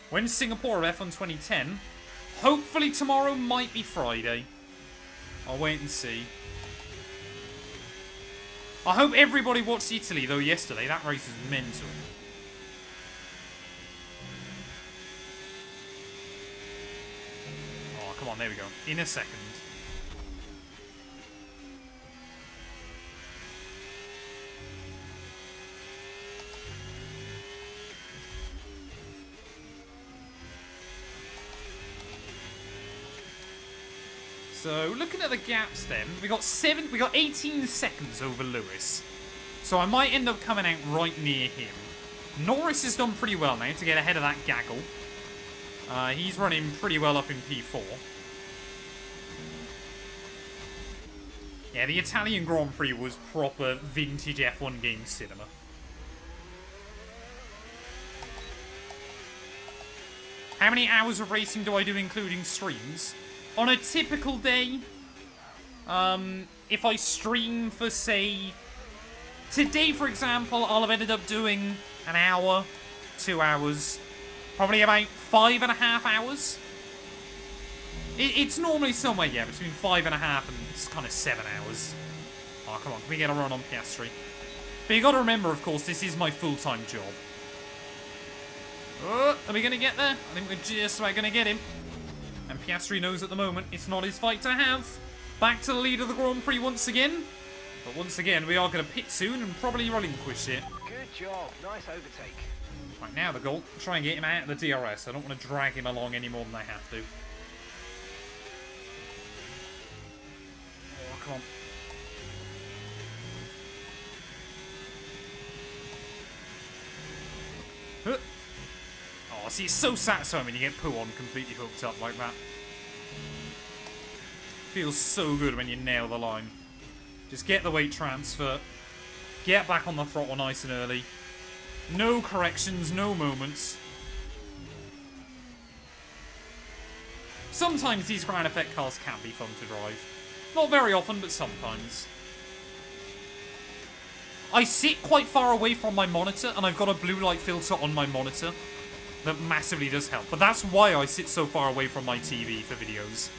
Speaker 1: When's Singapore F1 2010? Hopefully tomorrow, might be Friday. I'll wait and see. I hope everybody watched Italy, though, yesterday. That race is mental. Oh, come on, there we go. In a second. So, looking at the gaps then, we got 18 seconds over Lewis. So I might end up coming out right near him. Norris has done pretty well now to get ahead of that gaggle. He's running pretty well up in P4. Yeah, the Italian Grand Prix was proper vintage F1 game cinema. How many hours of racing do I do including streams? On a typical day, if I stream for, say, today, for example, I'll have ended up doing an hour, 2 hours, probably about 5.5 hours. It's normally somewhere, yeah, between 5.5 and kind of 7 hours. Oh, come on, can we get a run on Piastri? But you got to remember, of course, this is my full-time job. Oh, are we going to get there? I think we're just about going to get him. And Piastri knows at the moment it's not his fight to have. Back to the lead of the Grand Prix once again. But once again, we are going to pit soon and probably relinquish it.
Speaker 3: Good job. Nice overtake.
Speaker 1: Right, now the goal. Try and get him out of the DRS. I don't want to drag him along any more than I have to. Oh, come on. Huh. Oh, see, it's so satisfying when you get Poo on completely hooked up like that. Feels so good when you nail the line. Just get the weight transfer. Get back on the throttle nice and early. No corrections, no moments. Sometimes these ground effect cars can be fun to drive. Not very often, but sometimes. I sit quite far away from my monitor, and I've got a blue light filter on my monitor. That massively does help. But that's why I sit so far away from my TV for videos.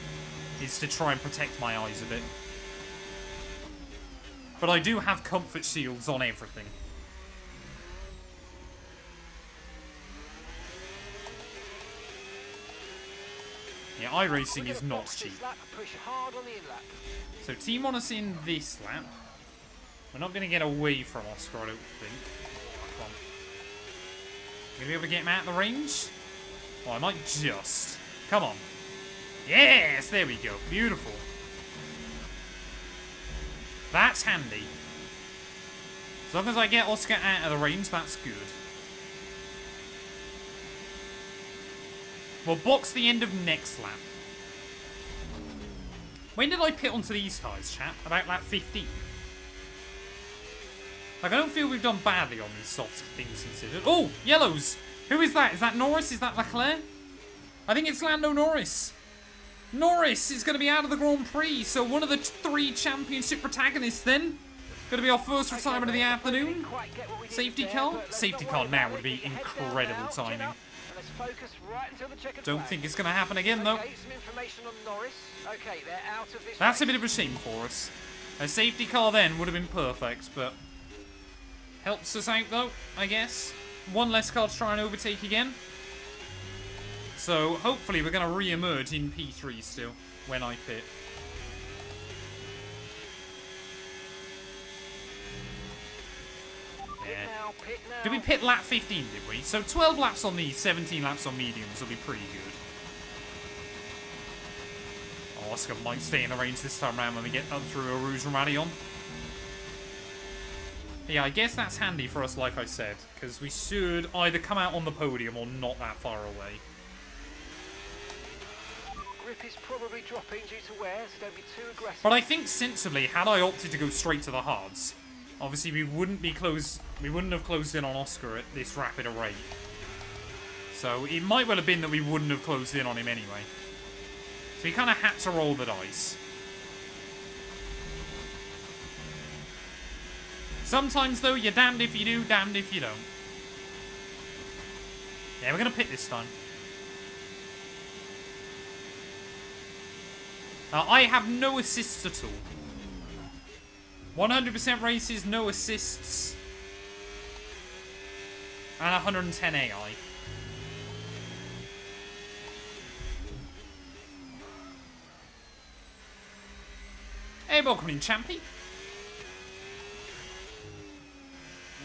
Speaker 1: Is to try and protect my eyes a bit. But I do have comfort shields on everything. Yeah, iRacing is not cheap. So Team Honest in this lap. We're not going to get away from Oscar, I don't think. Come on. Gonna be able to get him out of the range? Oh, I might just. Come on. Yes, there we go. Beautiful. That's handy. As long as I get Oscar out of the range, that's good. We'll box the end of next lap. When did I pit onto these tyres, chap? About lap 15. Like, I don't feel we've done badly on these soft things considered. Oh, yellows. Who is that? Is that Norris? Is that Leclerc? I think it's Lando Norris. Norris is going to be out of the Grand Prix. So one of the 3 championship protagonists then. Going to be our first retirement of the afternoon. Safety car? Safety car now would be incredible timing. Don't think it's going to happen again, though. That's a bit of a shame for us. A safety car then would have been perfect, but helps us out, though, I guess. One less car to try and overtake again. So, hopefully, we're going to re-emerge in P3 still, when I pit.
Speaker 3: Pit now, pit now.
Speaker 1: Did we pit lap 15, did we? So 12 laps on these, 17 laps on mediums will be pretty good. Oh, Oscar might stay in the range this time around when we get up through a Rouge and Radion. Yeah, I guess that's handy for us, like I said, because we should either come out on the podium or not that far away.
Speaker 3: Grip is probably dropping due to wear, so don't be too aggressive.
Speaker 1: But I think sensibly, had I opted to go straight to the hards, obviously we wouldn't have closed in on Oscar at this rapid a rate. So it might well have been that we wouldn't have closed in on him anyway. So we kind of had to roll the dice. Sometimes though, you're damned if you do, damned if you don't. Yeah, we're going to pit this time. I have no assists at all. 100% races, no assists. And 110 AI. Hey, welcome in, Champy.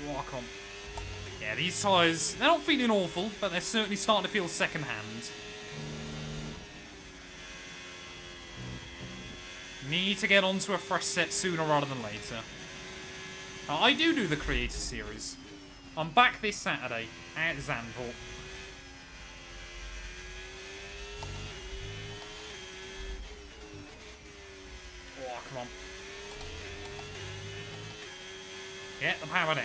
Speaker 1: Walk on. Yeah, these tyres, they're not feeling awful, but they're certainly starting to feel second-hand. Need to get onto a fresh set sooner rather than later. I do the Creator Series. I'm back this Saturday at Zandvoort. Oh, come on. Get the power down.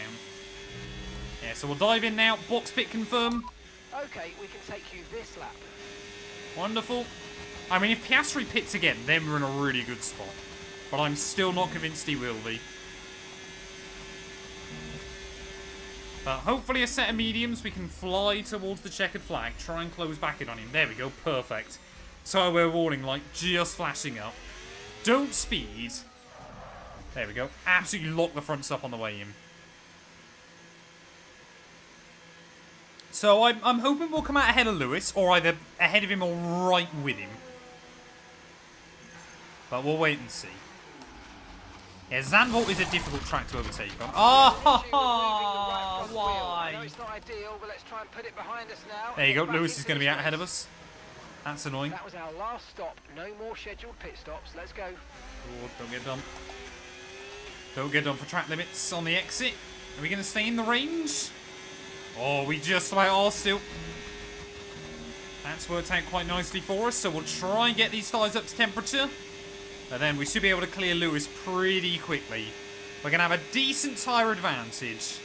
Speaker 1: Yeah, so we'll dive in now. Box pit confirm.
Speaker 3: Okay, we can take you this lap.
Speaker 1: Wonderful. I mean, if Piastri pits again, then we're in a really good spot. But I'm still not convinced he will be. But hopefully a set of mediums, we can fly towards the checkered flag. Try and close back in on him. There we go, perfect. So we're warning light just flashing up. Don't speed. There we go. Absolutely lock the fronts up on the way in. So I'm hoping we'll come out ahead of Lewis, or either ahead of him or right with him. But we'll wait and see. Yeah, Zandvoort is a difficult track to overtake on. Oh, why?
Speaker 3: I know it's not ideal, but let's try and put it behind us now.
Speaker 1: There you go, Lewis is going to be out ahead of us. That's annoying.
Speaker 3: That was our last stop. No more scheduled pit stops. Let's go.
Speaker 1: Oh, don't get done. Don't get done for track limits on the exit. Are we going to stay in the range? Oh, we just about are still. That's worked out quite nicely for us, so we'll try and get these tyres up to temperature. And then we should be able to clear Lewis pretty quickly. We're going to have a decent tyre advantage.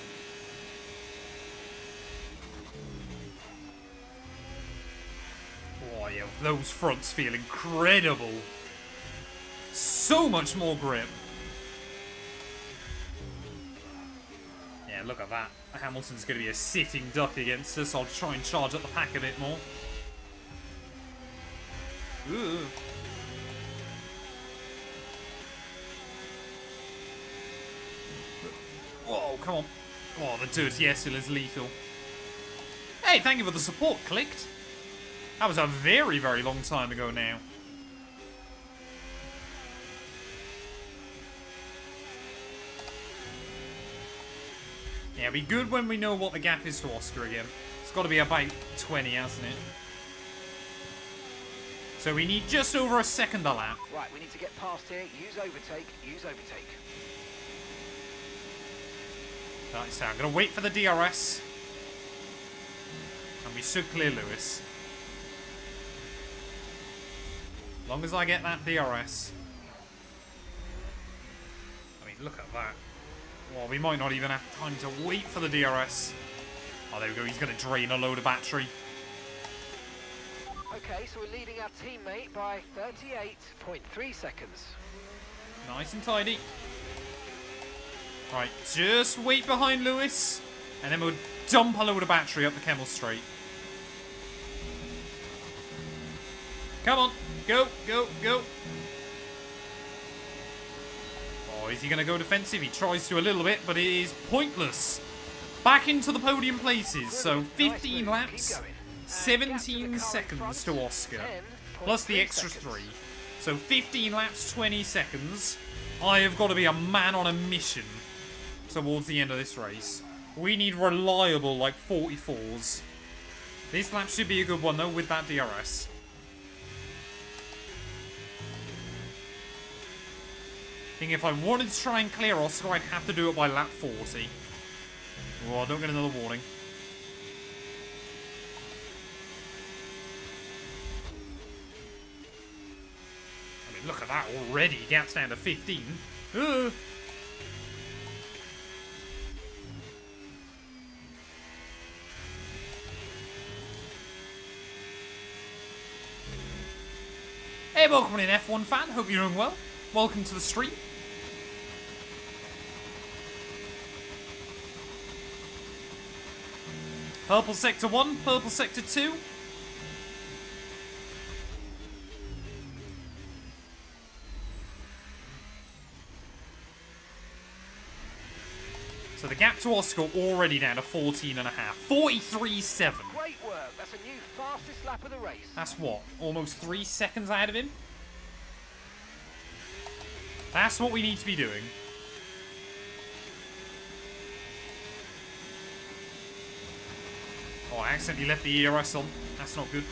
Speaker 1: Oh, yeah, those fronts feel incredible. So much more grip. Yeah, look at that. Hamilton's going to be a sitting duck against us. I'll try and charge up the pack a bit more. Ooh. Whoa, come on. Oh, the dirty Essil is lethal. Hey, thank you for the support, Clicked. That was a very, very long time ago now. Yeah, it'll be good when we know what the gap is to Oscar again. It's got to be about 20, hasn't it? So we need just over a second a lap.
Speaker 3: Right, we need to get past here. Use overtake. Use overtake.
Speaker 1: Right, so I'm going to wait for the DRS. And we should clear Lewis. As long as I get that DRS. I mean, look at that. Well, we might not even have time to wait for the DRS. Oh, there we go. He's going to drain a load of battery.
Speaker 3: Okay, so we're leading our teammate by 38.3 seconds.
Speaker 1: Nice and tidy. Right, just wait behind Lewis. And then we'll dump a load of battery up the Kemmel Straight. Come on. Go, go, go. Oh, is he going to go defensive? He tries to a little bit, but it is pointless. Back into the podium places. So 15 laps, 17 seconds to Oscar. Plus the extra 3. So 15 laps, 20 seconds. I have got to be a man on a mission towards the end of this race. We need reliable, like, 44s. This lap should be a good one, though, with that DRS. I think if I wanted to try and clear Oscar, I'd have to do it by lap 40. Oh, don't get another warning. I mean, look at that already. Gap's down to 15. Hey, welcome in F1 fan. Hope you're doing well. Welcome to the stream. Purple sector 1, purple sector 2. So the gap to Oscar already down to 14.5. 43.7.
Speaker 3: Great work. That's a new fastest lap of the race.
Speaker 1: That's what? Almost 3 seconds ahead of him? That's what we need to be doing. Oh, I accidentally left the ERS on. That's not good.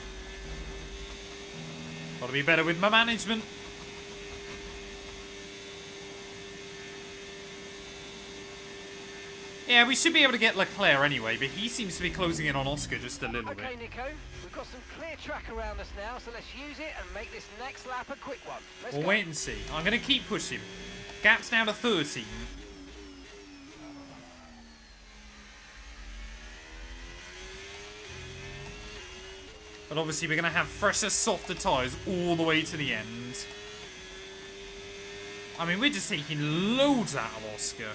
Speaker 1: Gotta be better with my management. Yeah, we should be able to get Leclerc anyway, but he seems to be closing in on Oscar just a little bit.
Speaker 3: Okay, Nico, we've got some clear track around us now, so let's use it and make this next lap a quick one. Let's
Speaker 1: We'll
Speaker 3: go.
Speaker 1: wait and see. I'm going to keep pushing. Gap's down to 13. But obviously we're going to have fresher, softer tyres all the way to the end. I mean, we're just taking loads out of Oscar.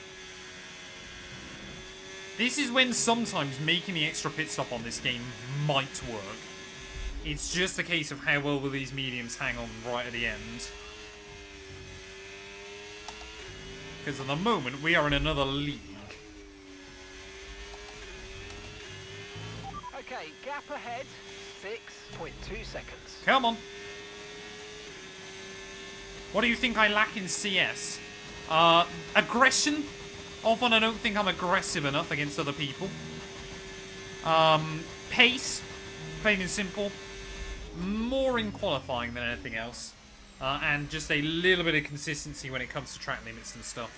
Speaker 1: This is when sometimes making the extra pit stop on this game might work. It's just a case of how well will these mediums hang on right at the end. Because at the moment, we are in another league.
Speaker 3: Okay, gap ahead, 6.2 seconds.
Speaker 1: Come on. What do you think I lack in CS? Aggression? Often I don't think I'm aggressive enough against other people. Pace, plain and simple. More in qualifying than anything else. And just a little bit of consistency when it comes to track limits and stuff.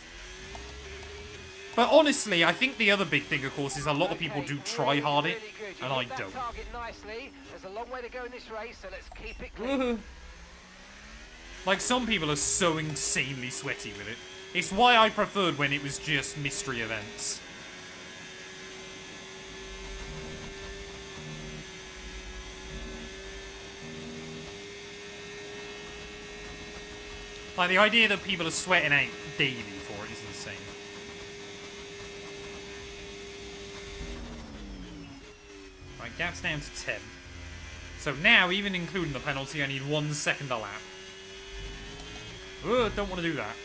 Speaker 1: But honestly, I think the other big thing, of course, is a lot of people do try hard it, and I don't.
Speaker 3: Target nicely. There's a long way to go in this race, so let's keep it clean.
Speaker 1: Like, some people are so insanely sweaty with it. It's why I preferred when it was just mystery events. Like, the idea that people are sweating out daily for it is insane. Right, gap's down to 10. So now, even including the penalty, I need 1 second a lap. Ugh, don't want to do that.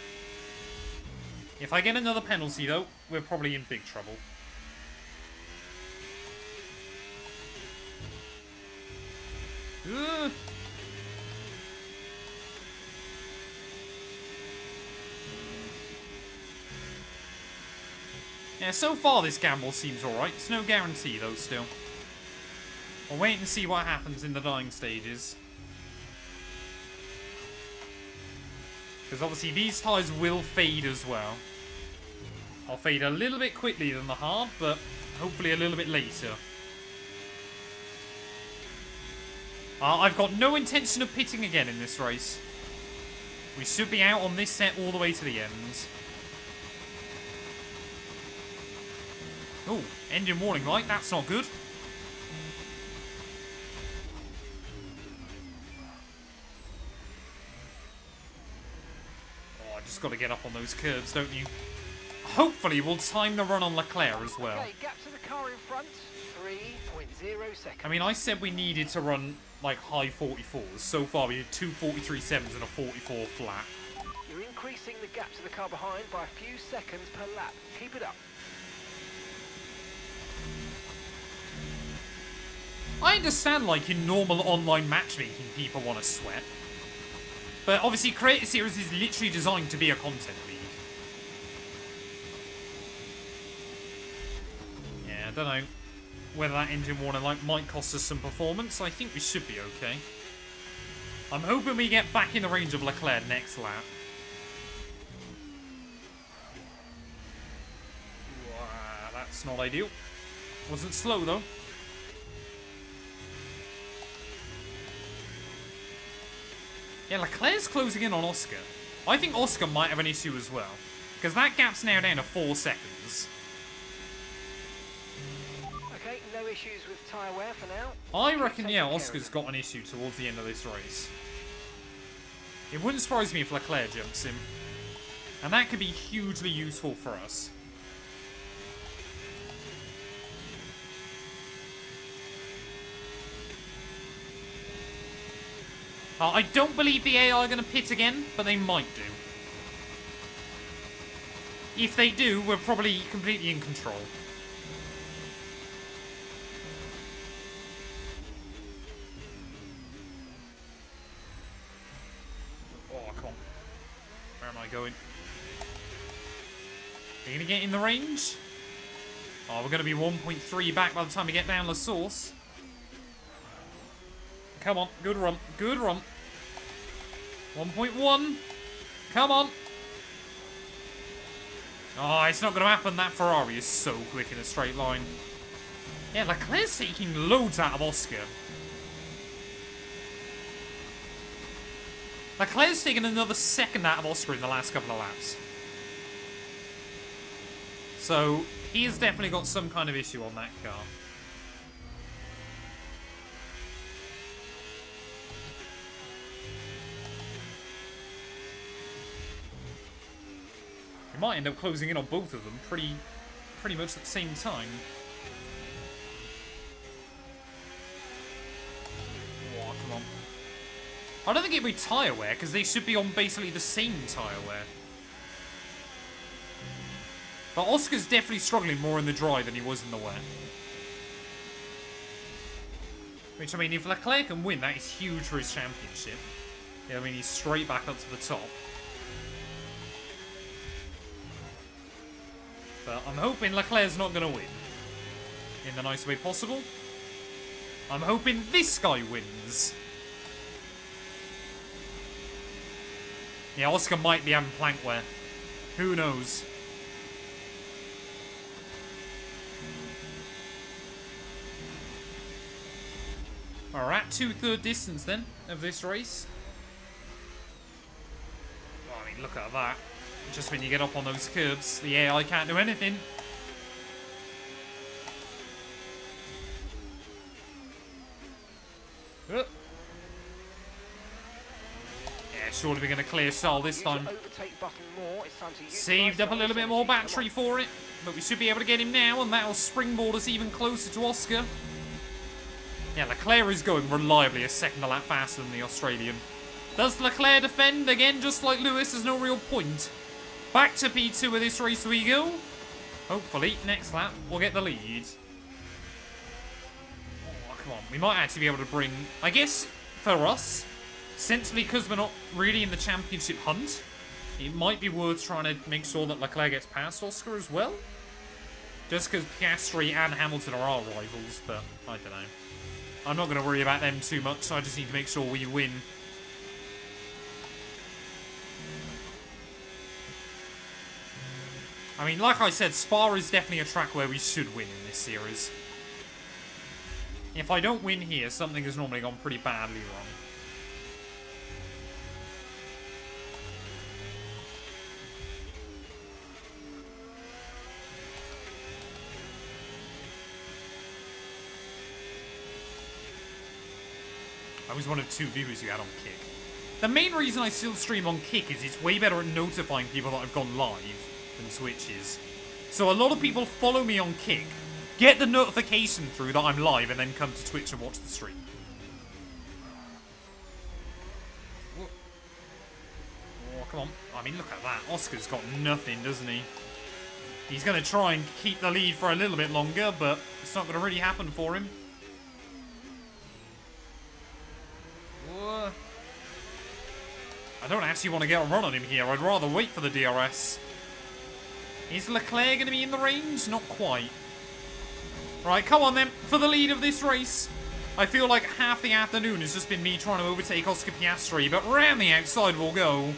Speaker 1: If I get another penalty, though, we're probably in big trouble. Ugh. Yeah, so far this gamble seems alright. It's no guarantee, though, still. I'll wait and see what happens in the dying stages. Because obviously these tyres will fade as well. I'll fade a little bit quickly than the hard, but hopefully a little bit later. I've got no intention of pitting again in this race. We should be out on this set all the way to the end. Oh, engine warning light, that's not good. Oh, I just got to get up on those curbs, don't you? Hopefully we'll time the run on Leclerc as well.
Speaker 3: Okay, gap to the car in front, 3.0 seconds.
Speaker 1: I mean, I said we needed to run, like, high 44s. So far, we did 2 43.7s and a 44 flat.
Speaker 3: You're increasing the gap to the car behind by a few seconds per lap. Keep it up.
Speaker 1: I understand, like, in normal online matchmaking, people want to sweat. But obviously, Creator Series is literally designed to be a content league. I don't know whether that engine warning light might cost us some performance. I think we should be okay. I'm hoping we get back in the range of Leclerc next lap. That's not ideal. Wasn't slow though. Yeah, Leclerc's closing in on Oscar. I think Oscar might have an issue as well, because that gap's now down to 4 seconds.
Speaker 3: Okay, no issues with tyre wear for now.
Speaker 1: I reckon, yeah, Oscar's got an issue towards the end of this race. It wouldn't surprise me if Leclerc jumps him. And that could be hugely useful for us. I don't believe the AI are going to pit again, but they might do. If they do, we're probably completely in control. Oh, come on. Where am I going? Are you going to get in the range? Oh, we're going to be 1.3 back by the time we get down the source. Come on, good run, good run. 1.1. Come on. Oh, it's not going to happen. That Ferrari is so quick in a straight line. Yeah, Leclerc's taking loads out of Oscar. Leclerc's taken another second out of Oscar in the last couple of laps. So, he's definitely got some kind of issue on that car. We might end up closing in on both of them pretty much at the same time. Oh, come on. I don't think it'd be tyre wear, because they should be on basically the same tyre wear. But Oscar's definitely struggling more in the dry than he was in the wet. Which, I mean, if Leclerc can win, that is huge for his championship. Yeah, I mean, he's straight back up to the top. But I'm hoping Leclerc's not going to win. In the nicest way possible. I'm hoping this guy wins. Yeah, Oscar might be having plank wear. Who knows? We're at 2/3 distance then of this race. Oh, I mean, look at that. Just when you get up on those curbs, the AI can't do anything. Yeah, surely we're going to clear Charles this time. Saved up a little bit more battery for it, but we should be able to get him now, and that'll springboard us even closer to Oscar. Yeah, Leclerc is going reliably a second a lap faster than the Australian. Does Leclerc defend again, just like Lewis? There's no real point. Back to P2 of this race we go. Hopefully, next lap, we'll get the lead. Oh, come on. We might actually be able to bring... I guess, for us, since because we're not really in the championship hunt, it might be worth trying to make sure that Leclerc gets past Oscar as well. Just because Piastri and Hamilton are our rivals, but I don't know. I'm not going to worry about them too much, so I just need to make sure we win. I mean, like I said, Spa is definitely a track where we should win in this series. If I don't win here, something has normally gone pretty badly wrong. I was one of 2 viewers you had on Kick. The main reason I still stream on Kick is it's way better at notifying people that I've gone live than Twitch is. So a lot of people follow me on Kick, get the notification through that I'm live, and then come to Twitch and watch the stream. Oh, come on. I mean, look at that. Oscar's got nothing, doesn't he? He's going to try and keep the lead for a little bit longer, but it's not going to really happen for him. I don't actually want to get a run on him here. I'd rather wait for the DRS. Is Leclerc going to be in the range? Not quite. Right, come on then, for the lead of this race. I feel like half the afternoon has just been me trying to overtake Oscar Piastri, but round the outside we'll go.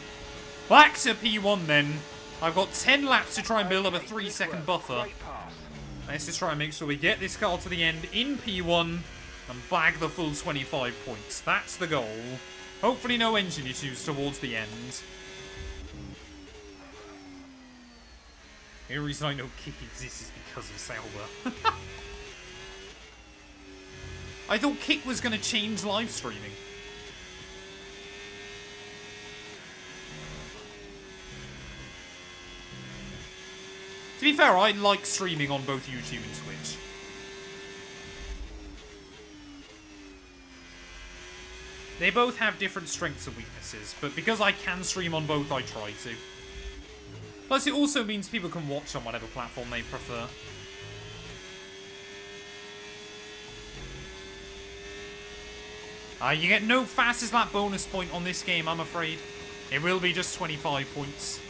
Speaker 1: Back to P1 then. I've got 10 laps to try and build up a 3-second buffer. Let's just try and make sure we get this car to the end in P1 and bag the full 25 points. That's the goal. Hopefully no engine issues towards the end. The only reason I know Kick exists is because of Sauber. I thought Kick was going to change live streaming. To be fair, I like streaming on both YouTube and Twitch. They both have different strengths and weaknesses, but because I can stream on both, I try to. Plus, it also means people can watch on whatever platform they prefer. You get no fastest lap bonus point on this game, I'm afraid. It will be just 25 points.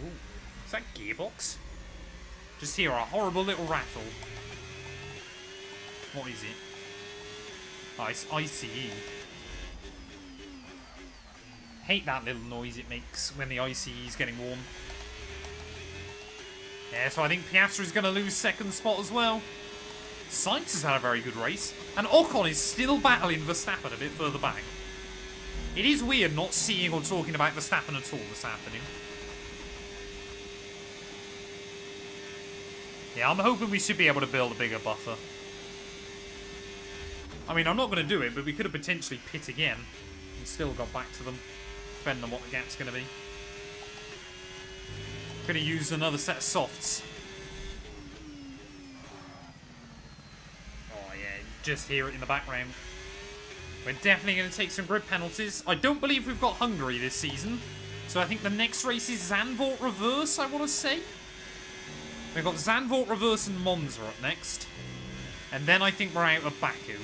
Speaker 1: Ooh, is that gearbox? Just hear a horrible little rattle. What is it? Oh, it's ICE. Hate that little noise it makes when the ICE is getting warm. Yeah, so I think Piastri's going to lose second spot as well. Sainz has had a very good race, and Ocon is still battling Verstappen a bit further back. It is weird not seeing or talking about Verstappen at all this afternoon. Yeah, I'm hoping we should be able to build a bigger buffer. I mean, I'm not going to do it, but we could have potentially pit again and still got back to them. Depending on what the gap's going to be. Going to use another set of softs. Oh yeah, just hear it in the background. We're definitely going to take some grid penalties. I don't believe we've got Hungary this season. So I think the next race is Zandvoort Reverse, I want to say. We've got Zandvoort Reverse and Monza up next. And then I think we're out of Baku.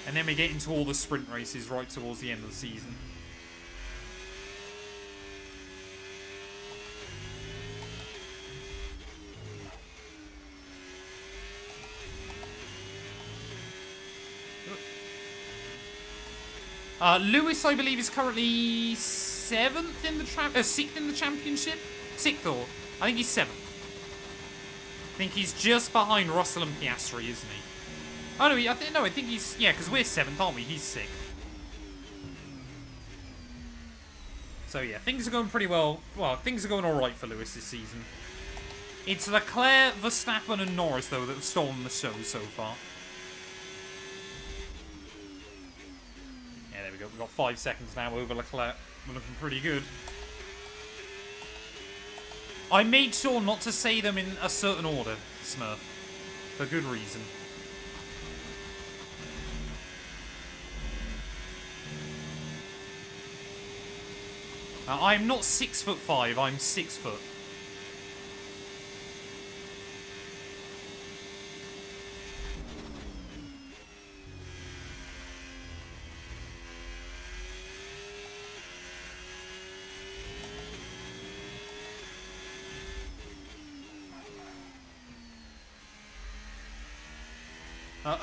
Speaker 1: And then we get into all the sprint races right towards the end of the season. Lewis, I believe, is currently 7th in the 6th in the championship. 6th, or I think he's 7th. I think he's just behind Russell and Piastri, isn't he? Oh no, I think he's, yeah, because we're 7th, aren't we? He's 6th. So yeah, things are going pretty well. Well, things are going all right for Lewis this season. It's Leclerc, Verstappen, and Norris though that have stolen the show so far. Yeah, there we go. We've got 5 seconds now over Leclerc. We're looking pretty good. I made sure not to say them in a certain order, Smurf, for good reason. I'm not 6'5", I'm 6 foot.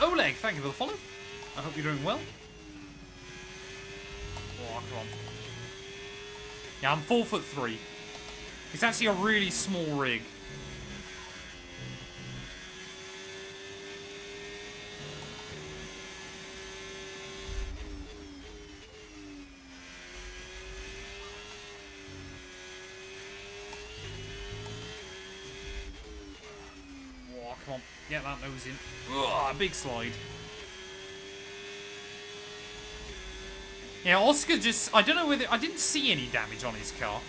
Speaker 1: Oleg, thank you for the follow. I hope you're doing well. Oh, come on. Yeah, I'm 4'3". It's actually a really small rig. Oh, come on. Get that nose in. Ugh, big slide. Yeah, Oscar just... I don't know whether... I didn't see any damage on his car.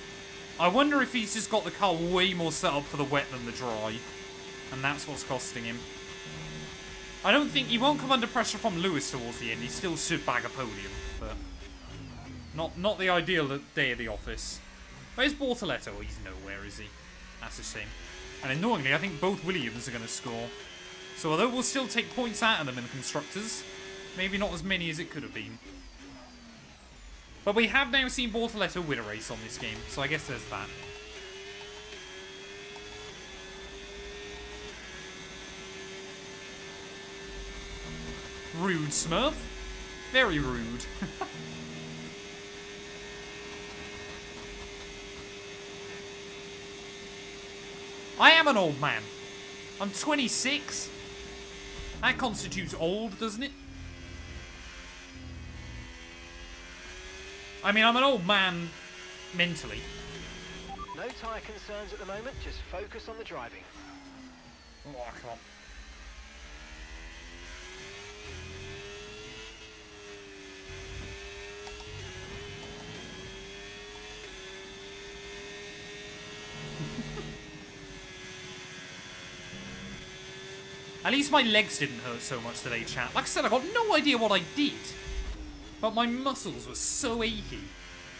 Speaker 1: I wonder if he's just got the car way more set up for the wet than the dry. And that's what's costing him. I don't think... He won't come under pressure from Lewis towards the end. He still should bag a podium. But... Not the ideal day at the office. Where's Bortoletto? He's nowhere, is he? That's a shame. And annoyingly, I think both Williams are going to score. So although we'll still take points out of them in Constructors, Maybe not as many as it could have been. But we have now seen Bortoletto win a race on this game, so I guess there's that. Rude, Smurf. Very rude. I am an old man. I'm 26. That constitutes old, doesn't it? I mean, I'm an old man mentally.
Speaker 3: No tyre concerns at the moment, just focus on the driving.
Speaker 1: Oh, come on. At least my legs didn't hurt so much today, chat. Like I said, I got no idea what I did. But my muscles were so achy.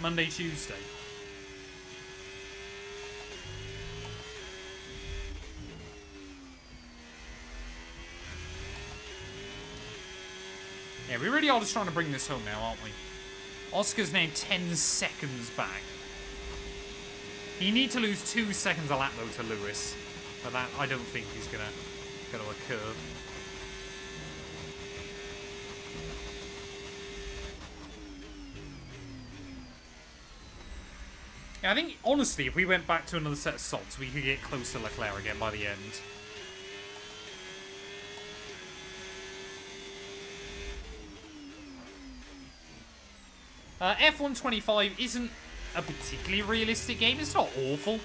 Speaker 1: Monday, Tuesday. Yeah, we really are just trying to bring this home now, aren't we? Oscar's now 10 seconds back. He needs to lose 2 seconds a lap, though, to Lewis. But that, I don't think is going to occur. Yeah, I think, honestly, if we went back to another set of salts, we could get close to Leclerc again by the end. F125 isn't a particularly realistic game. It's not awful,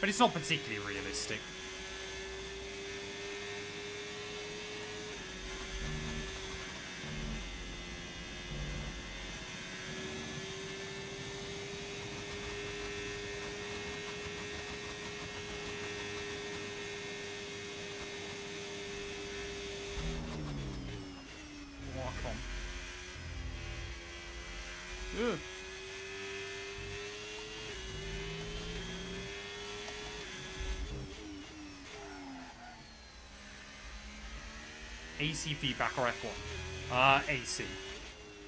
Speaker 1: but it's not particularly realistic. Ugh. AC feedback or F1? AC.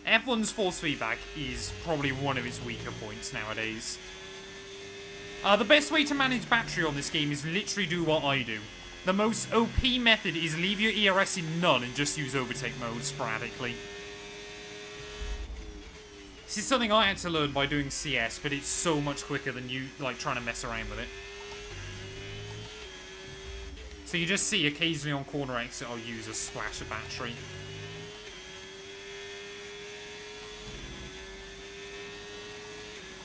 Speaker 1: F1's force feedback is probably one of its weaker points nowadays. The best way to manage battery on this game is literally do what I do. The most OP method is leave your ERS in none and just use overtake mode sporadically. This is something I had to learn by doing CS, but it's so much quicker than you, like, trying to mess around with it. So you just see occasionally on corner exit I'll use a splash of battery.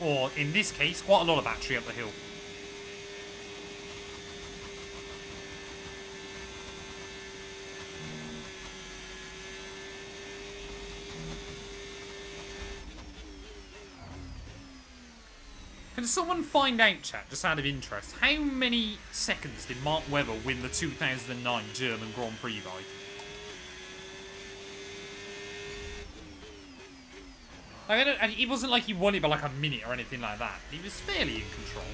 Speaker 1: Or, in this case, quite a lot of battery up the hill. Can someone find out, chat, just out of interest, how many seconds did Mark Webber win the 2009 German Grand Prix by? Like, and it wasn't like he won it by like a minute or anything like that. He was fairly in control.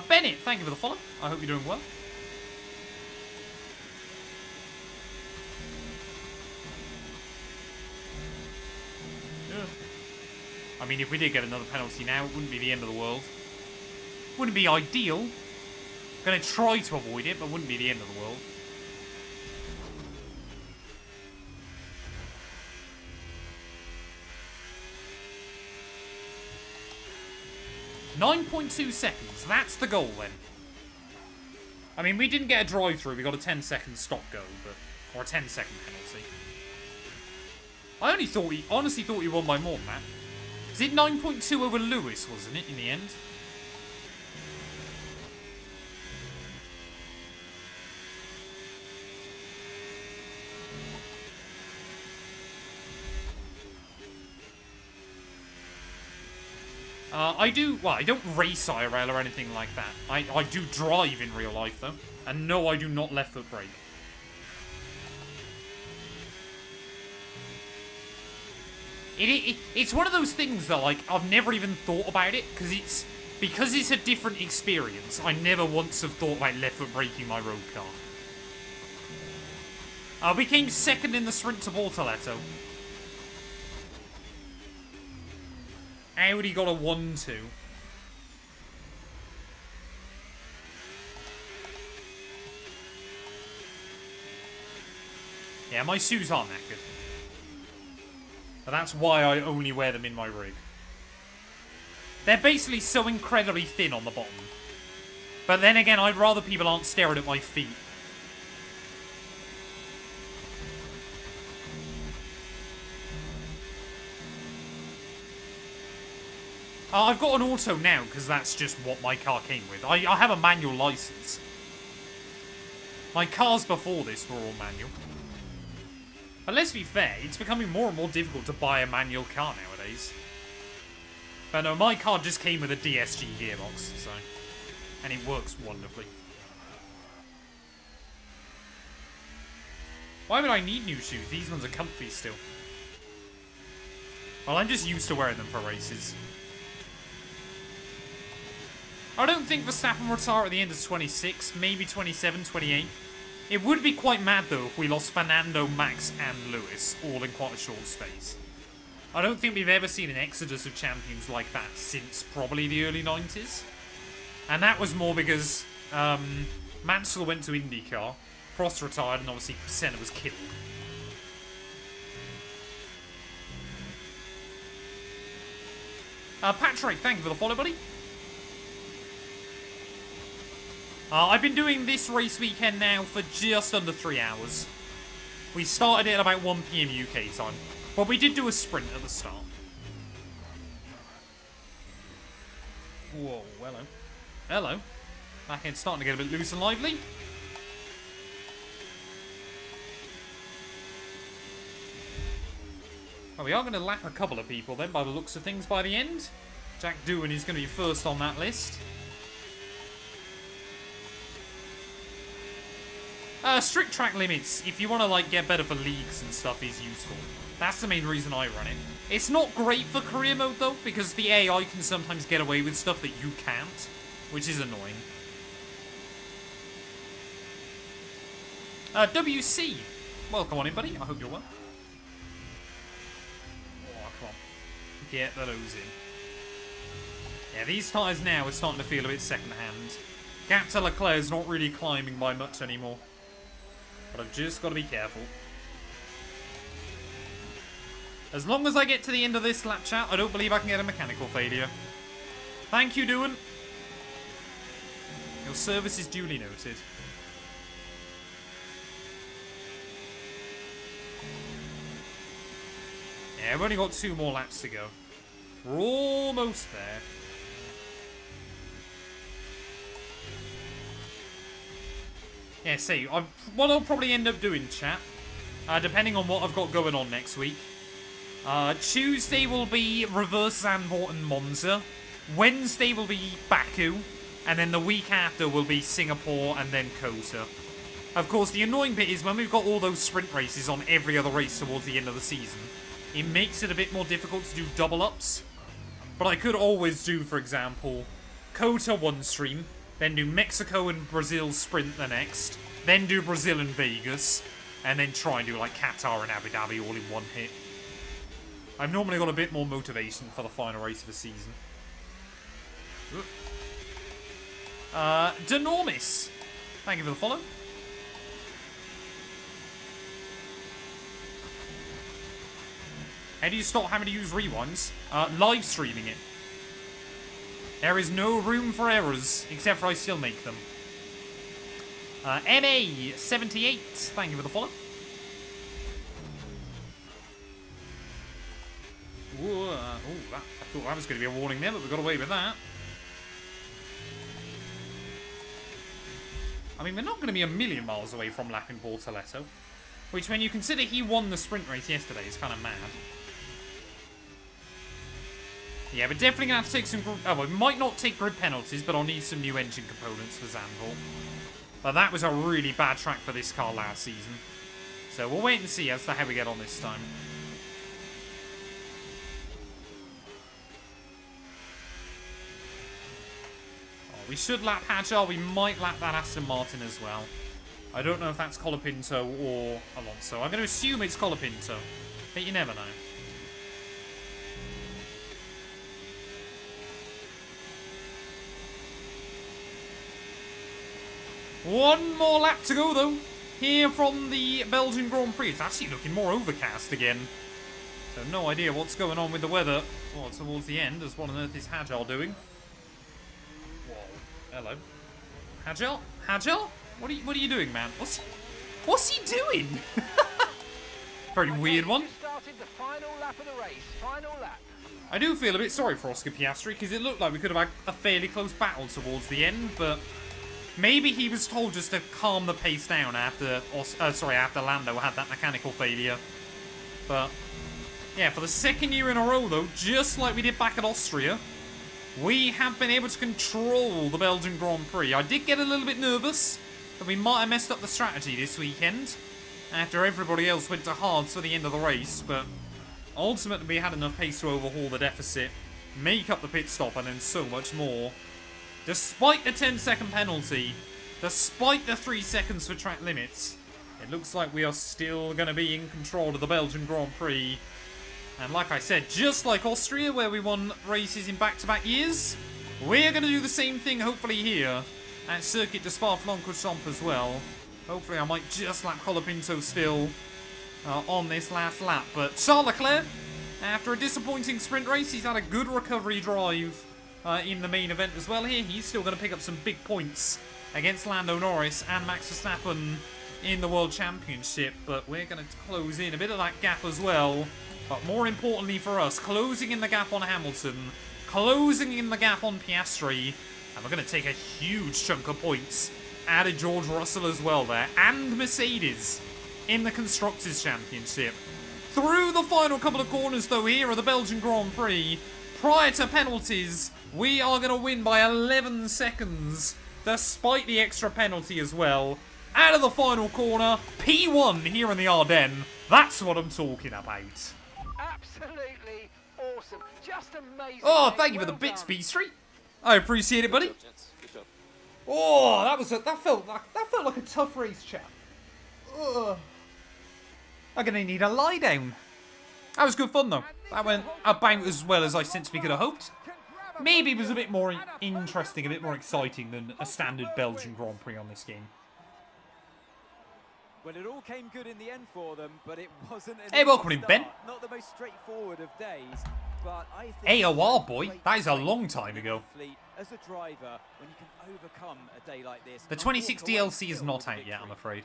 Speaker 1: Bennett, thank you for the follow. I hope you're doing well. I mean, if we did get another penalty now, it wouldn't be the end of the world. Wouldn't be ideal. Gonna try to avoid it, but wouldn't be the end of the world. .2 seconds. That's the goal, then. I mean, we didn't get a drive-through. We got a 10-second stop-go, but... Or a 10-second penalty. I honestly thought he won by more than that. Is it 9.2 over Lewis, wasn't it, in the end? I don't race IRL or anything like that. I do drive in real life, though. And no, I do not left foot brake. It's one of those things that, like, I've never even thought about it, because it's a different experience. I never once have thought about left foot braking my road car. We came second in the sprint to Bortoletto. Audi got a 1-2. Yeah, my shoes are knackered. But that's why I only wear them in my rig. They're basically so incredibly thin on the bottom. But then again, I'd rather people aren't staring at my feet. I've got an auto now, because that's just what my car came with. I have a manual license. My cars before this were all manual. But let's be fair, it's becoming more and more difficult to buy a manual car nowadays. But no, my car just came with a DSG gearbox, so... And it works wonderfully. Why would I need new shoes? These ones are comfy still. Well, I'm just used to wearing them for races. I don't think Verstappen will retire at the end of 26, maybe 27, 28. It would be quite mad, though, if we lost Fernando, Max, and Lewis, all in quite a short space. I don't think we've ever seen an exodus of champions like that since probably the early 90s. And that was more because Mansell went to IndyCar, Prost retired, and obviously Senna was killed. Patrick, thank you for the follow, buddy. I've been doing this race weekend now for just under 3 hours. We started it at about 1 PM UK time. But we did do a sprint at the start. Whoa, hello. Hello. Back end starting to get a bit loose and lively. Well, we are going to lap a couple of people then by the looks of things by the end. Jack Doohan is going to be first on that list. Strict track limits, if you want to like get better for leagues and stuff, is useful. That's the main reason I run it. It's not great for career mode though, because the AI can sometimes get away with stuff that you can't, which is annoying. WC, welcome on in, buddy. I hope you're well. Oh, come on. Get those in. Yeah, these tyres now are starting to feel a bit second-hand. Gap to Leclerc's not really climbing by much anymore. But I've just got to be careful. As long as I get to the end of this lap chat, I don't believe I can get a mechanical failure. Thank you, Doohan. Your service is duly noted. Yeah, we've only got 2 more laps to go. We're almost there. Yeah, see, what I'll probably end up doing, chat, depending on what I've got going on next week. Tuesday will be Reverse Zandvoort and Monza. Wednesday will be Baku. And then the week after will be Singapore and then Kota. Of course, the annoying bit is when we've got all those sprint races on every other race towards the end of the season, it makes it a bit more difficult to do double-ups. But I could always do, for example, Kota one stream, then do Mexico and Brazil sprint the next, then do Brazil and Vegas, and then try and do like Qatar and Abu Dhabi all in one hit. I've normally got a bit more motivation for the final race of the season. Denormis, thank you for the follow. How do you stop having to use rewinds? Live streaming it. There is no room for errors, except for I still make them. NA78, thank you for the follow. Ooh, I thought that was going to be a warning there, but we got away with that. I mean, we're not going to be a million miles away from lapping Bortoletto, which, when you consider he won the sprint race yesterday, is kind of mad. Yeah, we're definitely going to have to take some... Oh, well, we might not take grid penalties, but I'll need some new engine components for Zandvoort. But that was a really bad track for this car last season. So we'll wait and see as to how we get on this time. Oh, we should lap Hadjar. We might lap that Aston Martin as well. I don't know if that's Colapinto or Alonso. I'm going to assume it's Colapinto, but you never know. One more lap to go, though, here from the Belgian Grand Prix. It's actually looking more overcast again. So no idea what's going on with the weather towards the end, as what on earth is Hajjal doing? Whoa. Hello. Hajjal? Hajjal? What are you doing, man? What's he doing? Very weird one.
Speaker 3: Started the final lap of the race. Final lap.
Speaker 1: I do feel a bit sorry for Oscar Piastri, because it looked like we could have had a fairly close battle towards the end, but maybe he was told just to calm the pace down after Lando had that mechanical failure. But yeah, for the second year in a row, though, just like we did back at Austria, we have been able to control the Belgian Grand Prix. I did get a little bit nervous that we might have messed up the strategy this weekend after everybody else went to hards for the end of the race, but ultimately we had enough pace to overhaul the deficit, make up the pit stop, and then so much more. Despite the 10-second penalty, despite the 3 seconds for track limits, it looks like we are still going to be in control of the Belgian Grand Prix. And like I said, just like Austria, where we won races in back-to-back years, we're going to do the same thing, hopefully, here at Circuit de Spa-Francorchamps as well. Hopefully, I might just lap Colapinto still on this last lap. But Charles Leclerc, after a disappointing sprint race, he's had a good recovery drive in the main event as well here. He's still going to pick up some big points against Lando Norris and Max Verstappen in the World Championship. But we're going to close in a bit of that gap as well. But more importantly for us, closing in the gap on Hamilton, closing in the gap on Piastri, and we're going to take a huge chunk of points out of George Russell as well there, and Mercedes in the Constructors' Championship. Through the final couple of corners, though, here at the Belgian Grand Prix, prior to penalties, we are going to win by 11 seconds, despite the extra penalty as well. Out of the final corner, P1 here in the Ardennes. That's what I'm talking about.
Speaker 3: Absolutely awesome. Just amazing.
Speaker 1: Oh, thank you for the bits, B Street. I appreciate it, buddy.
Speaker 5: Good job.
Speaker 1: Oh, that felt like a tough race, chap. Ugh. I'm gonna need a lie down. That was good fun though. That went about as well as I sensed we could have hoped. Maybe it was a bit more interesting, a bit more exciting than a standard Belgian Grand Prix on this game.
Speaker 5: Well, it all came good in the end for them, but it wasn't an
Speaker 1: Hey, welcome
Speaker 5: easy
Speaker 1: in, Ben.
Speaker 5: start. Not the most straightforward of days, but I think
Speaker 1: AOR,
Speaker 5: it's
Speaker 1: boy.
Speaker 5: great
Speaker 1: That is a
Speaker 5: trait
Speaker 1: long time
Speaker 5: in
Speaker 1: ago.
Speaker 5: athlete as a driver when you can overcome a day like this.
Speaker 1: The
Speaker 5: and
Speaker 1: 26
Speaker 5: walk away
Speaker 1: DLC is
Speaker 5: still
Speaker 1: not
Speaker 5: with a
Speaker 1: out yet, I'm
Speaker 5: victory.
Speaker 1: afraid.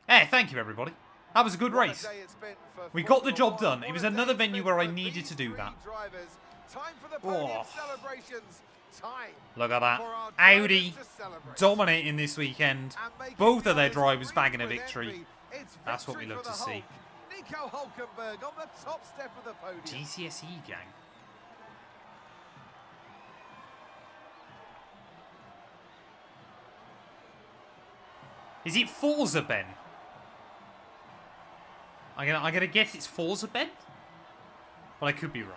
Speaker 1: Hey, thank you, everybody. That was a good race. We got the job done. It was another venue where I needed to do that. Oh. Look at that. Audi dominating this weekend. Both of their drivers bagging a victory. That's what we love to see.
Speaker 4: Nico Hulkenberg on the top step of the podium.
Speaker 1: GCSE gang. Is it Forza, Ben? I'm gonna guess it's Forza, Ben? But I could be wrong.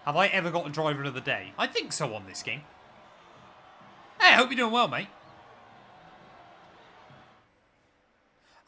Speaker 1: Have I ever got a driver of the day? I think so on this game. Hey, I hope you're doing well, mate.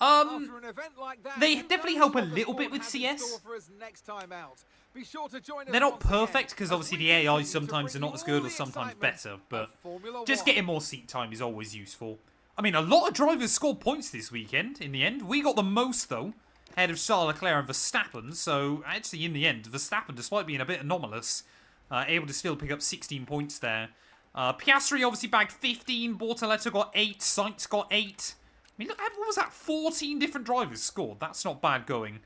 Speaker 4: After an event like that,
Speaker 1: They
Speaker 4: who
Speaker 1: definitely
Speaker 4: knows
Speaker 1: help a
Speaker 4: what the
Speaker 1: little
Speaker 4: sport
Speaker 1: bit with
Speaker 4: has in
Speaker 1: CS.
Speaker 4: store for us next time out. Be sure to join us
Speaker 1: They're not
Speaker 4: once again
Speaker 1: perfect, because
Speaker 4: as
Speaker 1: obviously
Speaker 4: we
Speaker 1: the AI
Speaker 4: continue to
Speaker 1: sometimes are
Speaker 4: bring
Speaker 1: not
Speaker 4: you
Speaker 1: as
Speaker 4: all
Speaker 1: good or
Speaker 4: the
Speaker 1: sometimes
Speaker 4: excitement
Speaker 1: better, but
Speaker 4: of Formula
Speaker 1: just
Speaker 4: 1.
Speaker 1: getting more seat time is always useful. I mean, a lot of drivers scored points this weekend, in the end. We got the most, though, ahead of Charles Leclerc and Verstappen, so actually, in the end, Verstappen, despite being a bit anomalous, able to still pick up 16 points there. Piastri obviously bagged 15, Bortoleto got 8, Sainz got 8. I mean, look, what was that? 14 different drivers scored. That's not bad going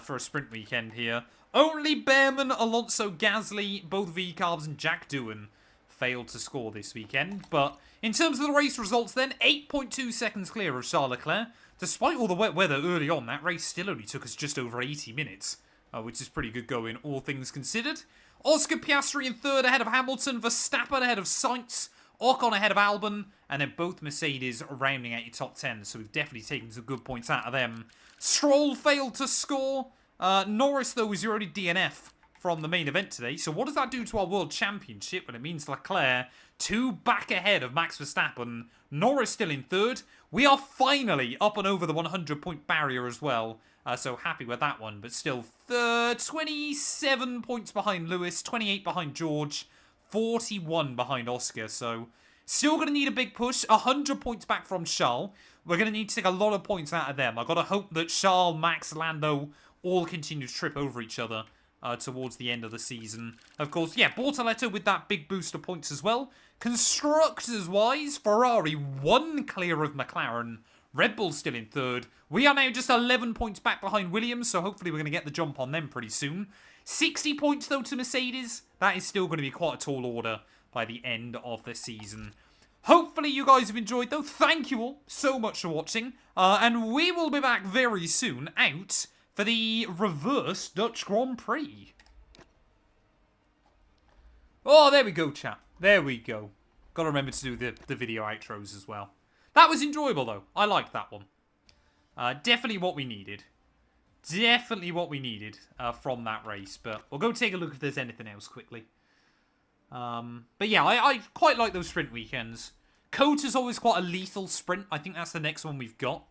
Speaker 1: for a sprint weekend here. Only Behrman, Alonso, Gasly, both V-Carbs, and Jack Doohan failed to score this weekend. But in terms of the race results then, 8.2 seconds clear of Charles Leclerc. Despite all the wet weather early on, that race still only took us just over 80 minutes, which is pretty good going, all things considered. Oscar Piastri in third ahead of Hamilton, Verstappen ahead of Sainz, Ocon ahead of Albon, and then both Mercedes rounding out your top 10, so we've definitely taken some good points out of them. Stroll failed to score. Norris, though, was your only DNF from the main event today. So what does that do to our World Championship? Well, it means Leclerc 2 back ahead of Max Verstappen. Norris still in 3rd. We are finally up and over the 100-point barrier as well. So happy with that one. But still 3rd, 27 points behind Lewis, 28 behind George, 41 behind Oscar. So still going to need a big push. 100 points back from Charles. We're going to need to take a lot of points out of them. I've got to hope that Charles, Max, Lando all continue to trip over each other towards the end of the season. Of course, yeah, Bortoletto with that big boost of points as well. Constructors-wise, Ferrari 1 clear of McLaren. Red Bull still in 3rd. We are now just 11 points back behind Williams, so hopefully we're going to get the jump on them pretty soon. 60 points, though, to Mercedes. That is still going to be quite a tall order by the end of the season. Hopefully you guys have enjoyed, though. Thank you all so much for watching. And we will be back very soon out for the reverse Dutch Grand Prix. Oh, there we go, chat. There we go. Got to remember to do the video outros as well. That was enjoyable, though. I liked that one. Definitely what we needed. Definitely what we needed from that race. But we'll go take a look if there's anything else quickly. But yeah, I quite like those sprint weekends. Cota's always quite a lethal sprint. I think that's the next one we've got.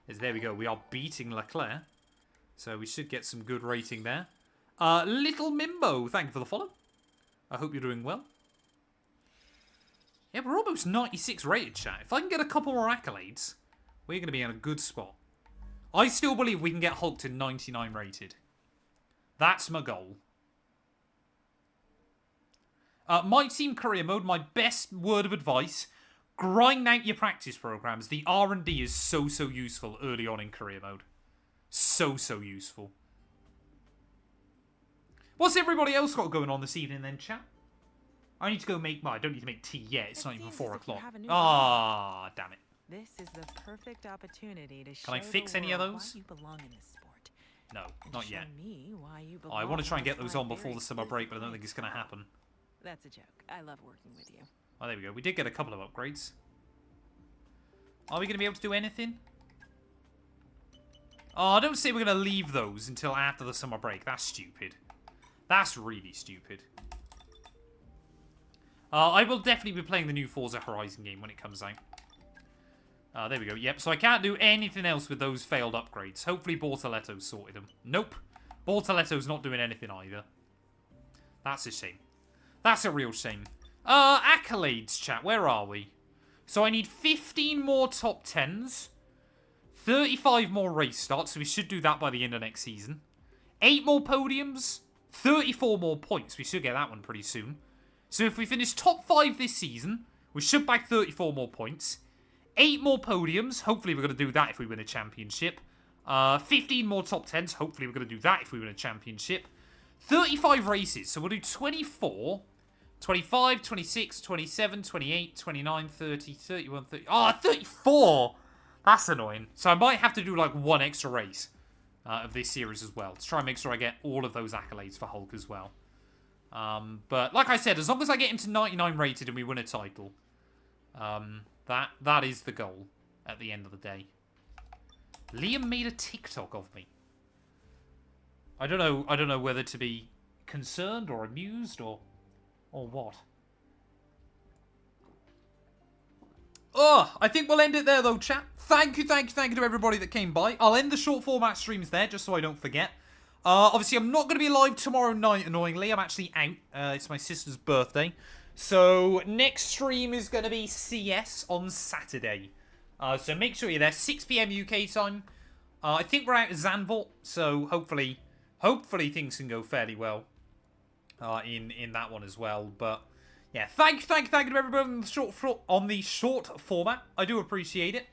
Speaker 1: There we go. We are beating Leclerc. So we should get some good rating there. Little Mimbo, thank you for the follow. I hope you're doing well. Yeah, we're almost 96 rated, chat. If I can get a couple more accolades, we're going to be in a good spot. I still believe we can get Hulk to 99 rated. That's my goal. My team career mode, my best word of advice, grind out your practice programs. The R&D is so useful early on in career mode. So useful. What's everybody else got going on this evening then, chat? I need to go make... Well, I don't need to make tea yet. It's not even 4 o'clock. Ah, damn it.
Speaker 6: This is the perfect opportunity to show
Speaker 1: Can I fix any of those?
Speaker 6: why you belong in this sport.
Speaker 1: No,
Speaker 6: And
Speaker 1: not
Speaker 6: show
Speaker 1: yet.
Speaker 6: me why you
Speaker 1: I want to try and get those on before the summer break, but I don't
Speaker 6: think
Speaker 1: think it's going to happen.
Speaker 6: That's a joke. I love working with you.
Speaker 1: Oh, there we go. We did get a couple of upgrades. Are we going to be able to do anything? Oh, don't say we're going to leave those until after the summer break. That's stupid. That's really stupid. I will definitely be playing the new Forza Horizon game when it comes out. There we go. Yep, so I can't do anything else with those failed upgrades. Hopefully Bortoletto sorted them. Nope. Bortoletto's not doing anything either. That's a shame. That's a real shame. Accolades, chat. Where are we? So I need 15 more top 10s. 35 more race starts, so we should do that by the end of next season. 8 more podiums. 34 more points. We should get that one pretty soon. So if we finish top 5 this season, we should bag 34 more points. 8 more podiums. Hopefully we're going to do that if we win a championship. 15 more top 10s. Hopefully we're going to do that if we win a championship. 35 races. So we'll do 24, 25, 26, 27, 28, 29, 30, 31, 30. Oh, 34! That's annoying. So I might have to do like one extra race of this series as well. To try and make sure I get all of those accolades for Hulk as well. But like I said, as long as I get him to 99 rated and we win a title, that is the goal at the end of the day. Liam made a TikTok of me. I don't know whether to be concerned or amused or what. Oh, I think we'll end it there though, chat. Thank you to everybody that came by. I'll end the short format streams there just so I don't forget. Obviously, I'm not going to be live tomorrow night, annoyingly. I'm actually out. It's my sister's birthday. So, next stream is going to be CS on Saturday. So, make sure you're there. 6 PM UK time. I think we're out of Zandvoort. So, hopefully things can go fairly well in that one as well. But, yeah, thank you to everybody on the short format. I do appreciate it.